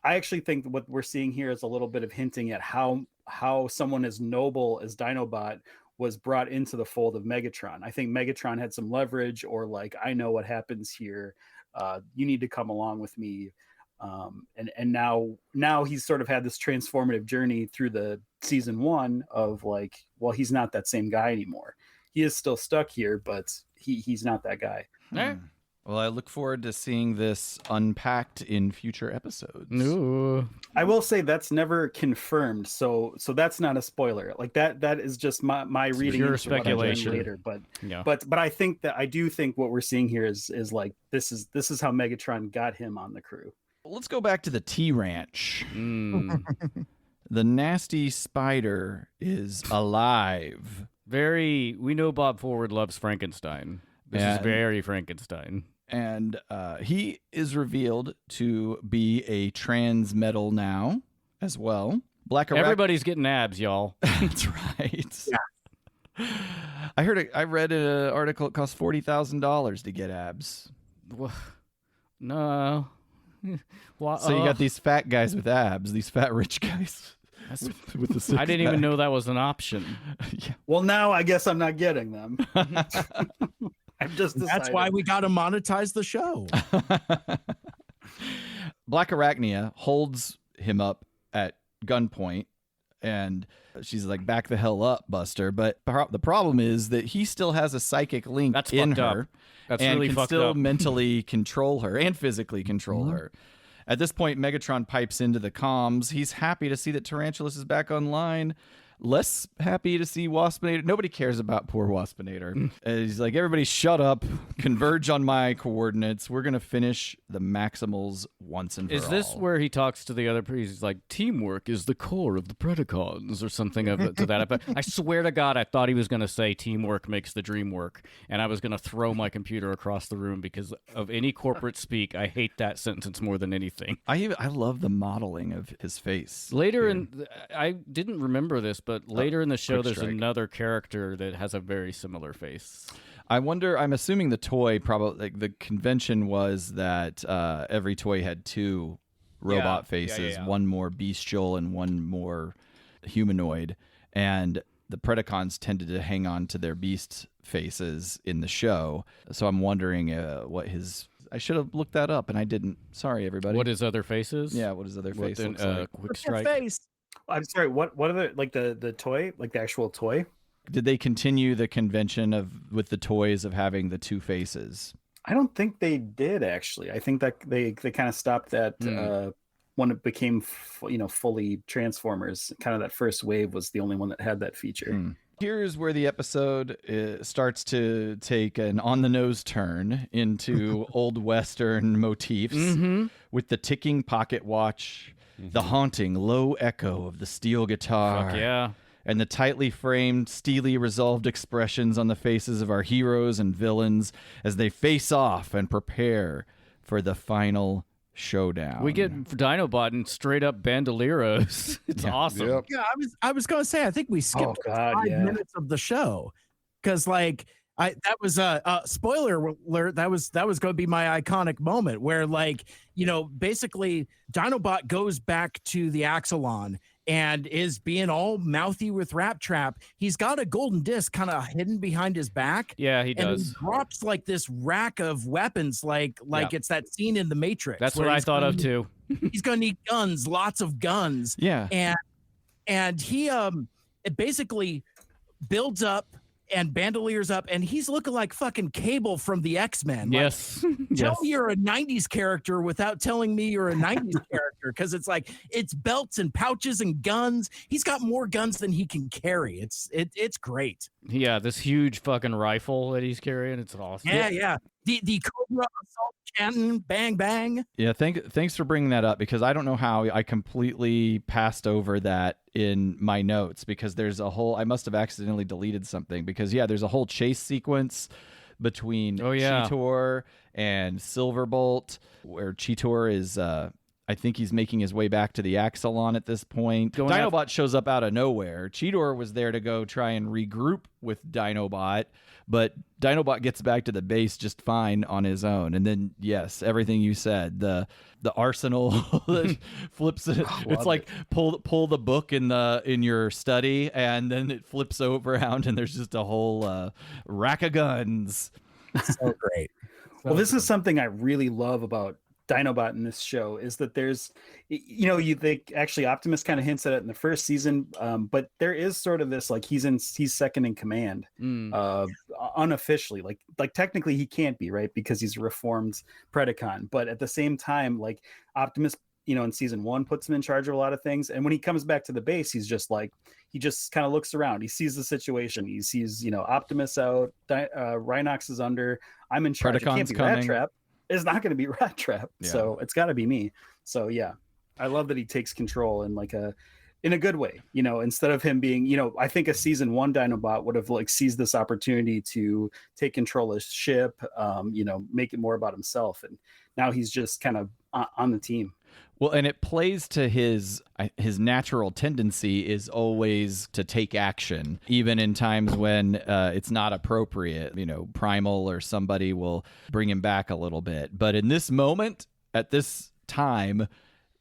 actually think what we're seeing here is a little bit of hinting at how someone as noble as Dinobot was brought into the fold of Megatron. I think Megatron had some leverage, or like, I know what happens here. You need to come along with me. And now he's sort of had this transformative journey through the season 1 of like, well, he's not that same guy anymore. He is still stuck here, but he's not that guy. Well, I look forward to seeing this unpacked in future episodes. Ooh. I will say that's never confirmed, so that's not a spoiler. Like that is just my reading pure into speculation later. But I think that I do think what we're seeing here is like this is how Megatron got him on the crew. Let's go back to the T Ranch. The nasty spider is alive. We know Bob Forward loves Frankenstein. This is very Frankenstein. And he is revealed to be a trans metal now as well. Everybody's getting abs, y'all. That's right. Yeah. I read an article, it costs $40,000 to get abs. No. So you got these fat guys with abs, these fat rich guys. With the I didn't even know that was an option. Yeah. Well, now I guess I'm not getting them. I've just decided. That's why we got to monetize the show. Black Arachnia holds him up at gunpoint, and she's like, "Back the hell up, Buster!" But the problem is that he still has a psychic link in her, That's and really can fucked still up. mentally control her and physically control her. At this point, Megatron pipes into the comms. He's happy to see that Tarantulas is back online. Less happy to see Waspinator. Nobody cares about poor Waspinator. He's like, everybody shut up, converge on my coordinates. We're going to finish the Maximals once and for all. Is this where he talks to the other priest? He's like, teamwork is the core of the Predacons, or something to that effect. I swear to God, I thought he was going to say teamwork makes the dream work, and I was going to throw my computer across the room because of any corporate speak. I hate that sentence more than anything. I love the modeling of his face. Later, I didn't remember this, but later in the show, Quick there's Strike. another character that has a very similar face. I wonder. I'm assuming the toy probably like the convention was that every toy had two robot faces, one more bestial and one more humanoid, and the Predacons tended to hang on to their beast faces in the show. So I'm wondering what his. I should have looked that up, and I didn't. Sorry, everybody. What his other face is? Yeah, what his other face looks like. Quick Strike. Face. I'm sorry. What are the like the toy, like the actual toy? Did they continue the convention with the toys of having the two faces? I don't think they did actually. I think that they kind of stopped that when it became fully Transformers. Kind of that first wave was the only one that had that feature. Here's where the episode starts to take an on-the-nose turn into old Western motifs with the ticking pocket watch, the haunting low echo of the steel guitar. Fuck yeah. And the tightly framed, steely resolved expressions on the faces of our heroes and villains as they face off and prepare for the final showdown. We get Dinobot and straight up bandoleros. It's awesome. Yep. Yeah, I was going to say I think we skipped 5 minutes of the show because like that was a spoiler alert. That was going to be my iconic moment where basically Dinobot goes back to the Axelon and is being all mouthy with Rat Trap. He's got a golden disc kind of hidden behind his back. Yeah, he and does. He drops like this rack of weapons, like it's that scene in The Matrix. That's what I thought of too. He's gonna need guns, lots of guns. Yeah, and he it basically builds up and bandoliers up, and he's looking like fucking Cable from the X-Men. Yes. Tell me you're a 90s character without telling me you're a 90s character, because it's like it's belts and pouches and guns. He's got more guns than he can carry. It's great. Yeah, this huge fucking rifle that he's carrying. It's awesome. Yeah. The Cobra assault cannon, bang bang. Yeah, thanks for bringing that up, because I don't know how I completely passed over that in my notes, because there's a whole, I must have accidentally deleted something, because there's a whole chase sequence between Cheetor and Silverbolt, where Cheetor is I think he's making his way back to the Axelon at this point. Dinobot shows up out of nowhere. Cheetor was there to go try and regroup with Dinobot, but Dinobot gets back to the base just fine on his own. And then, yes, everything you said, the arsenal that flips it. It's like pull the book in your study, and then it flips over around, and there's just a whole rack of guns. So great. Well, this is something I really love about Dinobot in this show, is that there's, actually Optimus kind of hints at it in the first season, but there is sort of this, like, he's second in command, unofficially, like technically he can't be, right, because he's a reformed Predacon, but at the same time, like, Optimus, in season 1 puts him in charge of a lot of things, and when he comes back to the base, he's just like, he just kind of looks around, he sees the situation, he sees Optimus out, Rhinox is under, I'm in charge, Predacon's it can't be coming. Rat Trap. It's not going to be Rat Trap, Yeah. so it's got to be me. So yeah, I love that he takes control in in a good way. Instead of him being, I think a season 1 Dinobot would have seized this opportunity to take control of his ship, make it more about himself, and now he's just kind of on the team. Well, and it plays to his natural tendency is always to take action, even in times when it's not appropriate. Primal or somebody will bring him back a little bit. But in this moment, at this time,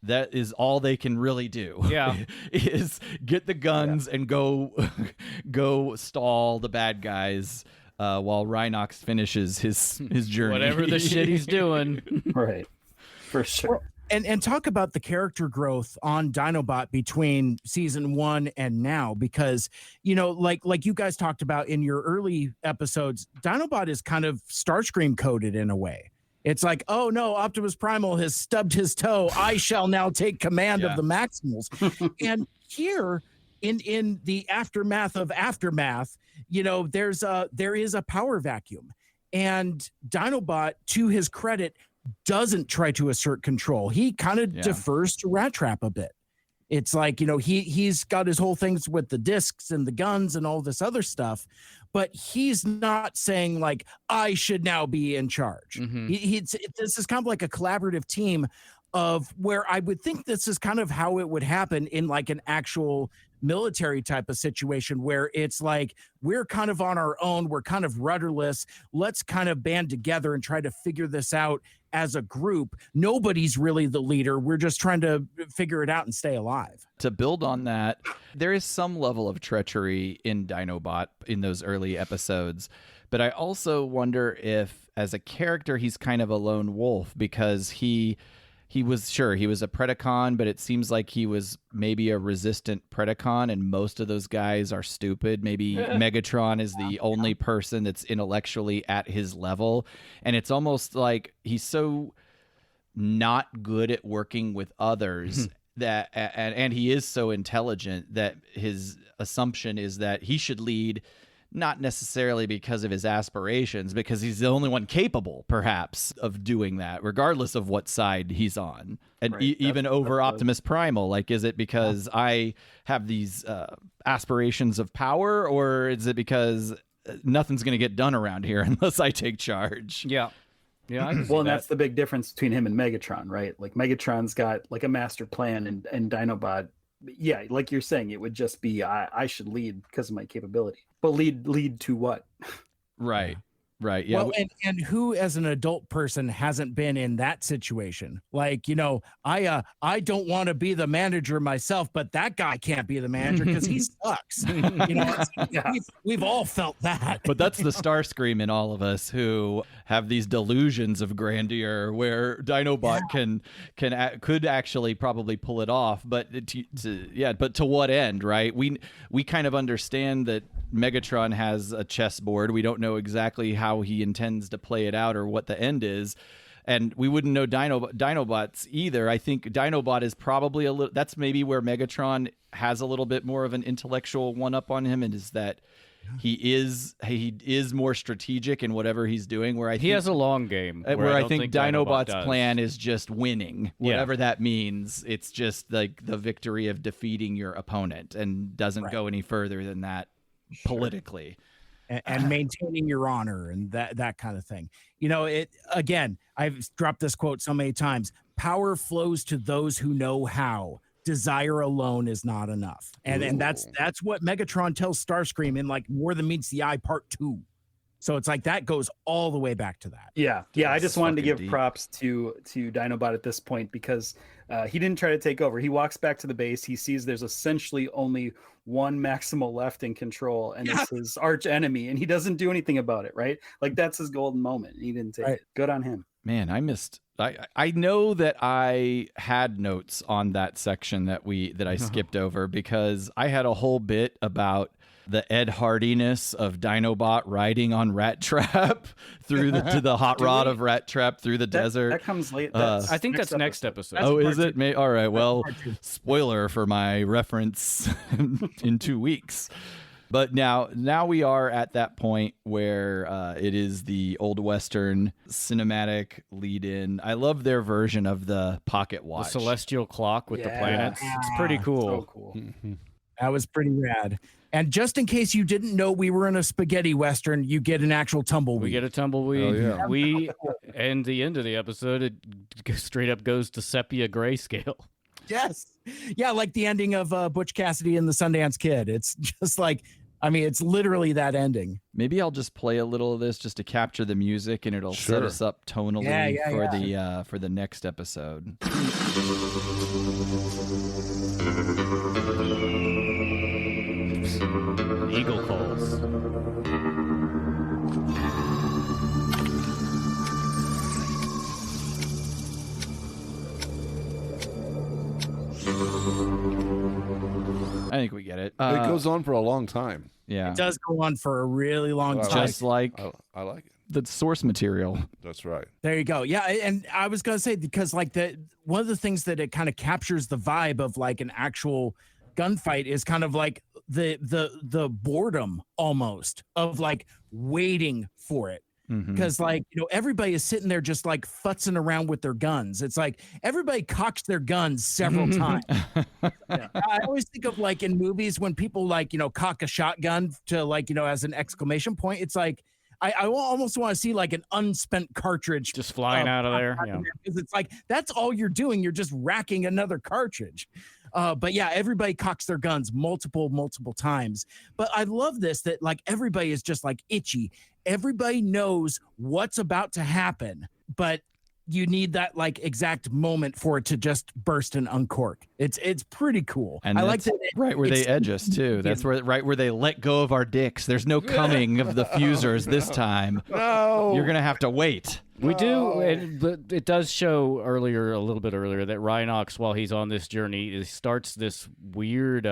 that is all they can really do. Yeah. Is get the guns and go stall the bad guys while Rhinox finishes his journey. Whatever the shit he's doing. Right. For sure. And talk about the character growth on Dinobot between season 1 and now, because like you guys talked about in your early episodes, Dinobot is kind of Starscream coded in a way. It's like, oh no, Optimus Primal has stubbed his toe. I shall now take command of the Maximals. And here in the aftermath of aftermath, there is a power vacuum, and Dinobot, to his credit, doesn't try to assert control. He kind of defers to Rat Trap a bit. It's like, he's got his whole things with the discs and the guns and all this other stuff, but he's not saying like, I should now be in charge. This is kind of like a collaborative team of where I would think this is kind of how it would happen in like an actual military type of situation where it's like we're kind of on our own, we're kind of rudderless. Let's kind of band together and try to figure this out as a group. Nobody's really the leader. We're just trying to figure it out and stay alive. To build on that, there is some level of treachery in Dinobot in those early episodes. But I also wonder if, as a character, he's kind of a lone wolf, because he was a Predacon, but it seems like he was maybe a resistant Predacon, and most of those guys are stupid. Maybe Megatron is the only person that's intellectually at his level, and it's almost like he's so not good at working with others that, and he is so intelligent that his assumption is that he should lead. Not necessarily because of his aspirations, because he's the only one capable, perhaps, of doing that, regardless of what side he's on. And even over Optimus Primal, like, is it because I have these aspirations of power, or is it because nothing's going to get done around here unless I take charge? Yeah. Yeah. Well, and that's the big difference between him and Megatron, right? Like, Megatron's got like a master plan, and Dinobot, yeah, like you're saying, it would just be I should lead because of my capability. But lead to what? Right. Yeah. Well, and who as an adult person hasn't been in that situation? Like, I don't want to be the manager myself, but that guy can't be the manager because he sucks. We've all felt that. But that's the Starscream in all of us who have these delusions of grandeur, where Dinobot could actually probably pull it off. But but to what end, right? We kind of understand that Megatron has a chessboard. We don't know exactly how he intends to play it out or what the end is. And we wouldn't know Dinobots either. I think Dinobot is probably a little, that's maybe where Megatron has a little bit more of an intellectual one-up on him, and is that he is more strategic in whatever he's doing, where he has a long game. Where I think Dinobot's plan is just winning, whatever that means. It's just like the victory of defeating your opponent, and doesn't go any further than that politically. And maintaining your honor and that kind of thing. Again, I've dropped this quote so many times: power flows to those who know how. Desire alone is not enough. And that's what Megatron tells Starscream in like More Than Meets the Eye Part 2. So it's like that goes all the way back to that. Yeah. I just wanted to give props to Dinobot at this point, because he didn't try to take over. He walks back to the base. He sees there's essentially only one Maximal left in control, and it's his arch enemy, and he doesn't do anything about it, right? Like, that's his golden moment. He didn't take it. Good on him. Man, I know that I had notes on that section that I skipped over, because I had a whole bit about the Ed Hardiness of Dinobot riding on Rat Trap through to the hot rod of Rat Trap through the desert. That comes late. I think that's next episode. Oh, is it? All right. Well, spoiler for my reference in 2 weeks. But now we are at that point where it is the old Western cinematic lead-in. I love their version of the pocket watch. The celestial clock with the planets. It's pretty cool. So cool. That was pretty rad. And just in case you didn't know we were in a spaghetti Western, you get an actual tumbleweed. We get a tumbleweed. Oh, yeah. And the end of the episode, it straight up goes to sepia-grey scale. Yes. Yeah, like the ending of Butch Cassidy and the Sundance Kid. It's just like, it's literally that ending. Maybe I'll just play a little of this just to capture the music, and it'll set us up tonally for the next episode. Eagle calls. I think we get it. It goes on for a long time. Yeah. It does go on for a really long time. Just like I like it. The source material. That's right. There you go. Yeah, and I was gonna say, because like one of the things that it kind of captures the vibe of like an actual gunfight is kind of like the boredom almost of like waiting for it. Because like, everybody is sitting there just like futzing around with their guns. It's like everybody cocks their guns several times. I always think of like in movies when people like, cock a shotgun to like, as an exclamation point. It's like, I almost want to see like an unspent cartridge just flying out of there. Yeah. Because it's like, that's all you're doing. You're just racking another cartridge. But yeah, everybody cocks their guns multiple times. But I love this that like everybody is just like itchy. Everybody knows what's about to happen, but you need that like exact moment for it to just burst and uncork. It's pretty cool. And I like that. Right where they edge us too. That's right where they let go of our dicks. There's no coming of the Fuzors this time. No. You're gonna have to wait. We do, but it does show a little bit earlier, that Rhinox, while he's on this journey, starts this weird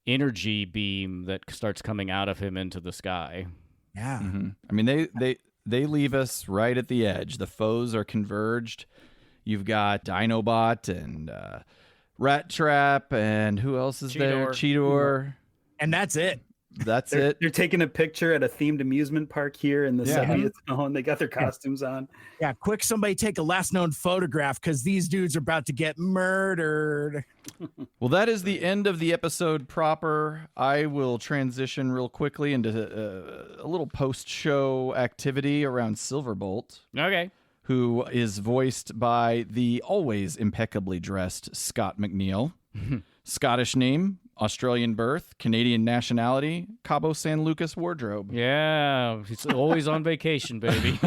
energy beam that starts coming out of him into the sky. Yeah. Mm-hmm. I mean, they leave us right at the edge. The foes are converged. You've got Dinobot and Rat Trap, and who else is there? Cheetor. And that's it. That's it. They're taking a picture at a themed amusement park here in the sepia zone. They got their costumes on. Yeah, quick, somebody take a last known photograph because these dudes are about to get murdered. Well, that is the end of the episode proper. I will transition real quickly into a little post-show activity around Silverbolt. Okay. Who is voiced by the always impeccably dressed Scott McNeil. Scottish name, Australian birth, Canadian nationality, Cabo San Lucas wardrobe. Yeah, he's always on vacation, baby.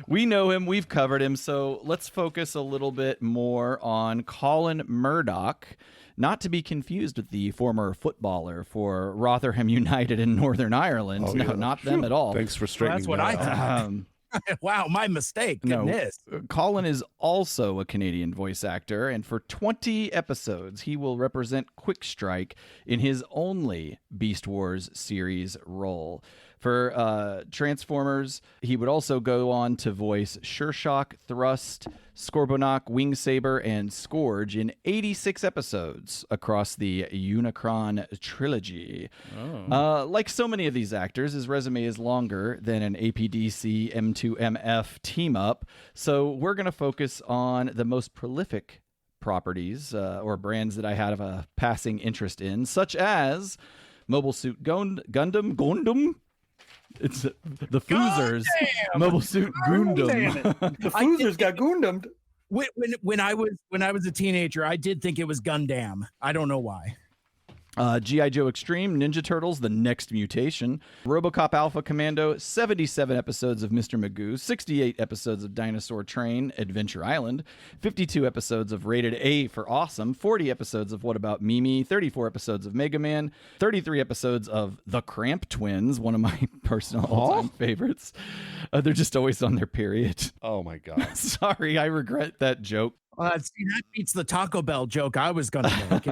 We know him, we've covered him, so let's focus a little bit more on Colin Murdoch, not to be confused with the former footballer for Rotherham United in Northern Ireland. Oh, no, yeah. not them at all. Thanks for straightening That's what I that out. thought. Wow, my mistake. Goodness. No, Colin is also a Canadian voice actor, and for 20 episodes, he will represent Quick Strike in his only Beast Wars series role. For Transformers, he would also go on to voice Sureshock, Thrust, Scorbunok, Wingsaber, and Scourge in 86 episodes across the Unicron trilogy. Like so many of these actors, his resume is longer than an APDC M2MF team-up, so we're going to focus on the most prolific properties or brands that I had a passing interest in, such as Mobile Suit Gundam. It's the Fuzors. Mobile Suit Gundam. The Fuzors got Gundam. When I was a teenager, I did think it was Gundam. I don't know why. G.I. Joe Extreme, Ninja Turtles, The Next Mutation, RoboCop Alpha Commando, 77 episodes of Mr. Magoo, 68 episodes of Dinosaur Train, Adventure Island, 52 episodes of Rated A for Awesome, 40 episodes of What About Mimi, 34 episodes of Mega Man, 33 episodes of The Cramp Twins, one of my personal all-time favorites. They're just always on their period. Oh, my God. Sorry, I regret that joke. See, that beats the Taco Bell joke I was going to make.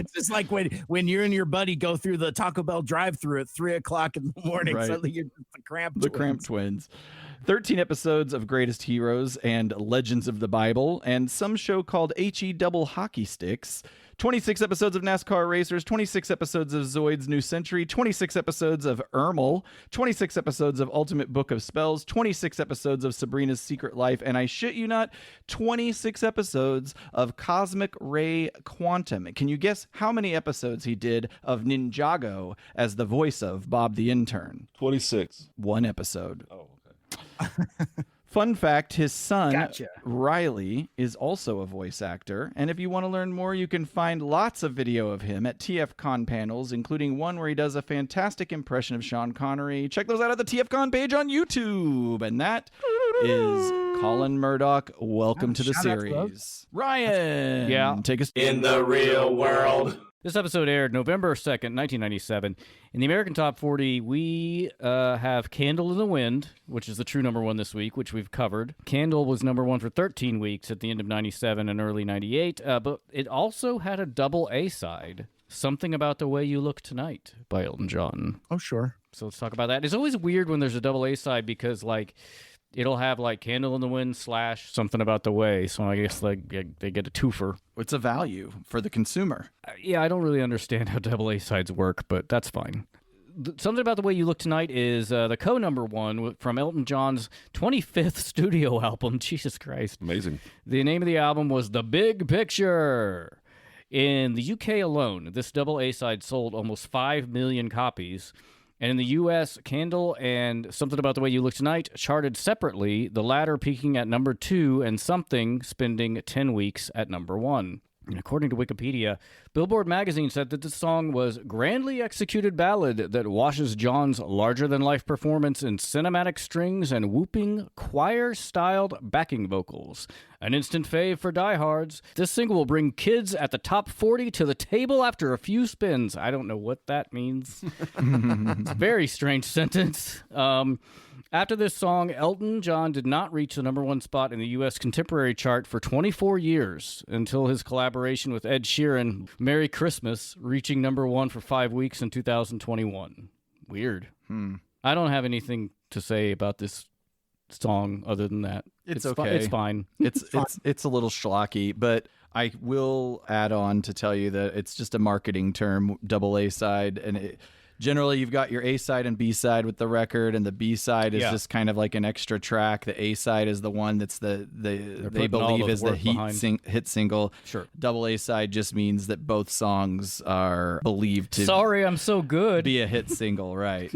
It's just like when you and your buddy go through the Taco Bell drive-thru at 3 o'clock in the morning. Right. Suddenly you're the Cramp Twins. 13 episodes of Greatest Heroes and Legends of the Bible, and some show called HE Double Hockey Sticks. 26 episodes of NASCAR Racers, 26 episodes of Zoid's New Century, 26 episodes of Ermel, 26 episodes of Ultimate Book of Spells, 26 episodes of Sabrina's Secret Life, and I shit you not, 26 episodes of Cosmic Ray Quantum. Can you guess how many episodes he did of Ninjago as the voice of Bob the Intern? 26. One episode. Oh, okay. Fun fact, his son, Gotcha. Riley, is also a voice actor. And if you want to learn more, you can find lots of video of him at TFCon panels, including one where he does a fantastic impression of Sean Connery. Check those out at the TFCon page on YouTube. And that is Colin Murdoch. Welcome to the series. Ryan, take us In the real world. This episode aired November 2nd, 1997. In the American Top 40, we have Candle in the Wind, which is the true number one this week, which we've covered. Candle was number one for 13 weeks at the end of 97 and early 98, but it also had a double A-side, Something About the Way You Look Tonight by Elton John. Oh, sure. So let's talk about that. It's always weird when there's a double A-side because, like, it'll have like Candle in the Wind / Something About the Way. So I guess like they get a twofer. It's a value for the consumer. Yeah, I don't really understand how double A sides work, but that's fine. Something About the Way You Look Tonight is the co-number one from Elton John's 25th studio album. Jesus Christ. Amazing. The name of the album was The Big Picture. In the UK alone, this double A side sold almost 5 million copies. And in the U.S., Candle and Something About the Way You Look Tonight charted separately, the latter peaking at number 2 and Something spending 10 weeks at number 1. And according to Wikipedia, Billboard magazine said that this song was grandly executed ballad that washes John's larger-than-life performance in cinematic strings and whooping choir-styled backing vocals. An instant fave for diehards. This single will bring kids at the top 40 to the table after a few spins. I don't know what that means. It's a very strange sentence. After this song, Elton John did not reach the #1 spot in the U.S. contemporary chart for 24 years until his collaboration with Ed Sheeran, Merry Christmas, reaching #1 for 5 weeks in 2021. Weird. I don't have anything to say about this song other than that. It's okay. It's fine. It's a little schlocky, but I will add on to tell you that it's just a marketing term, double A side, and generally you've got your A side and B side with the record, and the B side is just kind of like an extra track. The A side is the one that's they believe is the hit single. Sure. Double A side just means that both songs are believed to Sorry, I'm so good. be a hit single, right?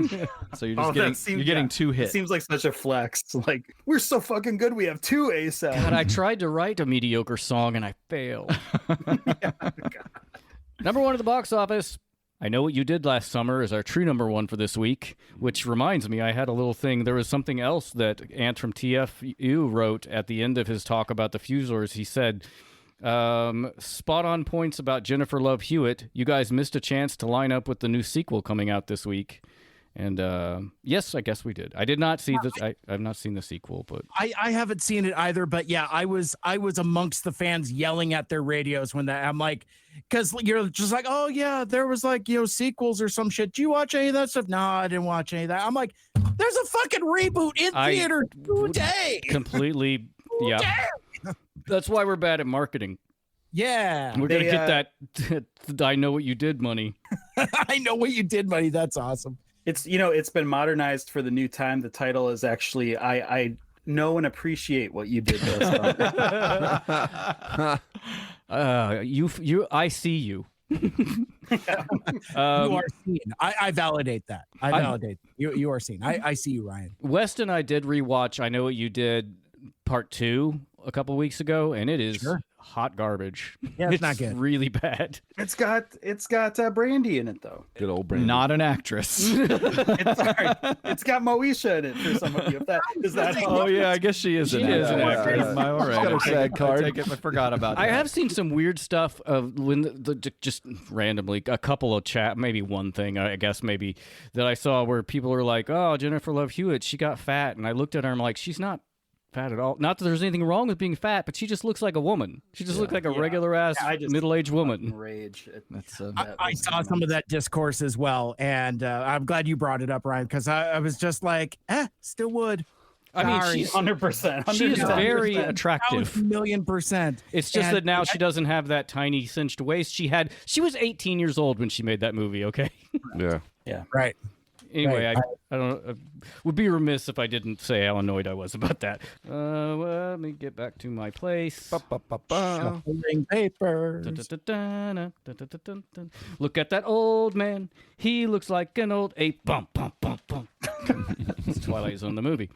So you're just getting two hits. It seems like such a flex. Like, we're so fucking good, we have 2 A sides. God, I tried to write a mediocre song and I failed. #1 at the box office. I Know What You Did Last Summer is our true #1 for this week, which reminds me, I had a little thing. There was something else that Ant from TFU wrote at the end of his talk about the Fuzors. He said, spot on points about Jennifer Love Hewitt. You guys missed a chance to line up with the new sequel coming out this week. And yes, I guess we did. I did not see this. I've not seen the sequel, but I haven't seen it either. But yeah, I was amongst the fans yelling at their radios when that. I'm like, because you're just like, oh yeah, there was like sequels or some shit. Do you watch any of that stuff? No, I didn't watch any of that. I'm like, there's a fucking reboot in theater today. Completely, yeah. That's why we're bad at marketing. Yeah, we're gonna get that. I Know What You Did money. I know what you did, buddy. That's awesome. It's it's been modernized for the new time. The title is actually I know and appreciate what you did this I see you. You are seen. I validate that. I validate you are seen. I see you, Ryan. West and I did rewatch I Know What You Did Part 2 a couple weeks ago, and it is hot garbage. Yeah, it's not good. Really bad. It's got Brandy in it though. Good old Brandy. Not an actress. It's got Moesha in it for some of you. Is that? Oh yeah, I guess she is an actress. All right. Got her SAG card. I forgot about that. I have seen some weird stuff of when just randomly a couple of maybe one thing I guess maybe that I saw where people are like, oh, Jennifer Love Hewitt, she got fat, and I looked at her and I'm like, she's not fat at all. Not that there's anything wrong with being fat, but she just looks like a woman. She just looks like a regular ass middle-aged woman. Rage. I saw some of that discourse as well, and I'm glad you brought it up, Ryan, because I was just like, still would. I mean, she's 100%. She is very attractive. 1,000,000%. It's just that now she doesn't have that tiny cinched waist she had. She was 18 years old when she made that movie. Okay. Yeah. Right. Anyway, I don't would be remiss if I didn't say how annoyed I was about that. Let me get back to my place. Shuffling papers. Look at that old man. He looks like an old ape. Bum, bum, bum, bum. It's Twilight Zone, the movie.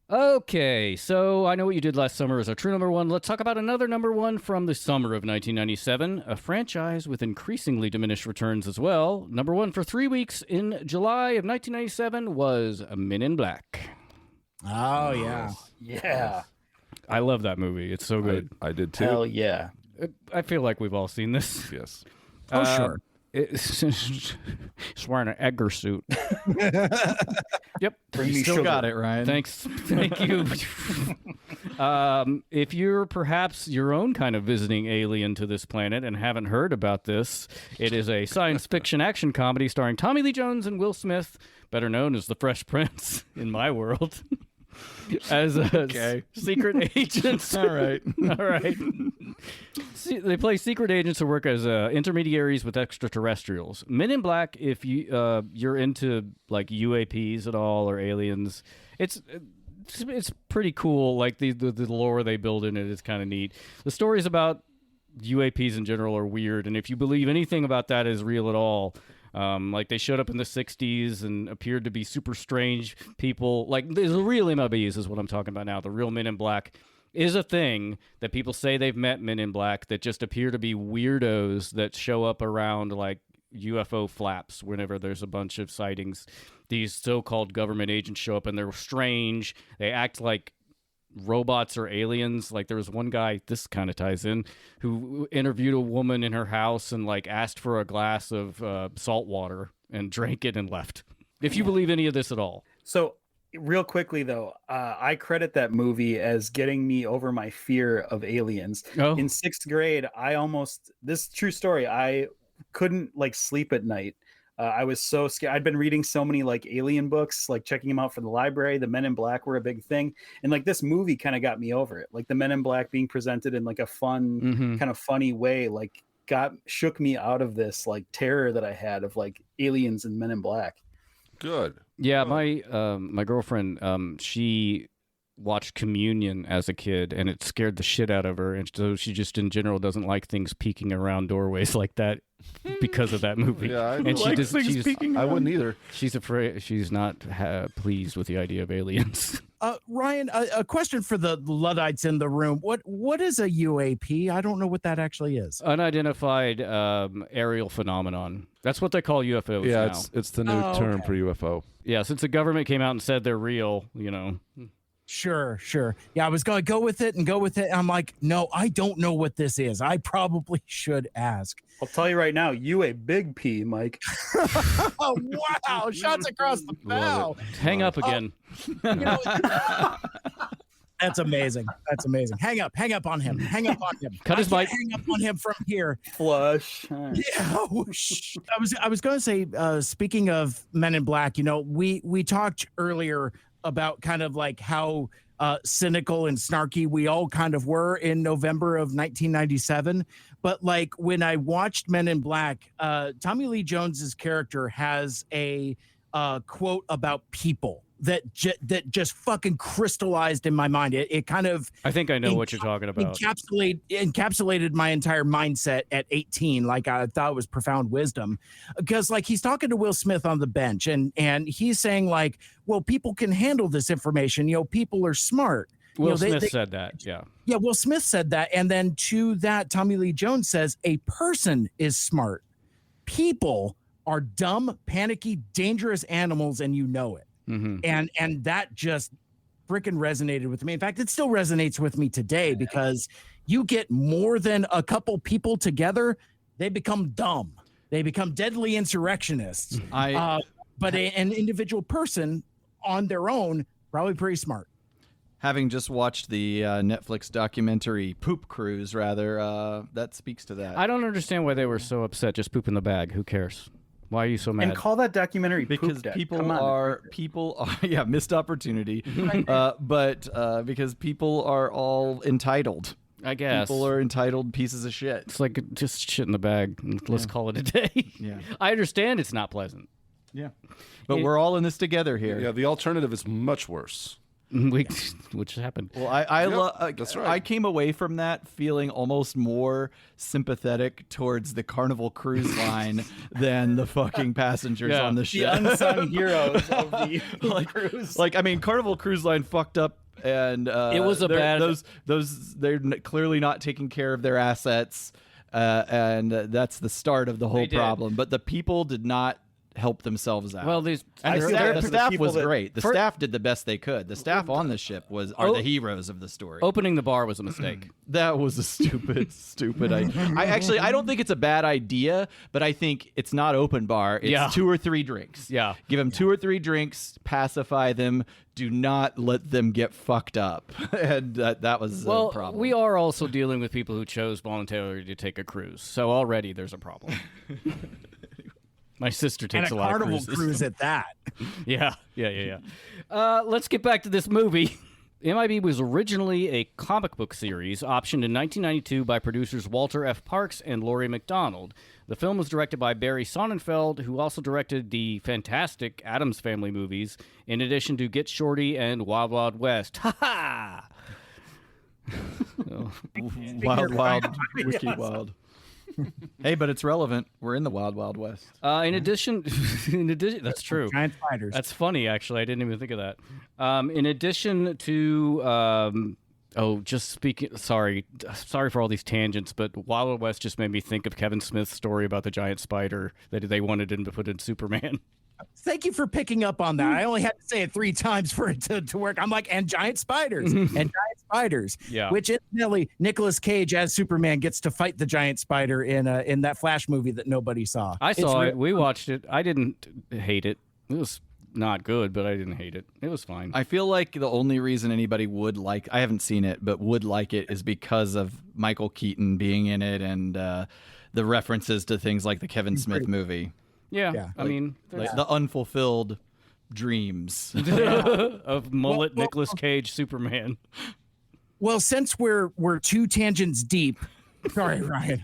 Okay, so I Know What You Did Last Summer is our true #1. Let's talk about another #1 from the summer of 1997, a franchise with increasingly diminished returns as well. #1 for 3 weeks in July of 1997 was Men in Black. Oh, yeah. Yeah. I love that movie. It's so good. I did too. Hell yeah. I feel like we've all seen this. Yes. Oh, sure. He's wearing an Edgar suit. Yep. You still got it, Ryan. Thanks. Thank you. If you're perhaps your own kind of visiting alien to this planet and haven't heard about this, it is a science fiction action comedy starring Tommy Lee Jones and Will Smith, better known as the Fresh Prince in my world, as secret agents. All right. They play secret agents who work as intermediaries with extraterrestrials. Men in Black, if you're into like UAPs at all or aliens, it's pretty cool. Like the lore they build in it is kind of neat. The stories about UAPs in general are weird, and if you believe anything about that is real at all, like they showed up in the 60s and appeared to be super strange people. Like the real MLBs is what I'm talking about now. The real Men in Black. is a thing that people say they've met Men in Black that just appear to be weirdos that show up around like UFO flaps whenever there's a bunch of sightings. These so-called government agents show up and they're strange. They act like robots or aliens. Like there was one guy, this kind of ties in, who interviewed a woman in her house and like asked for a glass of salt water and drank it and left. If you believe any of this at all. So real quickly though, I credit that movie as getting me over my fear of aliens. Oh. In 6th grade, this true story, I couldn't like sleep at night. I was so scared. I'd been reading so many like alien books, like checking them out for the library. The Men in Black were a big thing. And like this movie kind of got me over it. Like the Men in Black being presented in like a fun, kind of funny way, like shook me out of this like terror that I had of like aliens and Men in Black. Good. Yeah, my girlfriend, she watched Communion as a kid, and it scared the shit out of her, and so she just in general doesn't like things peeking around doorways like that because of that movie. Yeah, I and like things peeking I wouldn't either. She's afraid. She's not pleased with the idea of aliens. Ryan, a question for the Luddites in the room. What is a UAP? I don't know what that actually is. Unidentified aerial phenomenon. That's what they call UFOs Yeah, now. it's the new term for UFO. Yeah, since the government came out and said they're real, you know. Sure. Yeah, I was going to go with it. I'm like, no, I don't know what this is. I probably should ask. I'll tell you right now, you a big P, Mike. Oh, wow. Shots across the bow. Hang up again. You know, that's amazing. Hang up on him. Cut his mic. Hang up on him from here. Flush. Yeah. Whoosh. I was going to say, speaking of Men in Black, you know, we talked earlier about kind of like how cynical and snarky we all kind of were in November of 1997. But like when I watched Men in Black, Tommy Lee Jones's character has a quote about people that just fucking crystallized in my mind. It kind of, I think I know what you're talking about. Encapsulated my entire mindset at 18. Like I thought it was profound wisdom, because like he's talking to Will Smith on the bench and he's saying like, well, people can handle this information. You know, people are smart. Will Smith said that. Yeah. Yeah. Will Smith said that. And then to that, Tommy Lee Jones says a person is smart. People are dumb, panicky, dangerous animals. And you know it. Mm-hmm. And that just freaking resonated with me. In fact, it still resonates with me today, because you get more than a couple people together, they become dumb. They become deadly insurrectionists. But an individual person on their own, probably pretty smart. Having just watched the Netflix documentary Poop Cruise, rather, that speaks to that. I don't understand why they were so upset. Just poop in the bag. Who cares? Why are you so mad? And call that documentary because Poop Deck. people are yeah, missed opportunity. But because people are all entitled. I guess people are entitled pieces of shit. It's like just shit in the bag. Let's call it a day. Yeah, I understand it's not pleasant. Yeah, but we're all in this together here. Yeah, the alternative is much worse. Which happened. Well, that's right. I came away from that feeling almost more sympathetic towards the Carnival Cruise Line than the fucing passengers on the ship. The unsung heroes of the cruise. Like, I mean, Carnival Cruise Line fucked up, and it was a bad. They're clearly not taking care of their assets, and that's the start of the whole problem. But the people did not help themselves out. Well, the staff was great. The staff did the best they could. The staff on the ship are the heroes of the story. Opening the bar was a mistake. That was a stupid idea. I don't think it's a bad idea, but I think it's not open bar. It's 2 or 3 drinks. Yeah. Give them 2 or 3 drinks, pacify them. Do not let them get fucked up. And that was a problem. We are also dealing with people who chose voluntarily to take a cruise. So already there's a problem. My sister takes a lot of cruises. And a Carnival cruise at that. Yeah. Let's get back to this movie. MIB was originally a comic book series optioned in 1992 by producers Walter F. Parks and Laurie McDonald. The film was directed by Barry Sonnenfeld, who also directed the fantastic Addams Family movies, in addition to Get Shorty and Wild Wild West. Ha ha! Wild, Wiki Wild. Hey, but it's relevant. We're in the Wild Wild West. In addition, that's true. Giant spiders. That's funny, actually. I didn't even think of that. In addition to Oh, just speaking. Sorry for all these tangents, but Wild West just made me think of Kevin Smith's story about the giant spider that they wanted him to put in Superman. Thank you for picking up on that. I only had to say it 3 times for it to work. I'm like, and giant spiders, and giant spiders. Yeah. Which incidentally, Nicolas Cage as Superman gets to fight the giant spider in that Flash movie that nobody saw. I saw it. We watched it. I didn't hate it. It was not good, but I didn't hate it. It was fine. I feel like the only reason anybody would like, I haven't seen it, but would like it is because of Michael Keaton being in it and the references to things like the Kevin Smith movie. Yeah. I mean, like the unfulfilled dreams of mullet Nicolas Cage Superman. Well, since we're 2 tangents deep, sorry, Ryan,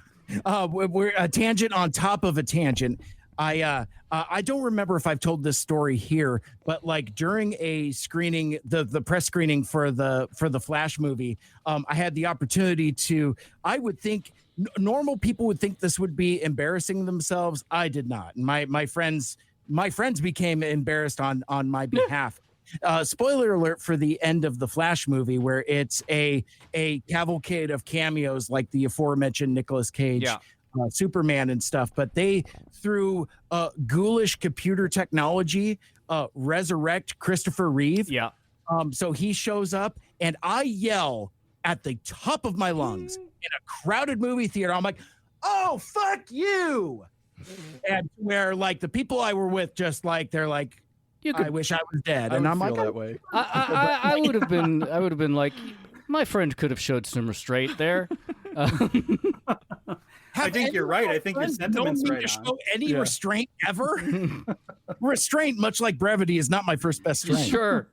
we're a tangent on top of a tangent. I don't remember if I've told this story here, but like during a screening, the press screening for the Flash movie, I had the opportunity to. I would think normal people would think this would be embarrassing themselves. I did not. My friends became embarrassed on my behalf. Spoiler alert for the end of the Flash movie, where it's a cavalcade of cameos like the aforementioned Nicolas Cage. Yeah. Superman and stuff, but they through ghoulish computer technology resurrect Christopher Reeve. Yeah. So he shows up and I yell at the top of my lungs in a crowded movie theater. I'm like, "Oh, fuck you!" And where like the people I were with just like they're like, "I wish I was dead," and I'm like, that way. I would have been like, my friend could have showed some restraint there. I think you're right. I think your sentiment's right on. Show any restraint ever? Restraint, much like brevity, is not my first best strength. Sure.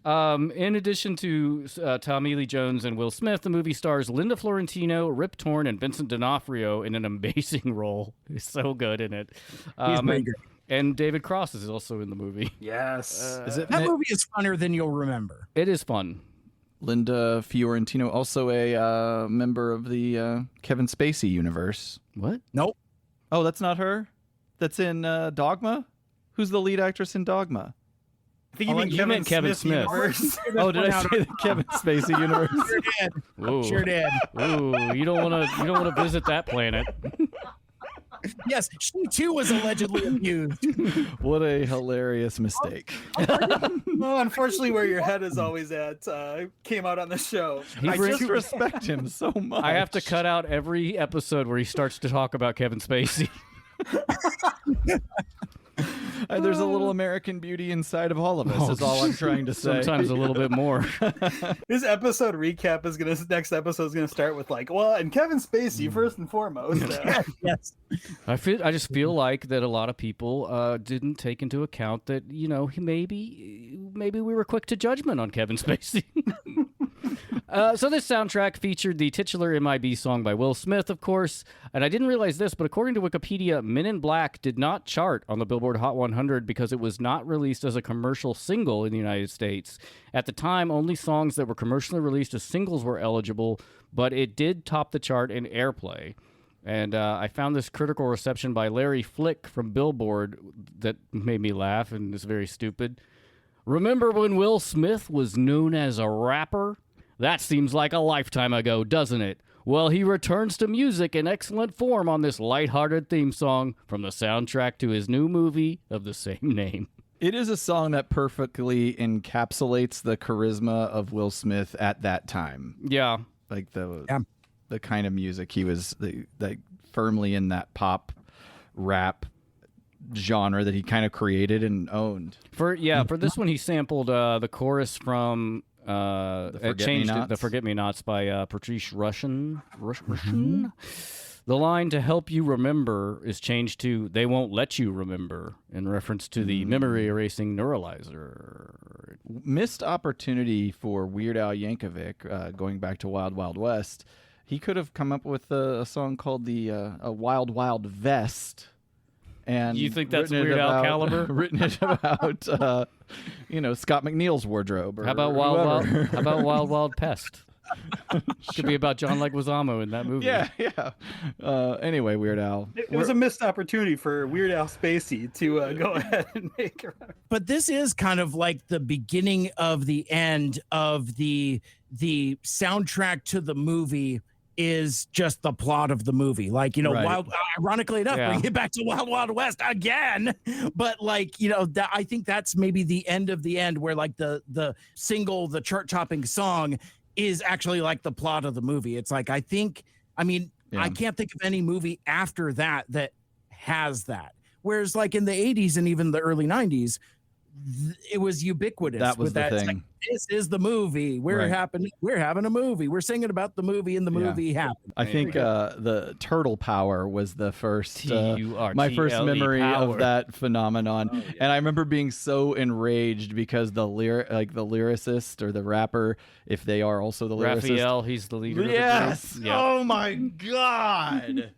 In addition to Tommy Lee Jones and Will Smith, the movie stars Linda Florentino, Rip Torn, and Vincent D'Onofrio in an amazing role. He's so good in it. He's very good. And David Cross is also in the movie. Yes. That movie is funner than you'll remember. It is fun. Linda Fiorentino, also a member of the Kevin Spacey universe. What? Nope. Oh, that's not her? That's in Dogma? Who's the lead actress in Dogma? I think you meant Kevin Smith. Oh, did I say the Kevin Spacey universe? Sure did. Ooh. Sure did. Ooh, you don't want to visit that planet. Yes, she too was allegedly abused. What a hilarious mistake. Well, unfortunately, where your head is always at came out on the show. I just respect him so much. I have to cut out every episode where he starts to talk about Kevin Spacey. There's a little American Beauty inside of all of us, is all I'm trying to say. Sometimes a little bit more. This episode recap is next episode is gonna start with like, well, and Kevin Spacey first and foremost. Yes. I just feel like that a lot of people didn't take into account that, you know, maybe we were quick to judgment on Kevin Spacey. So this soundtrack featured the titular MIB song by Will Smith, of course. And I didn't realize this, but according to Wikipedia, Men in Black did not chart on the Billboard Hot 100 because it was not released as a commercial single in the United States. At the time, only songs that were commercially released as singles were eligible, but it did top the chart in airplay. And I found this critical reception by Larry Flick from Billboard that made me laugh and is very stupid. Remember when Will Smith was known as a rapper? That seems like a lifetime ago, doesn't it? Well, he returns to music in excellent form on this lighthearted theme song from the soundtrack to his new movie of the same name. It is a song that perfectly encapsulates the charisma of Will Smith at that time. Yeah. Like the kind of music he was like firmly in that pop rap genre that he kind of created and owned. For this one he sampled the chorus from the Forget-Me-Nots by Patrice Rushen. The line "to help you remember" is changed to "they won't let you remember" in reference to the memory erasing neuralizer. Missed opportunity for Weird Al Yankovic, going back to Wild Wild West. He could have come up with a song called the "A Wild Wild Vest." And you think that's Weird Al caliber? Written it about, Scott McNeil's wardrobe. Or How about Wild Wild Pest? Could be about John Leguizamo in that movie. Yeah. Anyway, Weird Al. It was a missed opportunity for Weird Al Spacey to go ahead and make it. But this is kind of like the beginning of the end of the the soundtrack to the movie is just the plot of the movie. Like, you know, Right. ironically enough, Yeah. bring it back to Wild Wild West again. But like, you know, I think that's maybe the end of the end, where like the single, the chart topping song is actually like the plot of the movie. It's like, I mean, I can't think of any movie after that that has that. Whereas like in the 80s and even the early 90s, it was ubiquitous. That was with the that. It's thing. like, this is the movie. We're having a movie. We're singing about the movie, and the movie happened. I think the turtle power was the first T-U-R-T-L-E my first memory power. of that phenomenon. And I remember being so enraged because the lyricist or the rapper, if they are also the lyricist, Raphael, he's the leader yes. of the group. Yep. Oh my god.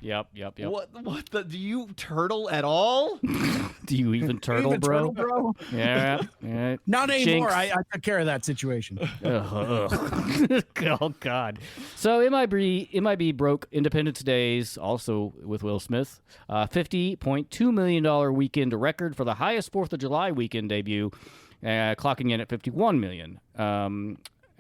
Yep. What the do you turtle at all? Do you even turtle, Even bro? turtle, bro? Yeah. Not anymore. Jinx. I took care of that situation. Oh God. So MIB broke Independence Day's, also with Will Smith, $50.2 million weekend record for the highest 4th of July weekend debut, clocking in at $51 million.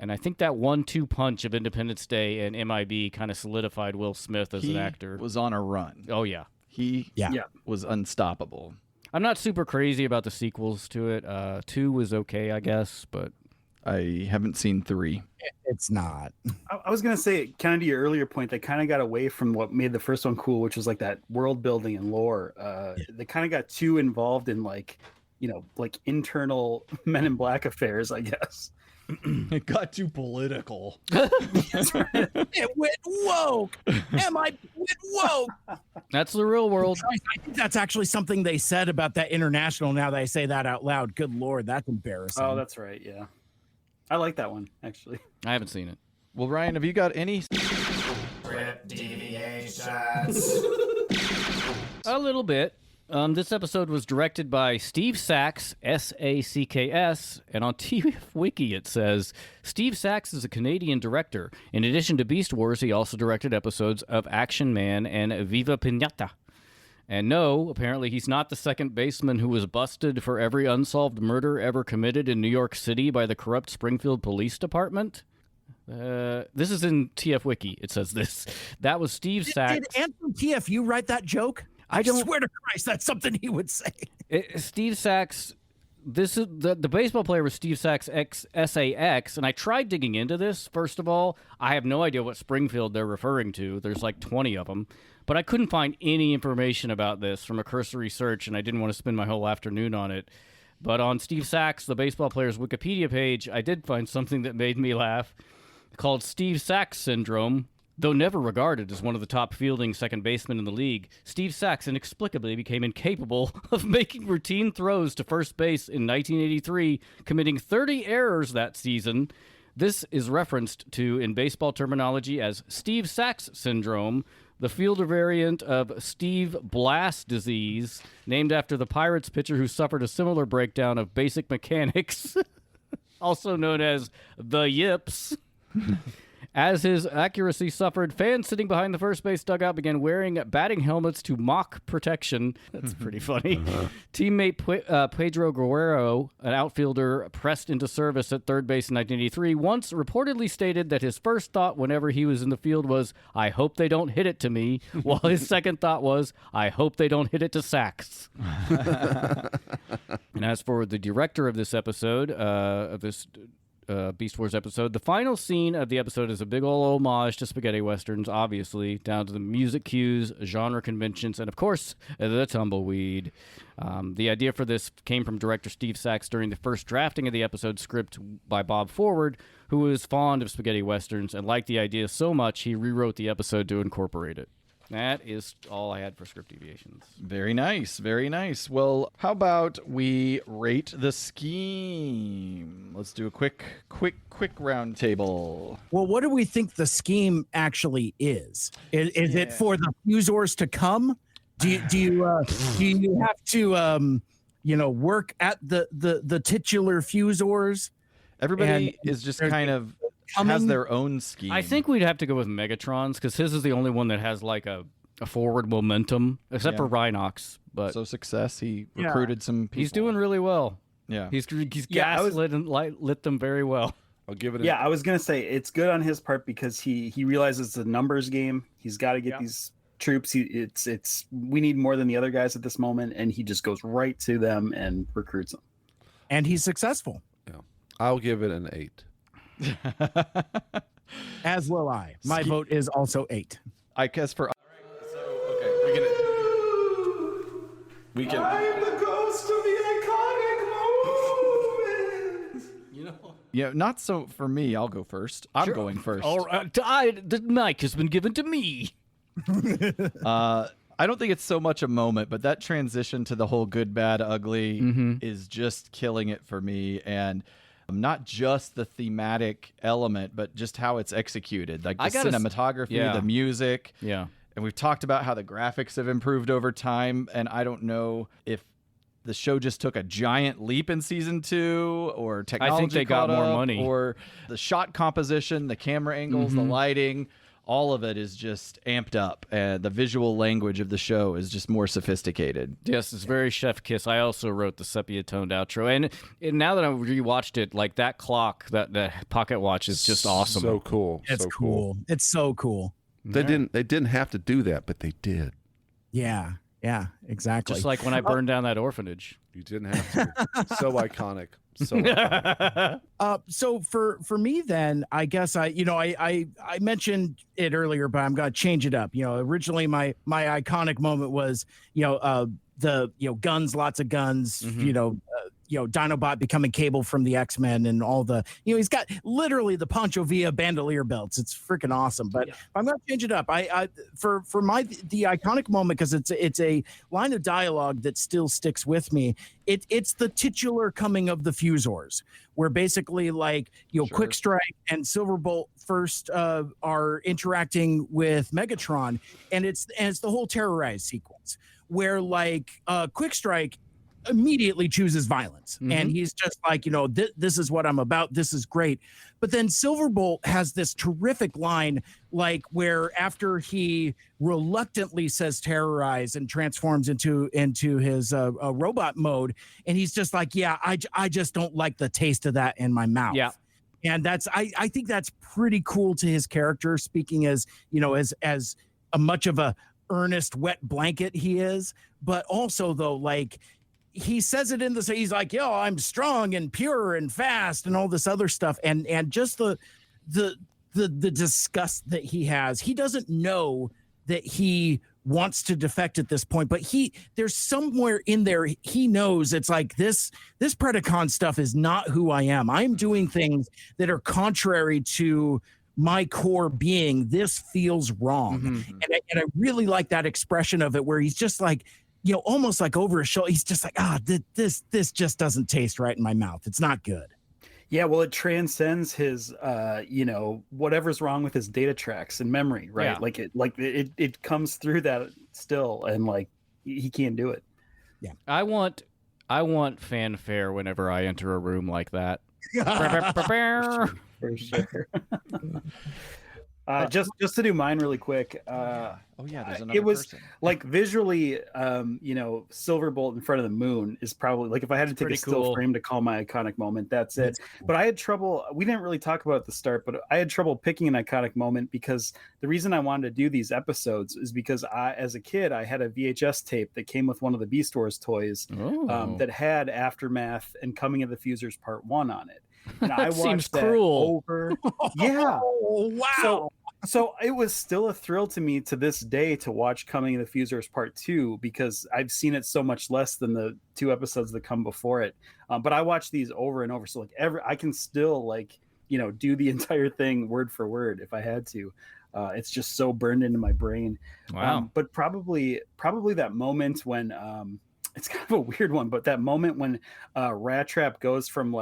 And I think that 1-2 punch of Independence Day and MIB kind of solidified Will Smith as an actor. Was on a run. Oh yeah. He Yeah. was unstoppable. I'm not super crazy about the sequels to it. 2 was okay, I guess, but I haven't seen 3. It's not. I was gonna say, kind of to your earlier point, they kind of got away from what made the first one cool, which was like that world building and lore. They kind of got too involved in like, you know, like internal Men in Black affairs, I guess. It got too political. It went woke. Went woke. that's the real world. I think that's actually something they said about that international. Now that I say that out loud, good Lord, that's embarrassing. Oh, that's right. Yeah, I like that one actually. I haven't seen it. Well, Ryan, have you got any? Deviations. A little bit. This episode was directed by Steve Sachs, S-A-C-K-S, and on TF Wiki it says, Steve Sachs is a Canadian director. In addition to Beast Wars, he also directed episodes of Action Man and Viva Pinata. And no, apparently he's not the second baseman who was busted for every unsolved murder ever committed in New York City by the corrupt Springfield Police Department. This is in TF Wiki. It says this. That was Steve Sachs. Did Anthony TFU write that joke? I swear to Christ, that's something he would say. Steve Sachs, this is the baseball player was Steve Sachs SAX, and I tried digging into this. First of all, I have no idea what Springfield they're referring to. There's like 20 of them, but I couldn't find any information about this from a cursory search, and I didn't want to spend my whole afternoon on it. But on Steve Sachs, the baseball player's Wikipedia page, I did find something that made me laugh, called Steve Sachs syndrome. Though never regarded as one of the top fielding second basemen in the league, Steve Sachs inexplicably became incapable of making routine throws to first base in 1983, committing 30 errors that season. This is referenced to in baseball terminology as Steve Sachs syndrome, the fielder variant of Steve Blass disease, named after the Pirates pitcher who suffered a similar breakdown of basic mechanics, also known as the yips. As his accuracy suffered, fans sitting behind the first base dugout began wearing batting helmets to mock protection. That's pretty funny. Teammate Pedro Guerrero, an outfielder pressed into service at third base in 1983, once reportedly stated that his first thought whenever he was in the field was, I hope they don't hit it to me, while his second thought was, I hope they don't hit it to Sachs. And as for the director of this episode, Beast Wars episode, the final scene of the episode is a big ol' homage to spaghetti westerns, obviously, down to the music cues, genre conventions, and of course, the tumbleweed. The idea for this came from director Steve Sachs during the first drafting of the episode script by Bob Forward, who was fond of spaghetti westerns and liked the idea so much he rewrote the episode to incorporate it. That is all I had for script deviations. Very nice, very nice. Well, how about we rate the scheme? Let's do a quick round table. Well, what do we think the scheme actually is? Is it for the Fuzors to come? Do you have to work at the titular Fuzors? Everybody is just kind of has their own scheme. I think we'd have to go with Megatron's because his is the only one that has like a forward momentum, except for Rhinox. But so success. He recruited some people. He's doing really well. Yeah, he's gaslit and lit them very well. I'll give it. Yeah, I was gonna say it's good on his part because he realizes it's a numbers game. He's got to get these troops. It's we need more than the other guys at this moment, and he just goes right to them and recruits them. And he's successful. Yeah, I'll give it an 8. As will I. My vote is also 8. I guess for. So okay, we can. I'm the ghost of the iconic moment. Yeah, not so for me. I'll go first. I'm going first. All right, the mic has been given to me. I don't think it's so much a moment, but that transition to the whole good, bad, ugly is just killing it for me. And not just the thematic element, but just how it's executed. Like the cinematography, the music. Yeah. And we've talked about how the graphics have improved over time. And I don't know if the show just took a giant leap in season 2 or technology I think they got more money. Or the shot composition, the camera angles, the lighting. All of it is just amped up. The visual language of the show is just more sophisticated. Yes, it's very chef kiss. I also wrote the sepia-toned outro. And now that I rewatched it, like that clock, that pocket watch is just awesome. So cool. It's so cool. It's so cool. They didn't have to do that, but they did. Yeah. Yeah, exactly. Just like when I burned down that orphanage. You didn't have to. So iconic. So iconic. So for me then, I guess I mentioned it earlier, but I'm gonna change it up. Originally my iconic moment was the guns, lots of guns, Dinobot becoming Cable from the X-Men and all the, he's got literally the Pancho Villa bandolier belts. It's freaking awesome. But I'm going to change it up. For the iconic moment, because it's a line of dialogue that still sticks with me. It's the titular coming of the Fuzors, where basically Quick Strike and Silverbolt first are interacting with Megatron, and it's the whole Terrorize sequence where Quick Strike immediately chooses violence, and he's just like, this is what I'm about, this is great. But then Silverbolt has this terrific line, where after he reluctantly says terrorize and transforms into his robot mode, and he's just like, I just don't like the taste of that in my mouth. And that's I think that's pretty cool to his character, speaking as as a much of a earnest wet blanket he is, but also though he says it he's like, I'm strong and pure and fast and all this other stuff. And just the disgust that he has. He doesn't know that he wants to defect at this point, but there's somewhere in there, he knows it's like this Predacon stuff is not who I am. I'm doing things that are contrary to my core being. This feels wrong. And I really like that expression of it, where he's just like, almost like over his shoulder. He's just like, this just doesn't taste right in my mouth. It's not good. Yeah, well, it transcends his, whatever's wrong with his data tracks and memory, right? Yeah. It comes through that still, and he can't do it. Yeah, I want fanfare whenever I enter a room like that. For sure. Just to do mine really quick. There's another it was person. Visually, Silverbolt in front of the moon is probably if I had to take a still frame to call my iconic moment, that's it. But I had trouble. We didn't really talk about it at the start, but I had trouble picking an iconic moment, because the reason I wanted to do these episodes is because as a kid, I had a VHS tape that came with one of the Beast Wars toys that had Aftermath and Coming of the Fuzors Part 1 on it. And I watched seems that cruel. over. Yeah. Oh, wow. So it was still a thrill to me to this day to watch Coming of the Fuzors Part 2, because I've seen it so much less than the 2 episodes that come before it. But I watch these over and over. So I can still do the entire thing word for word if I had to. It's just so burned into my brain. Wow. But probably that moment when it's kind of a weird one, but that moment when Rat Trap goes from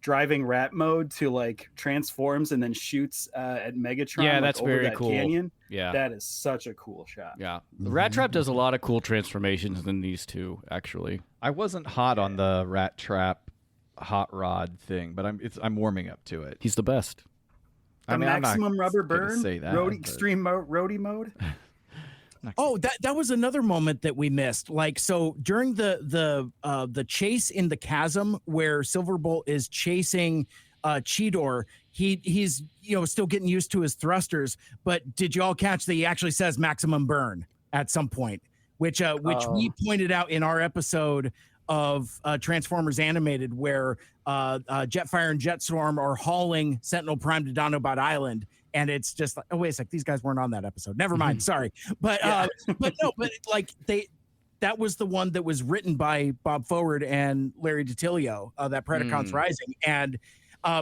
driving rat mode to transforms and then shoots at Megatron. Yeah, that's over very that cool. Canyon. Yeah, that is such a cool shot. Yeah, Rat Trap does a lot of cool transformations than these two, actually. I wasn't hot on the Rat Trap hot rod thing, but I'm warming up to it. He's the best. The maximum rubber burn, say that, extreme roadie mode. Oh, that was another moment that we missed. So during the chase in the chasm, where Silverbolt is chasing Cheetor, he's still getting used to his thrusters. But did you all catch that he actually says maximum burn at some point, which we pointed out in our episode of Transformers Animated, where Jetfire and Jetstorm are hauling Sentinel Prime to Dinobot Island, and it's just like, oh wait a sec, these guys weren't on that episode. Never mind, sorry. But that was the one that was written by Bob Forward and Larry DiTilio, that Predacons Rising, and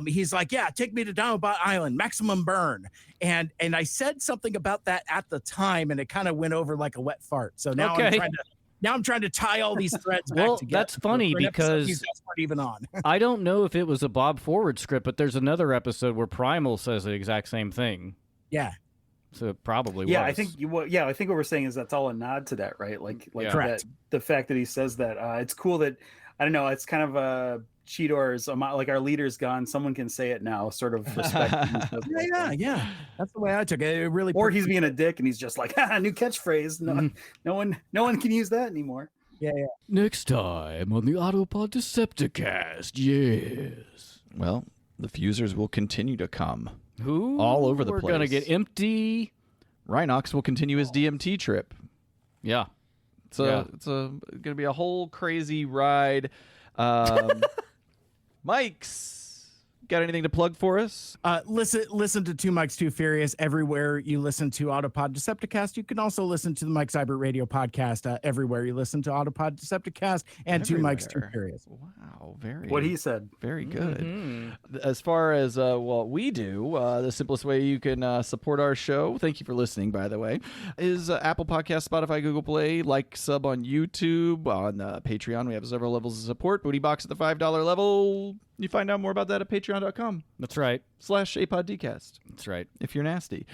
he's like, yeah, take me to Dinobot Island, maximum burn. And I said something about that at the time, and it kind of went over like a wet fart. So now I'm trying to tie all these threads back together. That's funny because these guys weren't even on. I don't know if it was a Bob Forward script, but there's another episode where Primal says the exact same thing. Yeah. So it probably yeah, was. I think I think what we're saying is that's all a nod to that, right? Like Correct. The fact that he says that. It's cool that, I don't know, it's kind of Cheetor's, like our leader's gone, someone can say it now, sort of respect. Yeah. That's the way I took it. It really, or he's being a dick and he's just like, new catchphrase. No one can use that anymore. Yeah. Next time on the Autopod Decepticast, yes. Well, the Fuzors will continue to come. Who? All over the We're place. gonna get empty. Rhinox will continue his DMT trip. Yeah. It's gonna be a whole crazy ride. Mike's got anything to plug for us? Listen to Two Mikes Too Furious everywhere you listen to Autopod Decepticast. You can also listen to the Mike Cyber Radio podcast everywhere you listen to Autopod Decepticast and Two Mikes Too Furious. Wow, what he said. Very good. As far as what we do, the simplest way you can support our show, thank you for listening, by the way, is Apple Podcast, Spotify, Google Play, sub on YouTube, on Patreon. We have several levels of support. Booty Box at the $5 level. You find out more about that at patreon.com. That's right. /APODcast. That's right. If you're nasty.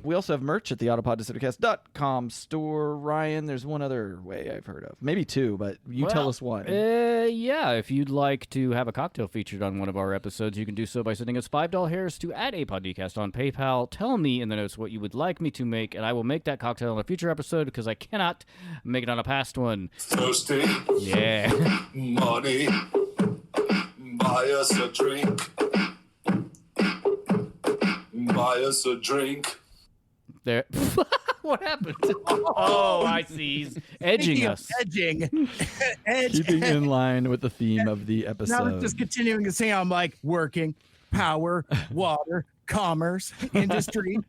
We also have merch at the AutopodDecepticast.com store. Ryan, there's one other way I've heard of. Maybe two, but you tell us one. Yeah, if you'd like to have a cocktail featured on one of our episodes, you can do so by sending us $5 to @APODcast on PayPal. Tell me in the notes what you would like me to make, and I will make that cocktail on a future episode because I cannot make it on a past one. Thirsty? Yeah. Money? Buy us a drink. Buy us a drink. There. What happened? Oh, I see. He's edging us. Edging. Keeping in line with the theme of the episode. Now I'm just continuing to sing. I'm like working, power, water, commerce, industry.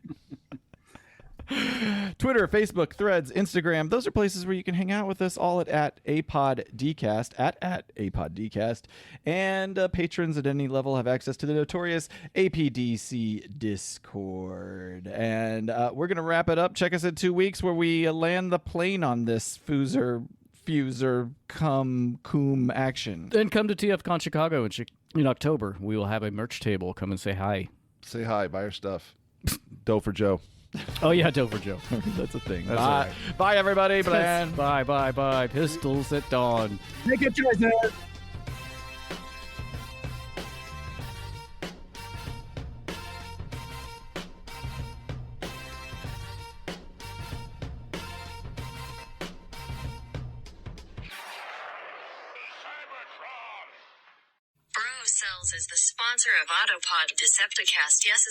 Twitter, Facebook, Threads, Instagram. Those are places where you can hang out with us all at APODcast, at APODcast. And patrons at any level have access to the notorious APDC Discord. And we're going to wrap it up. Check us in 2 weeks where we land the plane on this Fuser coom action. Then come to TFCon Chicago in October. We will have a merch table. Come and say hi. Say hi. Buy your stuff. Dough for Joe. Oh, yeah, Dover Joe. That's a thing. That's Bye. right. Bye, everybody. Bye. Bye. Pistols at dawn. Make a choice. Cells is the sponsor of Autopod Decepticast. Yes.